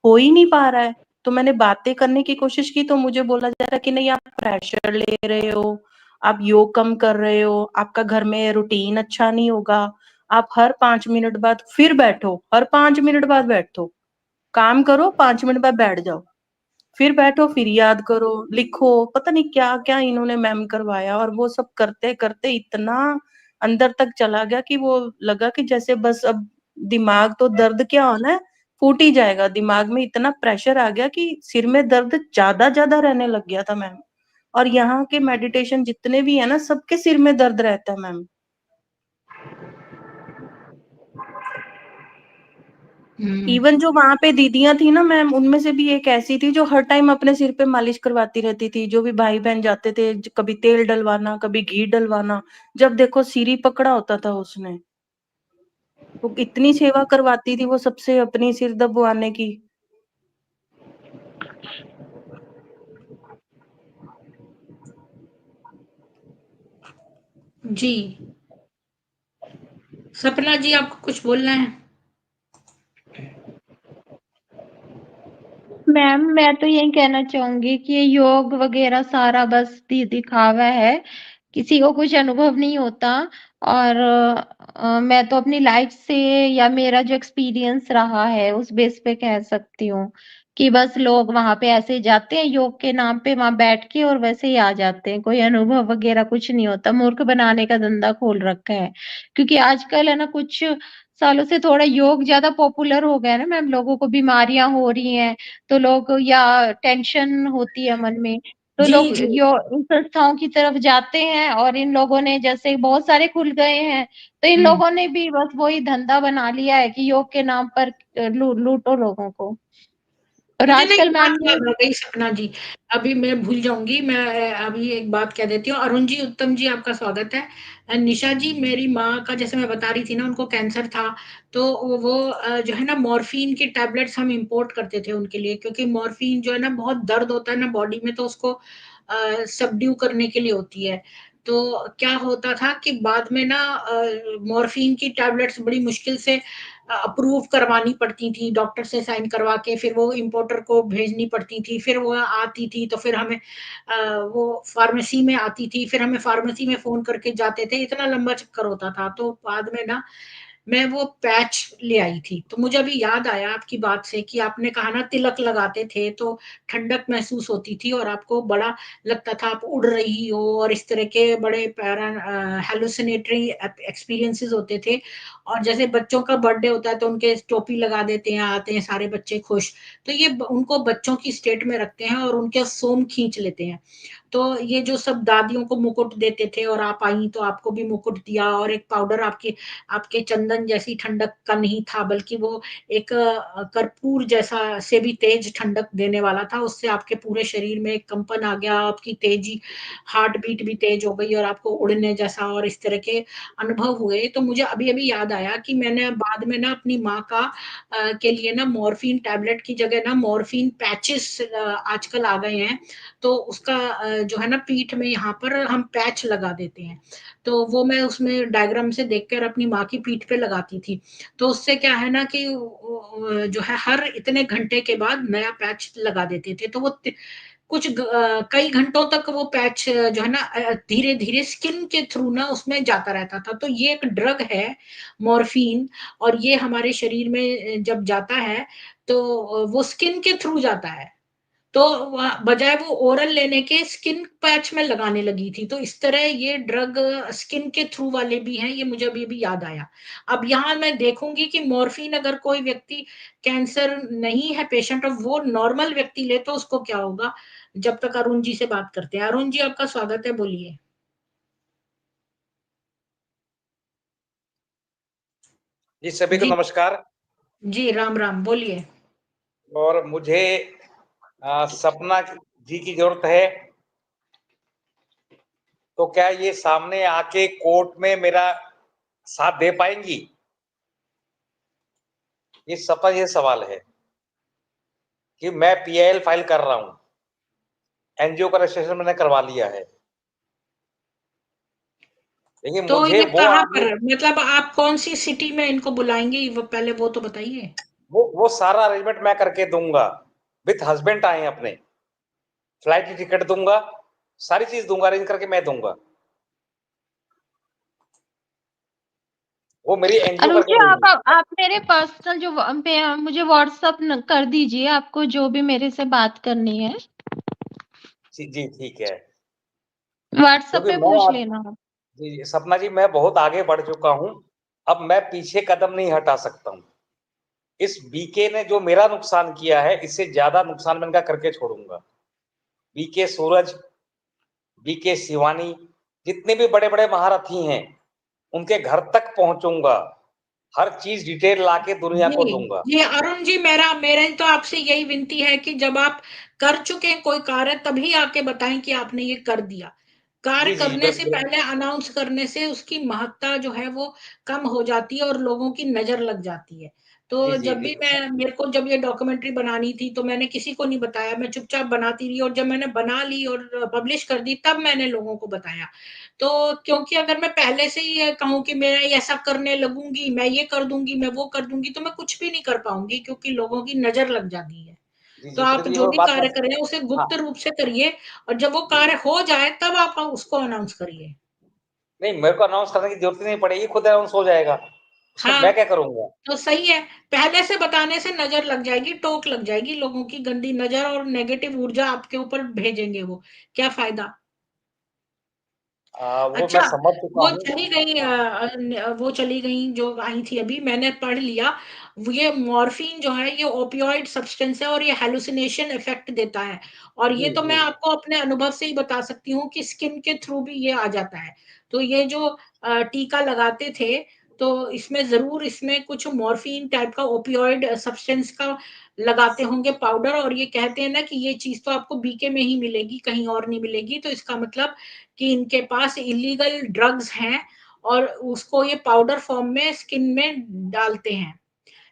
हो ही नहीं पा रहा है। तो मैंने बातें करने की कोशिश की, तो मुझे बोला जा रहा है कि नहीं, आप प्रेशर ले रहे हो, आप योग कम कर रहे हो, आपका घर में रूटीन अच्छा नहीं होगा, आप हर 5 मिनट बाद फिर बैठो, हर 5 मिनट बाद बैठो, काम करो, 5 मिनट बाद बैठ जाओ, फिर बैठो, फिर याद करो, लिखो, पता नहीं क्या क्या इन्होंने मैम करवाया। और वो सब करते करते इतना अंदर तक चला गया कि वो लगा कि जैसे बस अब दिमाग तो दर्द क्या होना है, फूट ही जाएगा। दिमाग में इतना प्रेशर आ गया कि सिर में दर्द ज्यादा ज्यादा रहने लग गया था मैम। और यहाँ के मेडिटेशन जितने भी है ना, सबके सिर में दर्द रहता है मैम। इवन जो वहां पे दीदियां थी ना मैम, उनमें से भी एक ऐसी थी जो हर टाइम अपने सिर पे मालिश करवाती रहती थी। जो भी भाई बहन जाते थे, कभी तेल डलवाना, कभी घी डलवाना, जब देखो सिर ही पकड़ा होता था उसने। वो इतनी सेवा करवाती थी वो सबसे, अपनी सिर दबवाने की। जी, सपना जी आपको कुछ बोलना है? मैम मैं तो यही कहना चाहूंगी कि ये योग वगैरह सारा बस दिखावा है, किसी को कुछ अनुभव नहीं होता। और मैं तो अपनी लाइफ से या मेरा जो एक्सपीरियंस रहा है उस बेस पे कह सकती हूँ कि बस लोग वहां पे ऐसे जाते हैं योग के नाम पे, वहां बैठ के और वैसे ही आ जाते हैं, कोई अनुभव वगैरह कुछ नहीं होता। मूर्ख बनाने का धंधा खोल रखा है, क्योंकि आजकल है ना कुछ सालों से थोड़ा योग ज्यादा पॉपुलर हो गया है ना मैम, लोगों को बीमारियां हो रही हैं, तो लोग या टेंशन होती है मन में, तो जी, लोग जी। यो इन संस्थाओं की तरफ जाते हैं। और इन लोगों ने जैसे बहुत सारे खुल गए हैं, तो इन लोगों ने भी बस वही धंधा बना लिया है कि योग के नाम पर लूटो लोगों को। और मुझे ना एक आजकल बात मैम ये याद आ गई सपना जी, अभी मैं भूल जाऊँगी, मैं अभी एक बात कह देती हूँ। अरुण जी, उत्तम जी आपका स्वागत है। निशा जी, मेरी माँ का जैसे मैं बता रही थी ना, उनको कैंसर था, तो वो जो है ना मॉर्फिन की टैबलेट्स हम इम्पोर्ट करते थे उनके लिए, क्योंकि मॉर्फिन जो है ना बहुत दर्द होता है ना बॉडी में, तो उसको सबड्यू करने के लिए होती है। तो क्या होता था कि बाद में ना मॉर्फिन की टैबलेट्स बड़ी मुश्किल से अप्रूव करवानी पड़ती थी, डॉक्टर से साइन करवा के, फिर वो इम्पोर्टर को भेजनी पड़ती थी, फिर वो आती थी, तो फिर हमें वो फार्मेसी में आती थी, फिर हमें फार्मेसी में फ़ोन करके जाते थे, इतना लंबा चक्कर होता था। तो बाद में ना मैं वो पैच ले आई थी। तो मुझे अभी याद आया आपकी बात से कि आपने कहा ना तिलक लगाते थे तो ठंडक महसूस होती थी और आपको बड़ा लगता था आप उड़ रही हो, और इस तरह के बड़े हैलुसिनेटरी एक्सपीरियंसेस होते थे। और जैसे बच्चों का बर्थडे होता है तो उनके टोपी लगा देते हैं, आते हैं सारे बच्चे खुश। तो ये उनको बच्चों की स्टेट में रखते हैं और उनके सोम खींच लेते हैं। तो ये जो सब दादियों को मुकुट देते थे और आप आई तो आपको भी मुकुट दिया, और एक पाउडर आपके आपके चंदन जैसी ठंडक का नहीं था, बल्कि वो एक कर्पूर जैसा से भी तेज ठंडक देने वाला था। उससे आपके पूरे शरीर में एक कंपन आ गया, आपकी तेजी हार्ट बीट भी तेज हो गई और आपको उड़ने जैसा और इस तरह के अनुभव हुए। तो मुझे अभी अभी याद आया कि मैंने बाद में ना अपनी माँ का के लिए ना मॉर्फिन टैबलेट की जगह ना मॉर्फिन पैचेस आजकल आ गए हैं। तो उसका जो है ना पीठ में यहाँ पर हम पैच लगा देते हैं। तो वो मैं उसमें डायग्राम से देखकर अपनी माँ की पीठ पे लगाती थी। तो उससे क्या है ना कि जो है हर इतने घंटे के बाद नया पैच लगा देते थे। तो वो कई घंटों तक वो पैच जो है ना धीरे-धीरे स्किन के थ्रू ना उसमें जाता रहता था। तो ये एक ड्रग है मॉर्फिन, और ये हमारे शरीर में जब जाता है तो वो स्किन के थ्रू जाता है। तो बजाय वो ओरल लेने के स्किन पैच में लगाने लगी थी। तो इस तरह ये ड्रग स्किन के थ्रू वाले भी हैं, ये मुझे अभी-अभी याद आया। अब यहाँ मैं देखूँगी कि मॉर्फिन अगर कोई व्यक्ति कैंसर नहीं है पेशेंट और वो नॉर्मल व्यक्ति ले तो उसको क्या होगा? जब तक अरुण जी से बात करते हैं। अरुण जी आपका स्वागत है, बोलिए। जी सभी को जी, नमस्कार। जी, राम-राम, बोलिए। और मुझे सपना जी की जरूरत है, तो क्या ये सामने आके कोर्ट में मेरा साथ दे पाएंगी? ये सवाल है कि मैं पीआईएल फाइल कर रहा हूँ, एनजीओ का रजिस्ट्रेशन मैंने करवा लिया है, लेकिन तो मुझे ये वो कहाँ आदमी पर मतलब आप कौन-सी सिटी में इनको बुलाएँगे? वो पहले वो तो बताइए। वो सारा अरेंजमेंट मैं करके दूंगा, विथ हस्बैंड आए अपने, फ्लाइट की टिकट दूंगा, सारी चीज दूंगा, अरेंज करके मैं दूंगा। वो मेरी एनजीओ अरुण करके जी, देगी। आप मेरे पर्सनल जो पे मुझे व्हाट्सअप कर दीजिए, आपको जो भी मेरे से बात करनी है। जी ठीक है, व्हाट्सएप क्योंकि पे मैं पूछ आप लेना। जी सपना जी, मैं बहुत आगे बढ़ चुका हूँ, अब मैं पीछे कदम नहीं हटा सकता हूँ। इस बीके ने जो मेरा नुकसान किया है, इससे ज्यादा नुकसान मैं इनका करके छोड़ूंगा। बीके सूरज, बीके शिवानी, जितने भी बड़े बड़े महारथी हैं, उनके घर तक पहुंचूंगा, हर चीज डिटेल लाके दुनिया को जी, दूंगा। जी, अरुण जी, मेरा मेरी तो आपसे यही विनती है कि जब आप कर चुके हैं कोई कार्य तभी आके बताएँ कि आपने ये कर दिया। कार्य जी जी करने से बिल्कुल। पहले अनाउंस करने से उसकी महत्ता जो है वो कम हो जाती है और लोगों की नज़र लग जाती है। जी तो जी जब भी जी मेरे को जब ये डॉक्यूमेंट्री बनानी थी तो मैंने किसी को नहीं बताया, मैं चुपचाप बनाती रही, और जब मैंने बना ली और पब्लिश कर दी तब मैंने लोगों को बताया। तो क्योंकि अगर मैं पहले से ही ये कहूँ कि मैं ऐसा करने लगूँगी, मैं ये कर दूँगी, मैं वो कर दूँगी, तो मैं कुछ भी नहीं कर पाऊँगी, क्योंकि लोगों की नज़र लग जाती है। जी तो जी आप बिल्कुल, ये जो वो भी बात मैं। कार्य कर रहे हैं उसे हाँ गुप्त रूप से करिए, और जब वो जी, कार्य हो जाए तब आप उसको अनाउंस करिए। नहीं मेरे को अनाउंस करने की जरूरत ही नहीं पड़ेगी, खुद अनाउंस हो जाएगा, उसमें हाँ, मैं क्या करूंगा। तो सही है। पहले से बताने से नज़र लग जाएगी, टोक लग जाएगी, लोगों की गंदी नज़र और नेगेटिव ऊर्जा आपके ऊपर भेजेंगे वो, क्या फ़ायदा? वो मैं अच्छा, समझ चुका वो हूँ। चली गई वो चली गई जो आई थी अभी, मैंने पढ़ लिया। ये मॉर्फिन जो है ये ओपियोइड सब्सटेंस है और ये हैलुसिनेशन इफ़ेक्ट देता है। और जी ये तो मैं जी आपको अपने अनुभव से ही बता सकती हूँ कि स्किन के थ्रू भी ये आ जाता है। तो ये जो टीका लगाते थे, तो इसमें ज़रूर इसमें कुछ मॉर्फिन टाइप का ओपियोइड सब्सटेंस का लगाते होंगे पाउडर, और ये कहते हैं ना कि ये चीज़ तो आपको बीके में ही मिलेगी, कहीं और नहीं मिलेगी, तो इसका मतलब कि इनके पास इल्लीगल ड्रग्स हैं और उसको ये पाउडर फॉर्म में स्किन में डालते हैं।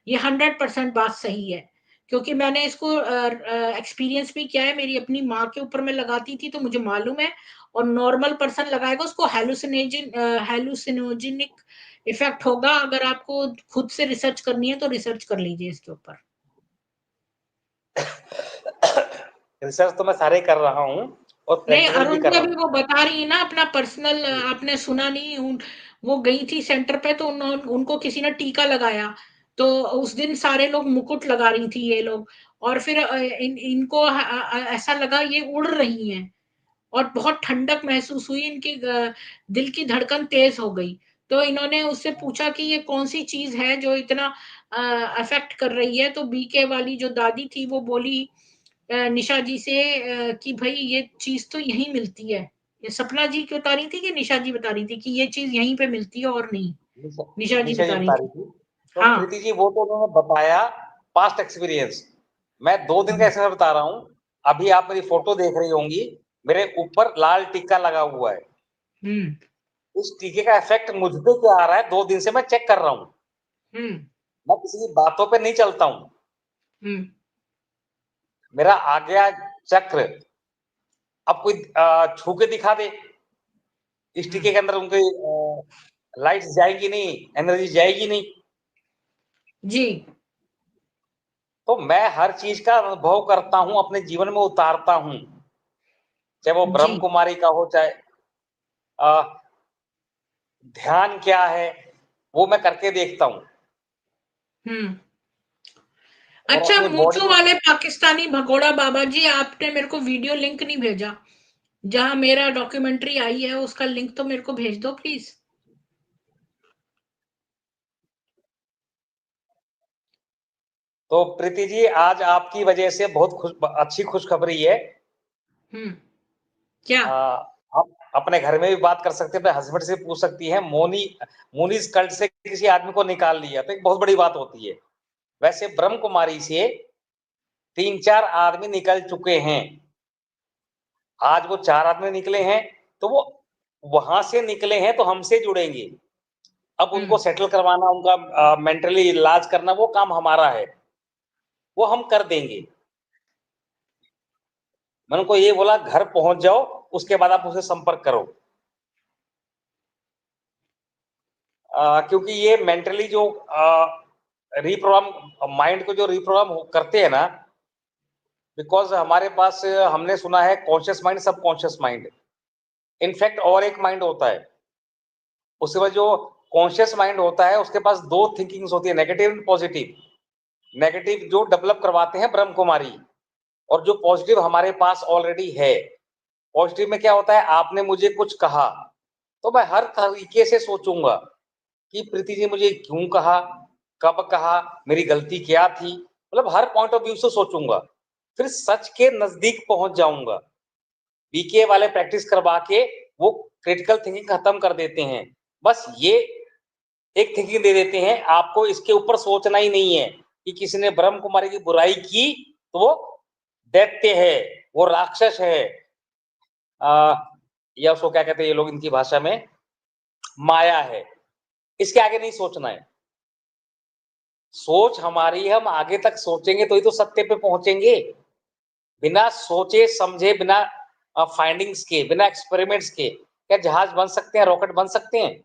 ये 100% बात सही है, क्योंकि मैंने इसको एक्सपीरियंस भी किया है। मेरी अपनी माँ के ऊपर मैं लगाती थी तो मुझे मालूम है, और नॉर्मल पर्सन लगाएगा उसको हेलुसिनोजेनिक इफेक्ट होगा। अगर आपको खुद से रिसर्च करनी है तो रिसर्च कर लीजिए इसके ऊपर। रिसर्च तो मैं सारे कर रहा हूँ और नहीं, प्रैक्टिकल भी कर अरुंधति रहा अभी हूँ। वो बता रही है ना अपना पर्सनल, आपने सुना नहीं? वो गई थी सेंटर पे, तो उनको किसी ने टीका लगाया, तो उस दिन सारे लोग मुकुट लगा रही थी ये लोग, और फिर इनको ऐसा लगा ये उड़ रही हैं, और बहुत ठंडक महसूस हुई, इनकी दिल की धड़कन तेज हो गई। तो इन्होंने उससे पूछा कि ये कौन सी चीज है जो इतना अफेक्ट कर रही है, तो बीके वाली जो दादी थी वो बोली निशा जी से कि भाई ये चीज तो यहीं मिलती है। ये सपना जी क्यों बता रही थी कि निशा जी बता रही थी कि ये चीज यहीं पे मिलती है और नहीं? निशा जी निशा जी बता रही बता रही थी। थी। तो हाँ। प्रीति जी वो तो उन्होंने बताया पास्ट एक्सपीरियंस। मैं 2 दिन का ऐसा बता रहा हूँ। अभी आप मेरी फोटो देख रही होंगी, मेरे ऊपर लाल टीका लगा हुआ है। हम्म। उस टीके का इफेक्ट मुझ पे क्या आ रहा है 2 दिन से मैं चेक कर रहा हूँ। हम्म। मैं किसी की बातों पे नहीं चलता हूँ। हम्म। मेरा आज्ञा चक्र अब कोई छू के दिखा दे, इस टीके के अंदर उनके लाइट्स जाएगी नहीं, एनर्जी जाएगी नहीं। जी। तो मैं हर चीज का अनुभव करता हूँ, अपने जीवन में उतारता हूँ, चाहे वो ब्रह्म जी। कुमारी का हो, चाहे ध्यान क्या है, वो मैं करके देखता हूँ। हम्म। और अच्छा, अपनी बॉडी मूंछों वाले पाकिस्तानी भगोड़ा बाबा जी, आपने मेरे को वीडियो लिंक नहीं भेजा, जहां मेरा डॉक्यूमेंट्री आई है उसका लिंक तो मेरे को भेज दो प्लीज। तो प्रीति जी आज आपकी वजह से बहुत अच्छी खुशखबरी है। क्या? आप अपने घर में भी बात कर सकते हैं, अपने हस्बैंड से पूछ सकती हैं। मोनीज कल्ट से किसी आदमी को निकाल लिया तो एक बहुत बड़ी बात होती है। वैसे ब्रह्म कुमारी से 3-4 आदमी निकल चुके हैं। आज वो 4 आदमी निकले हैं, तो वो वहां से निकले हैं तो हमसे जुड़ेंगे। अब उनको सेटल करवाना, उनका मेंटली इलाज करना, वो काम हमारा है, वो हम कर देंगे। मैंने उनको ये बोला घर पहुंच जाओ, उसके बाद आप उसे संपर्क करो। क्योंकि ये मेंटली जो रिप्रोग्राम, माइंड को जो रिप्रोग्राम करते हैं ना, बिकॉज हमारे पास हमने सुना है कॉन्शियस माइंड, सब कॉन्शियस माइंड, इनफैक्ट और एक माइंड होता है। उसके बाद जो कॉन्शियस माइंड होता है उसके पास 2 थिंकिंग्स होती है, नेगेटिव एंड पॉजिटिव। नेगेटिव जो डेवलप करवाते हैं ब्रह्म कुमारी, और जो पॉजिटिव हमारे पास ऑलरेडी है। पॉजिटिव में क्या होता है, आपने मुझे कुछ कहा तो मैं हर तरीके से सोचूंगा कि प्रीति जी मुझे क्यों कहा, कब कहा, मेरी गलती क्या थी, मतलब हर पॉइंट ऑफ व्यू से सोचूंगा, फिर सच के नजदीक पहुंच जाऊंगा। बीके वाले प्रैक्टिस करवा के वो क्रिटिकल थिंकिंग खत्म कर देते हैं। बस ये एक थिंकिंग दे देते हैं, आपको इसके ऊपर सोचना ही नहीं है कि किसी ने ब्रह्म कुमारी की बुराई की तो वो दैत्य है, वो राक्षस है, या उसको क्या कहते हैं ये लोग इनकी भाषा में, माया है। इसके आगे नहीं सोचना है। सोच हमारी, हम आगे तक सोचेंगे तो ही तो सत्य पे पहुंचेंगे। बिना सोचे समझे, बिना फाइंडिंग्स के, बिना एक्सपेरिमेंट्स के क्या जहाज बन सकते हैं, रॉकेट बन सकते हैं?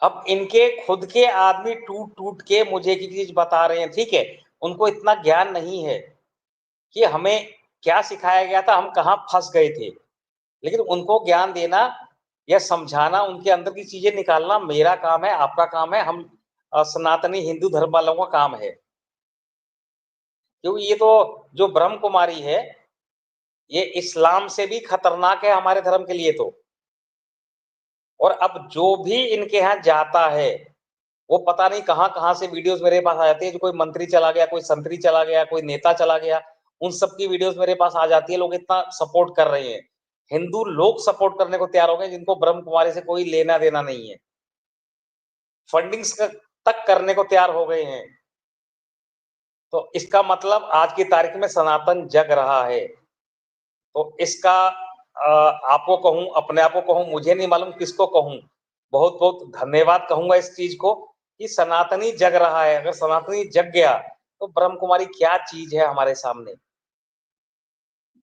अब इनके खुद के आदमी टूट टूट के मुझे एक चीज बता रहे हैं, ठीक है, उनको इतना ज्ञान नहीं है कि हमें क्या सिखाया गया था, हम कहाँ फंस गए थे। लेकिन उनको ज्ञान देना या समझाना, उनके अंदर की चीजें निकालना मेरा काम है, आपका काम है, हम सनातनी हिंदू धर्म वालों का काम है। क्योंकि ये तो जो ब्रह्म कुमारी है, ये इस्लाम से भी खतरनाक है हमारे धर्म के लिए तो। और अब जो भी इनके यहाँ जाता है वो पता नहीं कहाँ कहाँ से वीडियोस मेरे पास आ जाती है, जो कोई मंत्री चला गया, कोई संतरी चला गया, कोई नेता चला गया, उन सब की वीडियोस मेरे पास आ जाती है, लोग इतना सपोर्ट कर रहे हैं। हिंदू लोग सपोर्ट करने को तैयार हो गए जिनको ब्रह्म कुमारी से कोई लेना देना नहीं है। फंडिंग्स तक करने को तैयार हो गए हैं। तो इसका मतलब आज की तारीख में सनातन जग रहा है। तो इसका आपको कहूं, अपने आप को कहूं, मुझे नहीं मालूम किसको कहूं, बहुत बहुत धन्यवाद कहूंगा इस चीज को कि सनातनी जग रहा है। अगर सनातनी जग गया तो ब्रह्म कुमारी क्या चीज है हमारे सामने?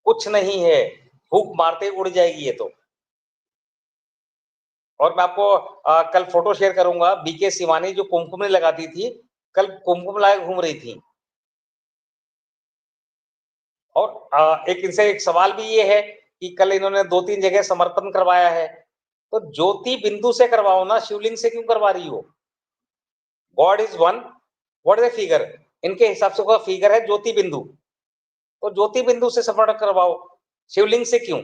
कुछ नहीं है, फूंक मारते उड़ जाएगी ये तो। और मैं आपको कल फोटो शेयर करूंगा, बीके शिवानी जो कुमकुम नहीं लगाती थी, कल कुमकुम लगाए घूम रही थी। और एक इनसे एक सवाल भी ये है कि कल इन्होंने 2-3 जगह समर्थन करवाया है, तो ज्योति बिंदु से करवाओ ना, शिवलिंग से क्यों करवा रही हो? God is one, what is the figure? इनके हिसाब से कोई फिगर है ज्योति बिंदु, तो ज्योति बिंदु से समर्थन करवाओ, शिवलिंग से क्यों?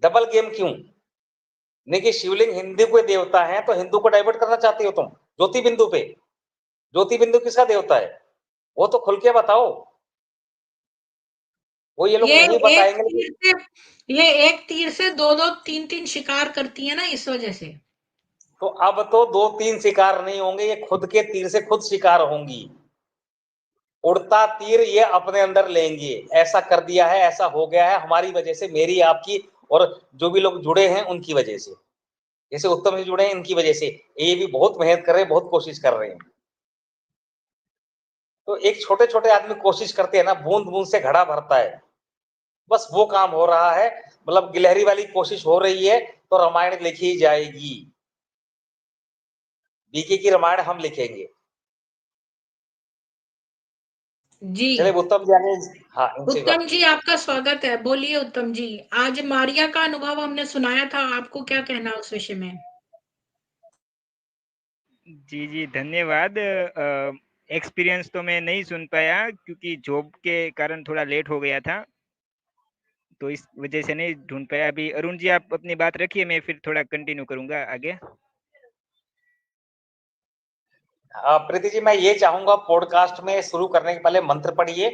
डबल गेम क्यों? नहीं कि शिवलिंग हिंदू के देवता है तो हिंदू को डाइवर्ट करना चाहती हो तुम ज्योति बिंदु पे? ज्योति बिंदु किसका देवता है वो तो खुल के बताओ। वो ये लोग नहीं बताएंगे। ये एक तीर से 2-2 3-3 शिकार करती है ना, इस वजह से। तो अब तो 2-3 शिकार नहीं होंगे, ये खुद के तीर से खुद शिकार होंगी। उड़ता तीर ये अपने अंदर लेंगे। ऐसा कर दिया है, ऐसा हो गया है हमारी वजह से, मेरी आपकी और जो भी लोग जुड़े हैं उनकी वजह से। जैसे उत्तम जी जुड़े हैं इनकी वजह से, ये भी बहुत मेहनत कर रहे हैं, बहुत कोशिश कर रहे हैं। तो एक छोटे छोटे आदमी कोशिश करते हैं ना, बूंद बूंद से घड़ा भरता है, बस वो काम हो रहा है। मतलब गिलहरी वाली कोशिश हो रही है तो रामायण लिखी जाएगी, बीके की रामायण हम लिखेंगे जी। चले उत्तम जी आगे। हाँ, उत्तम जी आपका स्वागत है, बोलिए उत्तम जी। आज मारिया का अनुभव हमने सुनाया था, आपको क्या कहना उस विषय में? जी जी धन्यवाद। एक्सपीरियंस तो मैं नहीं सुन पाया क्योंकि जॉब के कारण थोड़ा लेट हो गया था, तो इस वजह से नहीं ढूंढ पाया। अभी अरुण जी आप अपनी बात रखिए, मैं फिर थोड़ा कंटिन्यू करूंगा आगे। प्रीति जी, मैं ये चाहूंगा पॉडकास्ट में शुरू करने के पहले मंत्र पढ़िए,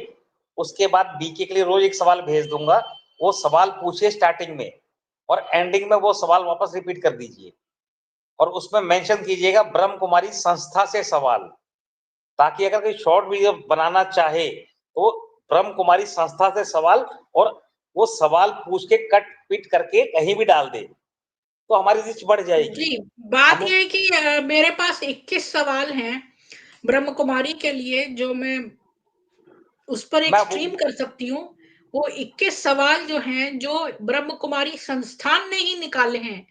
उसके बाद बीके के लिए रोज एक सवाल भेज दूंगा, वो सवाल पूछिए स्टार्टिंग में और एंडिंग में वो सवाल वापस रिपीट कर दीजिए और उसमें मेंशन कीजिएगा ब्रह्म कुमारी संस्था से सवाल, ताकि अगर कोई शॉर्ट वीडियो बनाना चाहे तो ब्रह्म कुमारी संस्था से सवाल और वो सवाल पूछ के कट पिट करके कहीं भी डाल दे तो हमारी रीच बढ़ जाएगी। जी, बात यह है कि मेरे पास 21 सवाल हैं ब्रह्म कुमारी के लिए, जो मैं उस पर एक स्ट्रीम कर सकती हूँ। वो 21 सवाल जो हैं, जो ब्रह्म कुमारी संस्थान ने ही निकाले हैं।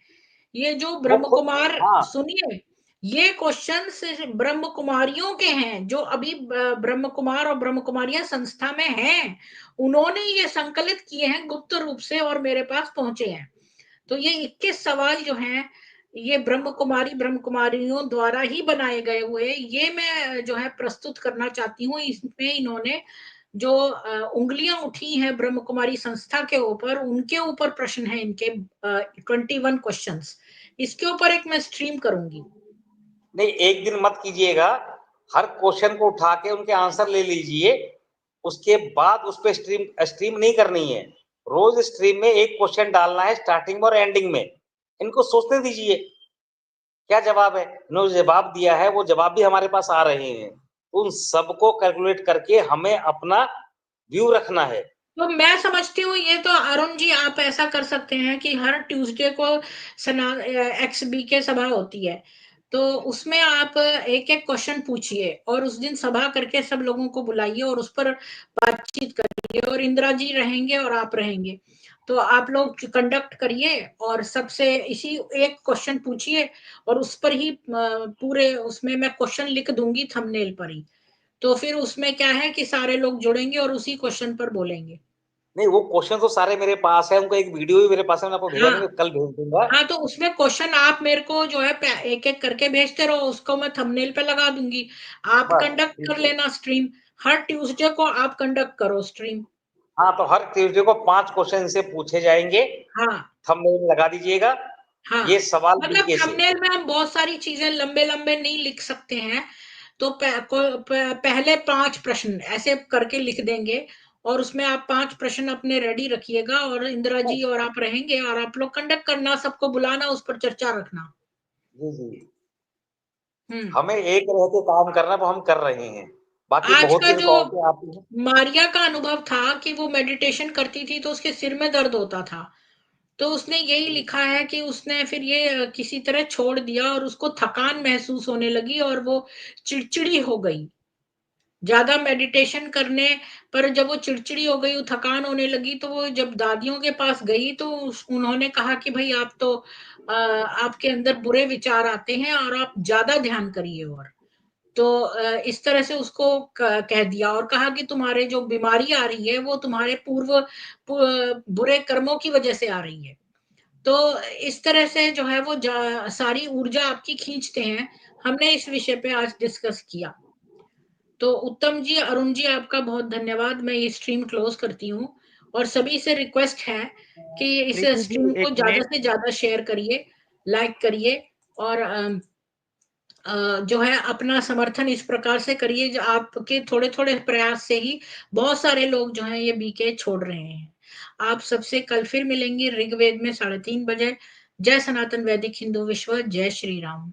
ये जो ब्रह्म कुमार, सुनिए, ये क्वेश्चंस ब्रह्म कुमारियों के हैं, जो अभी ब्रह्म कुमार और ब्रह्म कुमारियां संस्था में हैं। उन्होंने ये संकलित किए हैं गुप्त रूप से और मेरे पास पहुंचे हैं। तो ये 21 सवाल जो हैं, ये ब्रह्म कुमारियों द्वारा ही बनाए गए हुए, ये मैं जो है प्रस्तुत करना चाहती हूँ। इसमें इन्होंने जो उंगलियां उठी हैं ब्रह्म कुमारी संस्था के ऊपर, उनके ऊपर प्रश्न है इनके 21 क्वेश्चंस। इसके ऊपर एक मैं स्ट्रीम करूंगी। नहीं, एक दिन मत कीजिएगा, हर क्वेश्चन को उठा के उनके आंसर ले लीजिए, उसके बाद उस पर स्ट्रीम नहीं करनी है। रोज स्ट्रीम में एक क्वेश्चन डालना है, स्टार्टिंग में और एंडिंग में। इनको सोचने दीजिए क्या जवाब है। इन्होंने जवाब दिया है, वो जवाब भी हमारे पास आ रहे हैं, उन सबको कैलकुलेट करके हमें अपना व्यू रखना है। तो मैं समझती हूँ, ये तो अरुण जी आप ऐसा कर सकते हैं कि हर ट्यूसडे को XBK सभा होती है, तो उसमें आप एक एक क्वेश्चन पूछिए और उस दिन सभा करके सब लोगों को बुलाइए और उस पर बातचीत करिए, और इंदिरा जी रहेंगे और आप रहेंगे, तो आप लोग कंडक्ट करिए और सबसे इसी एक क्वेश्चन पूछिए और उस पर ही पूरे उसमें मैं क्वेश्चन लिख दूंगी थंबनेल पर ही। तो फिर उसमें क्या है कि सारे लोग जुड़ेंगे और उसी क्वेश्चन पर बोलेंगे। नहीं, वो क्वेश्चन तो सारे मेरे पास है, उनका एक वीडियो भी मेरे पास है, मैं आपको भेजा नहीं, कल भेज दूंगा। हाँ, तो उसमें क्वेश्चन आप मेरे को जो है एक एक करके भेजते रहो, उसको मैं थंबनेल पे लगा दूंगी। आप कंडक्ट कर लेना स्ट्रीम, हर ट्यूसडे को आप कंडक्ट करो स्ट्रीम। हाँ, तो हर ट्यूसडे को 5 क्वेश्चन से पूछे जाएंगे। हाँ, थंबनेल लगा दीजिएगा। हाँ, ये सवाल मतलब थंबनेल में हम बहुत सारी चीजें लंबे लंबे नहीं लिख सकते हैं, तो पहले 5 प्रश्न ऐसे करके लिख देंगे और उसमें आप 5 प्रश्न अपने रेडी रखिएगा और इंदिरा जी और आप रहेंगे और आप लोग कंडक्ट करना, सबको बुलाना, उस पर चर्चा रखना। जी। हम्म। हमें एक रह के काम करना, वो हम कर रहे हैं। बाकी आज बहुत का सी जो रुकावटें आती हैं। मारिया का अनुभव था कि वो मेडिटेशन करती थी तो उसके सिर में दर्द होता था, तो उसने यही लिखा है कि उसने फिर ये किसी तरह छोड़ दिया और उसको थकान महसूस होने लगी और वो चिड़चिड़ी हो गई। ज्यादा मेडिटेशन करने पर जब वो चिड़चिड़ी हो गई, वो थकान होने लगी, तो वो जब दादियों के पास गई तो उन्होंने कहा कि भाई आप तो आपके अंदर बुरे विचार आते हैं और आप ज्यादा ध्यान करिए। और तो इस तरह से उसको कह दिया और कहा कि तुम्हारे जो बीमारी आ रही है वो तुम्हारे बुरे कर्मों की वजह से आ रही है। तो इस तरह से जो है वो सारी ऊर्जा आपकी खींचते हैं। हमने इस विषय पे आज डिस्कस किया। तो उत्तम जी, अरुण जी, आपका बहुत धन्यवाद। मैं ये स्ट्रीम क्लोज करती हूँ और सभी से रिक्वेस्ट है कि इस प्रीति जी स्ट्रीम को एक ज्यादा मिनट। से ज्यादा शेयर करिए, लाइक करिए और जो है अपना समर्थन इस प्रकार से करिए, जो आपके थोड़े थोड़े प्रयास से ही बहुत सारे लोग जो हैं ये बीके छोड़ रहे हैं। आप सबसे कल फिर मिलेंगे ऋग्वेद में 3:30 बजे। जय सनातन वैदिक हिंदू विश्व, जय श्री राम।